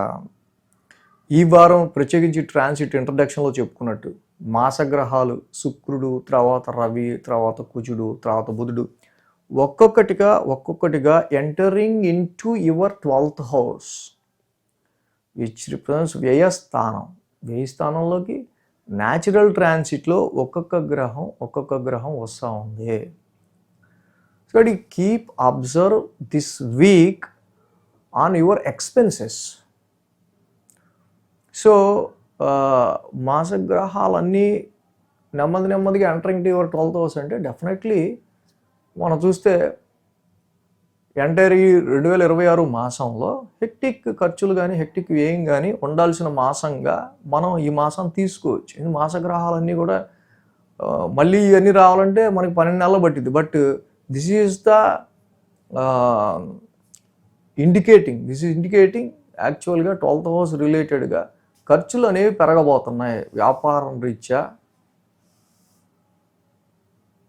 ఈ వారం ప్రత్యేకించి ట్రాన్సిట్ ఇంట్రడక్షన్లో చెప్పుకున్నట్టు మాసగ్రహాలు శుక్రుడు, తర్వాత రవి, తర్వాత కుజుడు, తర్వాత బుధుడు ఒక్కొక్కటిగా entering into your 12th house which represents వ్యయస్థానం. వ్యయస్థానంలోకి న్యాచురల్ ట్రాన్సిట్లో ఒక్కొక్క గ్రహం వస్తూ ఉంది. So keep observe this week on your expenses. So మాసగ్రహాలన్నీ నెమ్మదిగా entering to your 12th house అంటే డెఫినెట్లీ మనం చూస్తే ఎంటైర్ ఈ 2026 మాసంలో హెక్టిక్ ఖర్చులు కానీ హెక్టిక్ వ్యయం కానీ ఉండాల్సిన మాసంగా మనం ఈ మాసం తీసుకోవచ్చు. ఈ మాసగ్రహాలన్నీ కూడా మళ్ళీ ఇవన్నీ రావాలంటే మనకి 12 నెలలు పట్టింది. బట్ దిస్ ఈజ్ ఇండికేటింగ్ యాక్చువల్గా 12th హౌస్ రిలేటెడ్గా ఖర్చులు అనేవి పెరగబోతున్నాయి. వ్యాపారం రీత్యా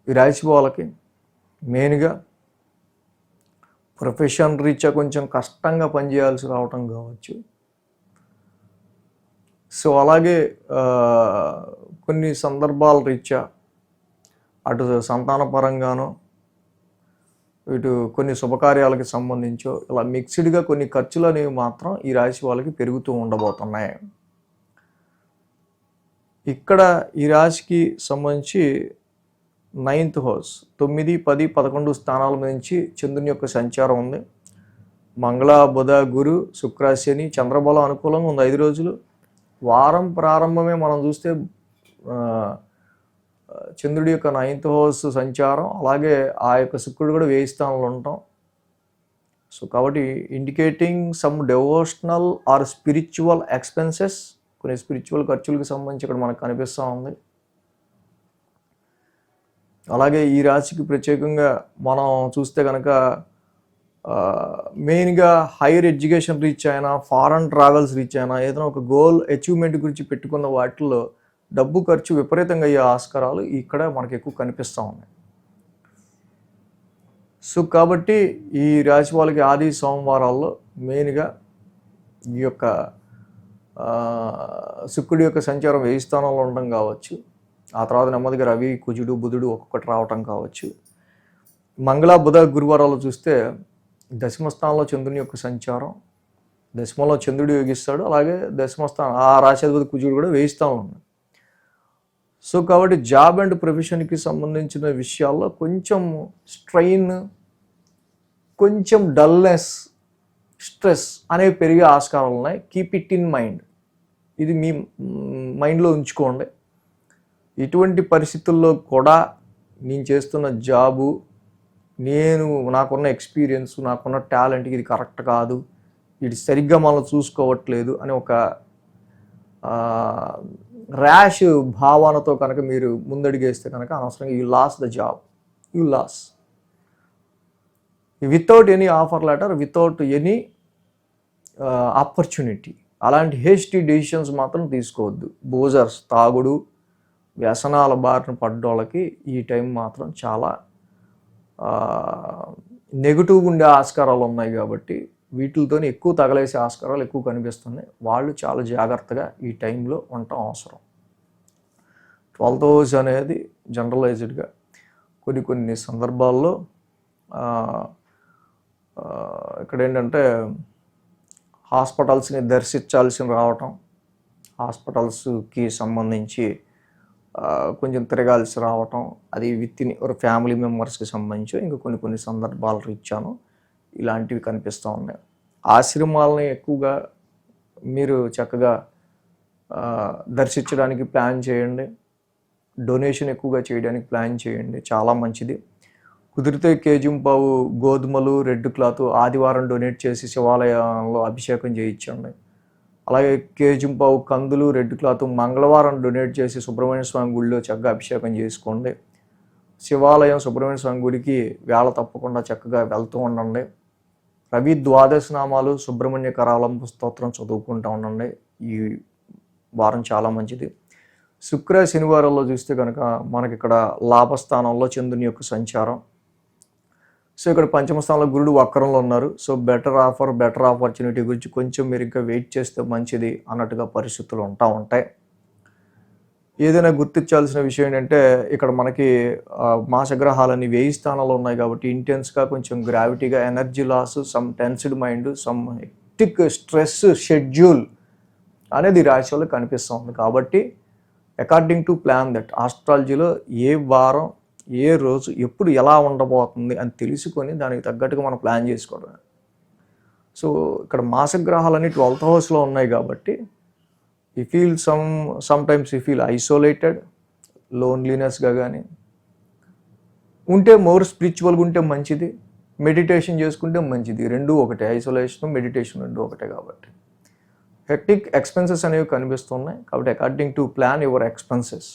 ఈ రాశి వాళ్ళకి మెయిన్గా ప్రొఫెషన్ రీత్యా కొంచెం కష్టంగా పనిచేయాల్సి రావటం కావచ్చు. సో అలాగే కొన్ని సందర్భాల రీత్యా అటు సంతానపరంగానో ఇటు కొన్ని శుభకార్యాలకి సంబంధించో ఇలా మిక్స్డ్గా కొన్ని ఖర్చులు అనేవి మాత్రం ఈ రాశి వాళ్ళకి పెరుగుతూ ఉండబోతున్నాయి. ఇక్కడ ఈ రాశికి సంబంధించి 9th హౌస్ 9, 10, 11 స్థానాల నుంచి చంద్రుని యొక్క సంచారం ఉంది. మంగళ, బుధ, గురు, శుక్ర, శని, చంద్రబలం అనుకూలంగా ఉంది 5 రోజులు. వారం ప్రారంభమే మనం చూస్తే చంద్రుడి యొక్క 9th హౌస్ సంచారం, అలాగే ఆ యొక్క శుక్రుడు కూడా 1000 స్థానంలో ఉంటాం. సో కాబట్టి indicating some devotional or spiritual expenses, కొన్ని స్పిరిచువల్ ఖర్చులకు సంబంధించి ఇక్కడ మనకు కనిపిస్తూ ఉంది. అలాగే ఈ రాశికి ప్రత్యేకంగా మనం చూస్తే కనుక మెయిన్గా హైయర్ ఎడ్యుకేషన్ రీచ్ అయినా, ఫారెన్ ట్రావెల్స్ రీచ్ అయినా, ఏదైనా ఒక గోల్ అచీవ్మెంట్ గురించి పెట్టుకున్న వాటిల్లో డబ్బు ఖర్చు విపరీతంగా అయ్యే ఆస్కారాలు ఇక్కడ మనకు ఎక్కువ కనిపిస్తూ ఉన్నాయి. సో కాబట్టి ఈ రాశి వాళ్ళకి ఆది సోమవారాల్లో మెయిన్గా ఈ యొక్క శుక్రుడి యొక్క సంచారం 1000 స్థానంలో ఉండడం కావచ్చు, ఆ తర్వాత నెమ్మదిగా రవి, కుజుడు, బుధుడు ఒక్కొక్కటి రావటం కావచ్చు. మంగళ, బుధ, గురువారాలు చూస్తే దశమ స్థానంలో చంద్రుని యొక్క సంచారం, దశమంలో చంద్రుడు యోగిస్తాడు, అలాగే దశమ స్థానం ఆ రాశాధిపతి కుజుడు కూడా 1000 స్థానంలో ఉన్నాడు. సో కాబట్టి జాబ్ అండ్ ప్రొఫెషన్కి సంబంధించిన విషయాల్లో కొంచెం స్ట్రెయిన్, కొంచెం డల్నెస్, స్ట్రెస్ అనేవి పెరిగే ఆస్కారాలు ఉన్నాయి. కీప్ ఇట్ ఇన్ మైండ్, ఇది మీ మైండ్లో ఉంచుకోండి. ఇటువంటి పరిస్థితుల్లో కూడా నేను చేస్తున్న జాబు, నాకున్న ఎక్స్పీరియన్స్, నాకున్న టాలెంట్కి ఇది కరెక్ట్ కాదు, ఇది సరిగ్గా మనం చూసుకోవట్లేదు అని ఒక ర్యాష్ భావనతో కనుక మీరు ముందడిగేస్తే కనుక అనవసరంగా you lose the job, you lose without any offer letter, without any opportunity. అలాంటి హేస్టీ డెసిషన్స్ మాత్రం తీసుకోవద్దు. బోజర్స్, తాగుడు, వ్యసనాల బారిన పడ్డోళ్ళకి ఈ టైం మాత్రం చాలా నెగిటివ్గా ఉండే ఆస్కారాలు ఉన్నాయి. కాబట్టి వీటితో ఎక్కువ తగలేసే ఆస్కారాలు ఎక్కువ కనిపిస్తున్నాయి. వాళ్ళు చాలా జాగ్రత్తగా ఈ టైంలో ఉండటం అవసరం. 12th హౌస్ అనేది జనరలైజ్డ్గా కొన్ని సందర్భాల్లో ఇక్కడ ఏంటంటే హాస్పిటల్స్ని దర్శించాల్సి రావటం, హాస్పిటల్స్కి సంబంధించి కొంచెం తిరగాల్సి రావటం, అది విత్ ఇన్ ఒక ఫ్యామిలీ మెంబర్స్కి సంబంధించి ఇంకా కొన్ని సందర్భాలు రీచ్చాను ఇలాంటివి కనిపిస్తూ ఉన్నాయి. ఆశ్రమాలని ఎక్కువగా మీరు చక్కగా దర్శించడానికి ప్లాన్ చేయండి. డొనేషన్ ఎక్కువగా చేయడానికి ప్లాన్ చేయండి, చాలా మంచిది. కుదిరితే కేజింపావు గోధుమలు, రెడ్ క్లాత్ ఆదివారం డొనేట్ చేసి శివాలయంలో అభిషేకం చేయించండి. అలాగే కేజింపావు కందులు, రెడ్ క్లాత్ మంగళవారం డొనేట్ చేసి సుబ్రహ్మణ్య స్వామి గుడిలో చక్కగా అభిషేకం చేసుకోండి. శివాలయం సుబ్రహ్మణ్య స్వామి గుడికి వేళ తప్పకుండా చక్కగా వెళ్తూ ఉండండి. రవి ద్వాదశ నామాలు సుబ్రహ్మణ్య కరాలంబ స్తోత్రం చదువుకుంటూ ఉండండి. ఈ వారం చాలా మంచిది. శుక్ర శనివారాల్లో చూస్తే కనుక మనకి ఇక్కడ లాభస్థానంలో చంద్రుని యొక్క సంచారం. సో ఇక్కడ పంచమ స్థానంలో గురుడు వక్రంలో ఉన్నారు. సో బెటర్ ఆపర్చునిటీ గురించి కొంచెం మీరు ఇంకా వెయిట్ చేస్తే మంచిది అన్నట్టుగా పరిస్థితులు ఉంటాయి. ఏదైనా గుర్తించాల్సిన విషయం ఏంటంటే ఇక్కడ మనకి మాసగ్రహాలన్నీ 1000 స్థానాల్లో ఉన్నాయి కాబట్టి ఇంటెన్స్గా కొంచెం గ్రావిటీగా energy loss, some tensed mind, some hectic stress schedule అనేది రాశి వాళ్ళకి కనిపిస్తుంది. కాబట్టి అకార్డింగ్ టు ప్లాన్ దట్ ఆస్ట్రాలజీలో ఏ వారం ఏ రోజు ఎప్పుడు ఎలా ఉండబోతుంది అని తెలుసుకొని దానికి తగ్గట్టుగా మనం ప్లాన్ చేసుకోవడం. సో ఇక్కడ మాసగ్రహాలన్నీ 12th హౌస్లో ఉన్నాయి కాబట్టి you feel sometimes you feel isolated, లోన్లీనెస్గా కానీ ఉంటే మోర్ స్పిరిచువల్గా ఉంటే మంచిది, మెడిటేషన్ చేసుకుంటే మంచిది. రెండూ ఒకటే, ఐసోలేషన్ మెడిటేషన్ రెండూ ఒకటే. కాబట్టి హెక్టిక్ ఎక్స్పెన్సెస్ అనేవి కనిపిస్తున్నాయి. కాబట్టి according to plan your expenses.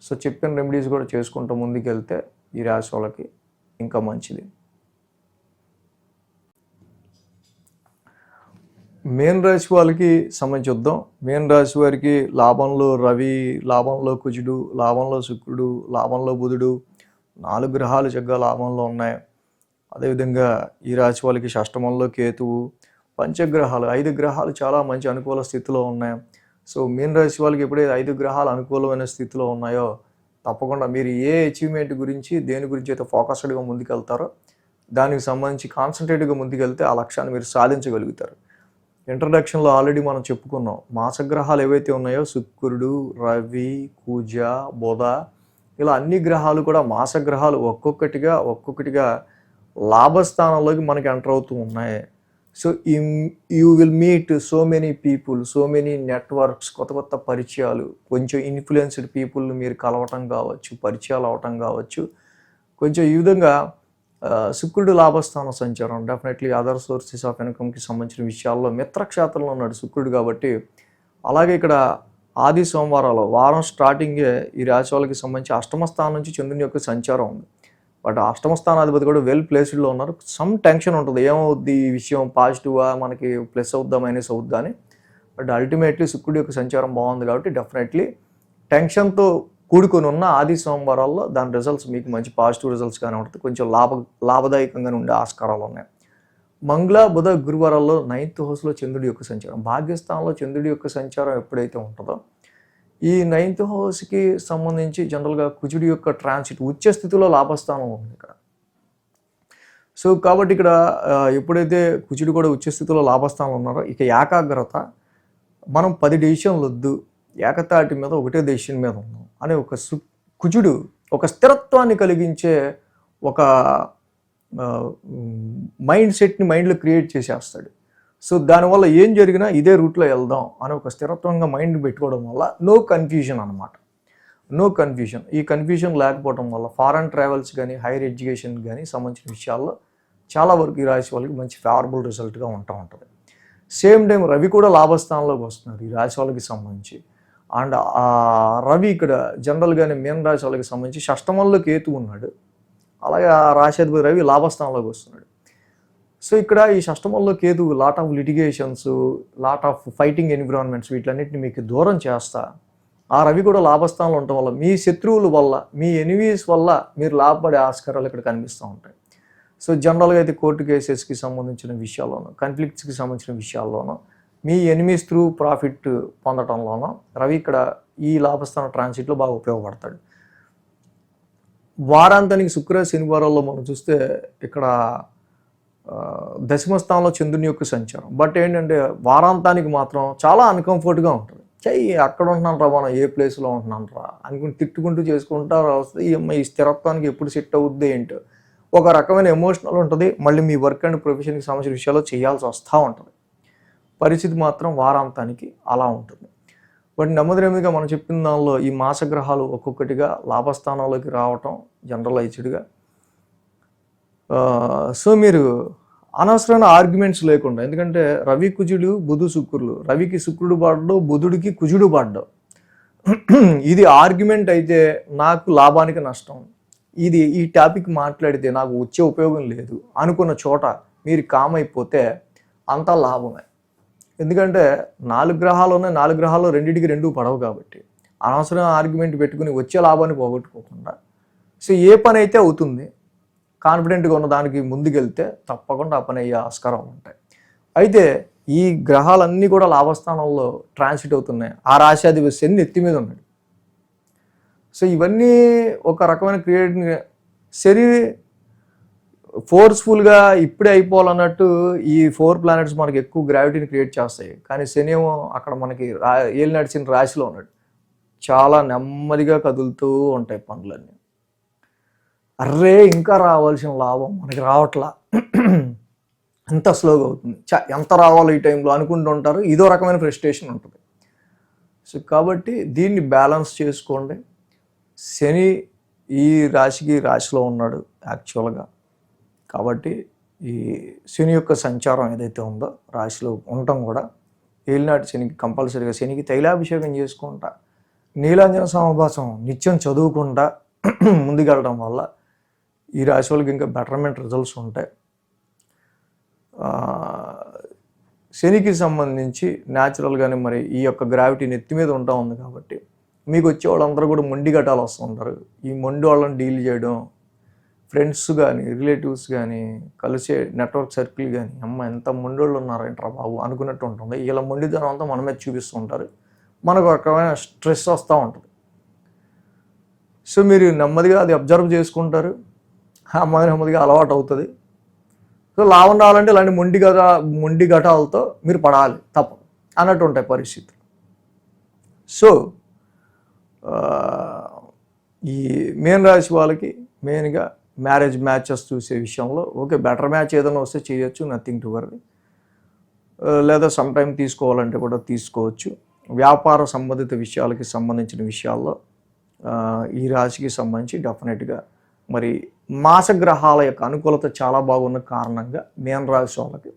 So చెప్పిన రెమెడీస్ కూడా చేసుకుంటూ ముందుకెళ్తే ఈ రాశి వాళ్ళకి ఇంకా మంచిది. మేన్ రాశి వాళ్ళకి సంబంధించి చూద్దాం. మేన్ రాశి వారికి లాభంలో రవి, లాభంలో కుజుడు, లాభంలో శుక్రుడు, లాభంలో బుధుడు, 4 గ్రహాలు చక్కగా లాభంలో ఉన్నాయి. అదేవిధంగా ఈ రాశి వాళ్ళకి షష్టమంలో కేతువు, పంచగ్రహాలు 5 గ్రహాలు చాలా మంచి అనుకూల స్థితిలో ఉన్నాయి. సో మీన రాశి వాళ్ళకి ఎప్పుడైతే 5 గ్రహాలు అనుకూలమైన స్థితిలో ఉన్నాయో తప్పకుండా మీరు ఏ అచీవ్మెంట్ గురించి దేని గురించి అయితే ఫోకస్డ్గా ముందుకెళ్తారో దానికి సంబంధించి కాన్సన్ట్రేట్గా ముందుకెళ్తే ఆ లక్ష్యాన్ని మీరు సాధించగలుగుతారు. ఇంట్రడక్షన్లో ఆల్రెడీ మనం చెప్పుకున్నాం. మాసగ్రహాలు ఏవైతే ఉన్నాయో శుక్రుడు, రవి, కుజ, బుధ ఇలా అన్ని గ్రహాలు కూడా మాసగ్రహాలు ఒక్కొక్కటిగా లాభస్థానంలోకి మనకి ఎంటర్ అవుతూ ఉన్నాయి. So you will meet so many people, so many networks, కొత్త పరిచయాలు, కొంచెం ఇన్ఫ్లుయెన్స్డ్ పీపుల్ని మీరు కలవటం కావచ్చు, పరిచయాలు అవటం కావచ్చు. కొంచెం ఈ విధంగా శుక్రుడు లాభస్థానం సంచారం డెఫినెట్లీ అదర్ సోర్సెస్ ఆఫ్ ఇన్కమ్కి సంబంధించిన విషయాల్లో మిత్రక్షేత్రంలో ఉన్నాడు శుక్రుడు. కాబట్టి అలాగే ఇక్కడ ఆది సోమవారాలు వారం స్టార్టింగే ఈ రాశి వాళ్ళకి సంబంధించి అష్టమ స్థానం నుంచి చంద్రుని యొక్క సంచారం ఉంది. బట్ అష్టమ స్థానాధిపతి కూడా వెల్ ప్లేస్డ్లో ఉన్నారు. సమ్ టెన్షన్ ఉంటుంది, ఏమవుద్ది ఈ విషయం, పాజిటివ్గా మనకి ప్లస్ అవుద్దా మైనస్ అవుద్దా అని. బట్ అల్టిమేట్లీ శుక్రుడి యొక్క సంచారం బాగుంది కాబట్టి డెఫినెట్లీ టెన్షన్తో కూడుకొని ఉన్న ఆది సోమవారాల్లో దాని రిజల్ట్స్ మీకు మంచి పాజిటివ్ రిజల్ట్స్గానే ఉంటుంది. కొంచెం లాభదాయకంగానే ఉండే ఆస్కారాలు ఉన్నాయి. మంగళ, బుధ, గురువారాల్లో 9th హౌస్లో చంద్రుడి యొక్క సంచారం, భాగ్యస్థానంలో చంద్రుడి యొక్క సంచారం ఎప్పుడైతే ఉంటుందో ఈ 9th హౌస్కి సంబంధించి జనరల్గా కుజుడి యొక్క ట్రాన్సిట్ ఉచ్చ స్థితిలో లాభస్థానం ఉంది ఇక్కడ. సో కాబట్టి ఇక్కడ ఎప్పుడైతే కుజుడు కూడా ఉచ్చ స్థితిలో లాభస్థానం ఉన్నారో ఇక ఏకాగ్రత, మనం 10 డెసిషన్లు వద్దు, ఏకతాటి మీద ఒకటే డెసిషన్ మీద ఉన్నాం అనే ఒక కుజుడు ఒక స్థిరత్వాన్ని కలిగించే ఒక మైండ్ సెట్ని మైండ్లో క్రియేట్ చేసేస్తాడు. సో దానివల్ల ఏం జరిగినా ఇదే రూట్లో వెళ్దాం అని ఒక స్థిరత్వంగా మైండ్ పెట్టుకోవడం వల్ల నో కన్ఫ్యూజన్ అనమాట. No confusion. ఈ కన్ఫ్యూజన్ లేకపోవడం వల్ల ఫారెన్ ట్రావెల్స్ కానీ హైయర్ ఎడ్యుకేషన్ కానీ సంబంధించిన విషయాల్లో చాలా వరకు ఈ రాశి వాళ్ళకి మంచి ఫేవరబుల్ రిజల్ట్గా ఉంటుంది. సేమ్ టైం రవి కూడా లాభస్థానంలోకి వస్తున్నారు ఈ రాశి వాళ్ళకి సంబంధించి. అండ్ రవి ఇక్కడ జనరల్గానే మీన రాశి వాళ్ళకి సంబంధించి షష్టమంలో కేతు ఉన్నాడు. అలాగే ఆ రాశాధిపతి రవి లాభస్థానంలోకి వస్తున్నాడు. సో ఇక్కడ ఈ షష్టమంలో Ketu lot of litigations, lot of fighting environments వీటన్నిటిని మీకు దూరం చేస్తా ఆ రవి కూడా లాభస్థానంలో ఉండటం వల్ల మీ శత్రువుల వల్ల, మీ ఎనిమీస్ వల్ల మీరు లాభపడే ఆస్కారాలు ఇక్కడ కనిపిస్తూ ఉంటాయి. సో జనరల్గా అయితే కోర్టు కేసెస్కి సంబంధించిన విషయాల్లోనూ, కాన్ఫ్లిక్ట్స్కి సంబంధించిన విషయాల్లోనూ, మీ ఎనిమీస్ త్రూ ప్రాఫిట్ పొందడంలోనూ రవి ఇక్కడ ఈ లాభస్థాన ట్రాన్సిట్లో బాగా ఉపయోగపడతాడు. వారాంతానికి శుక్ర శనివారాల్లో మనం చూస్తే ఇక్కడ దశమ స్థానంలో చంద్రుని యొక్క సంచారం. బట్ ఏంటంటే వారాంతానికి మాత్రం చాలా అన్కంఫర్ట్గా ఉంటుంది. అక్కడ ఉంటున్నాను రా, మనం ఏ ప్లేస్లో ఉంటున్నాను రా అనుకుని తిట్టుకుంటూ చేసుకుంటారు. వస్తే ఈ స్థిరత్వానికి ఎప్పుడు సెట్ అవుద్ది ఏంటో ఒక రకమైన ఎమోషనల్ ఉంటుంది. మళ్ళీ మీ వర్క్ అండ్ ప్రొఫెషన్కి సంబంధించిన విషయాల్లో చేయాల్సి వస్తూ ఉంటుంది. పరిస్థితి మాత్రం వారాంతానికి అలా ఉంటుంది. బట్ నెమ్మదిగా మనం చెప్పిన దానిలో ఈ మాసగ్రహాలు ఒక్కొక్కటిగా లాభస్థానాల్లోకి రావటం జనరలైజ్డ్గా. సో మీరు అనవసరమైన ఆర్గ్యుమెంట్స్ లేకుండా, ఎందుకంటే రవి కుజుడు, బుధు శుక్రులు, రవికి శుక్రుడు పడ్డం, బుధుడికి కుజుడు పడ్డం, ఇది ఆర్గ్యుమెంట్ అయితే నాకు లాభానికి నష్టం, ఈ టాపిక్ మాట్లాడితే నాకు వచ్చే ఉపయోగం లేదు అనుకున్న చోట మీరు కామ్ అయిపోతే అంతా లాభమే. ఎందుకంటే 4 గ్రహాలు ఉన్నాయి, 4 గ్రహాల్లో రెండింటికి 2 పడవు కాబట్టి అనవసరం ఆర్గ్యుమెంట్ పెట్టుకుని వచ్చే లాభాన్ని పోగొట్టుకోకుండా సో ఏ పని అయితే అవుతుంది కాన్ఫిడెంట్గా ఉన్న దానికి ముందుకెళ్తే తప్పకుండా ఆ పని అయ్యే ఆస్కారం ఉంటాయి. అయితే ఈ గ్రహాలన్నీ కూడా లాభస్థానంలో ట్రాన్సిట్ అవుతున్నాయి. ఆ రాశాధిపతి శని ఎత్తి మీద ఉన్నాడు. సో ఇవన్నీ ఒక రకమైన శని ఫోర్స్ఫుల్గా ఇప్పుడే అయిపోవాలన్నట్టు ఈ 4 ప్లానెట్స్ మనకి ఎక్కువ గ్రావిటీని క్రియేట్ చేస్తాయి. కానీ శని ఏమో అక్కడ మనకి ఏళ్ళు నడిచిన రాశిలో ఉన్నాడు. చాలా నెమ్మదిగా కదులుతూ ఉంటాయి పనులన్నీ. అర్రే ఇంకా రావాల్సిన లాభం మనకి రావట్లా, ఎంత స్లోగా అవుతుంది, ఎంత రావాలో ఈ టైంలో అనుకుంటూ ఉంటారు. ఇదో రకమైన ఫ్రస్ట్రేషన్ ఉంటుంది. సో కాబట్టి దీన్ని బ్యాలెన్స్ చేసుకోండి. శని ఈ రాశిలో ఉన్నాడు యాక్చువల్గా. కాబట్టి ఈ శని యొక్క సంచారం ఏదైతే ఉందో రాశిలో ఉండటం కూడా ఏలినాటి శనికి కంపల్సరీగా శనికి తైలాభిషేకం చేసుకుంటా నీలాంజన సమాభాసం నిత్యం చదువుకుంటా ముందుకెళ్ళడం వల్ల ఈ రాశి వాళ్ళకి ఇంకా బెటర్మెంట్ రిజల్ట్స్ ఉంటాయి. శనికి సంబంధించి న్యాచురల్గానే మరి ఈ యొక్క గ్రావిటీ నెత్తి మీద ఉంటా ఉంది కాబట్టి మీకు వచ్చే వాళ్ళందరూ కూడా మొండి ఘటాలు వస్తూ ఉంటారు. ఈ మొండి వాళ్ళని డీల్ చేయడం, ఫ్రెండ్స్ కానీ రిలేటివ్స్ కానీ కలిసే నెట్వర్క్ సర్కిల్ కానీ అమ్మ ఎంత మొండోళ్ళు ఉన్నారంటారా బాబు అనుకున్నట్టు ఉంటుంది. ఇలా మొండితనం అంతా మన మీద చూపిస్తూ ఉంటారు. మనకు ఒక రకమైన స్ట్రెస్ వస్తూ ఉంటుంది. సో మీరు నెమ్మదిగా అది అబ్జర్వ్ చేసుకుంటారు. నెమ్మదిగా అలవాటు అవుతుంది. సో లాభం రావాలంటే ఇలాంటి మొండి ఘటాలతో మీరు పడాలి తప్పదు అన్నట్టు ఉంటాయి పరిస్థితులు. సో ఈ మీన రాశి వాళ్ళకి మెయిన్గా మ్యారేజ్ మ్యాచెస్ చూసే విషయంలో ఓకే, బెటర్ మ్యాచ్ ఏదైనా వస్తే చేయొచ్చు, నథింగ్ టు వరీ. లేదా సమ్ టైం తీసుకోవాలంటే కూడా తీసుకోవచ్చు. వ్యాపార సంబంధిత విషయాలకి సంబంధించిన విషయాల్లో ఈ రాశికి సంబంధించి డెఫినెట్గా మరి మాసగ్రహాల యొక్క అనుకూలత చాలా బాగున్న కారణంగా మీన రాశి వాళ్ళకి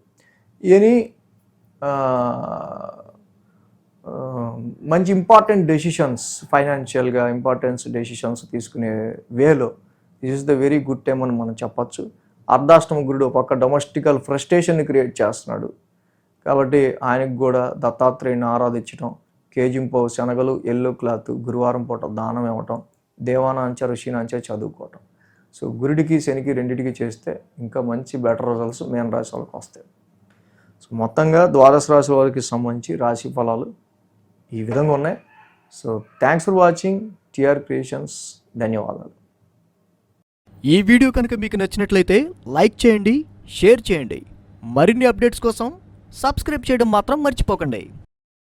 మంచి ఇంపార్టెంట్ డెసిషన్స్, ఫైనాన్షియల్గా ఇంపార్టెన్స్ డెసిషన్స్ తీసుకునే వేలో this is the very good time అని మనం చెప్పచ్చు. అర్ధాష్టమ గురుడు పక్క డొమెస్టికల్ ఫ్రస్ట్రేషన్ని క్రియేట్ చేస్తున్నాడు కాబట్టి ఆయనకు కూడా దత్తాత్రేయుని ఆరాధించడం, కేజింపవు శనగలు, ఎల్లో క్లాత్, గురువారం పూట దానం ఇవ్వటం, దేవానాంచ ఋషినాంచ చదువుకోవటం. సో గురుడికి శనికి రెండింటికి చేస్తే ఇంకా మంచి బెటర్ రిజల్ట్స్ మీన రాశి వాళ్ళకి వస్తాయి. సో మొత్తంగా ద్వాదశ రాశి వారికి సంబంధించి రాశి ఫలాలు ఈ విధంగా ఉన్నాయి. So thanks for watching TR creations. ధన్యవాదాలు. ఈ వీడియో కనుక మీకు నచ్చినట్లయితే లైక్ చేయండి, షేర్ చేయండి. మరిన్ని అప్డేట్స్ కోసం సబ్స్క్రైబ్ చేయడం మాత్రం మర్చిపోకండి.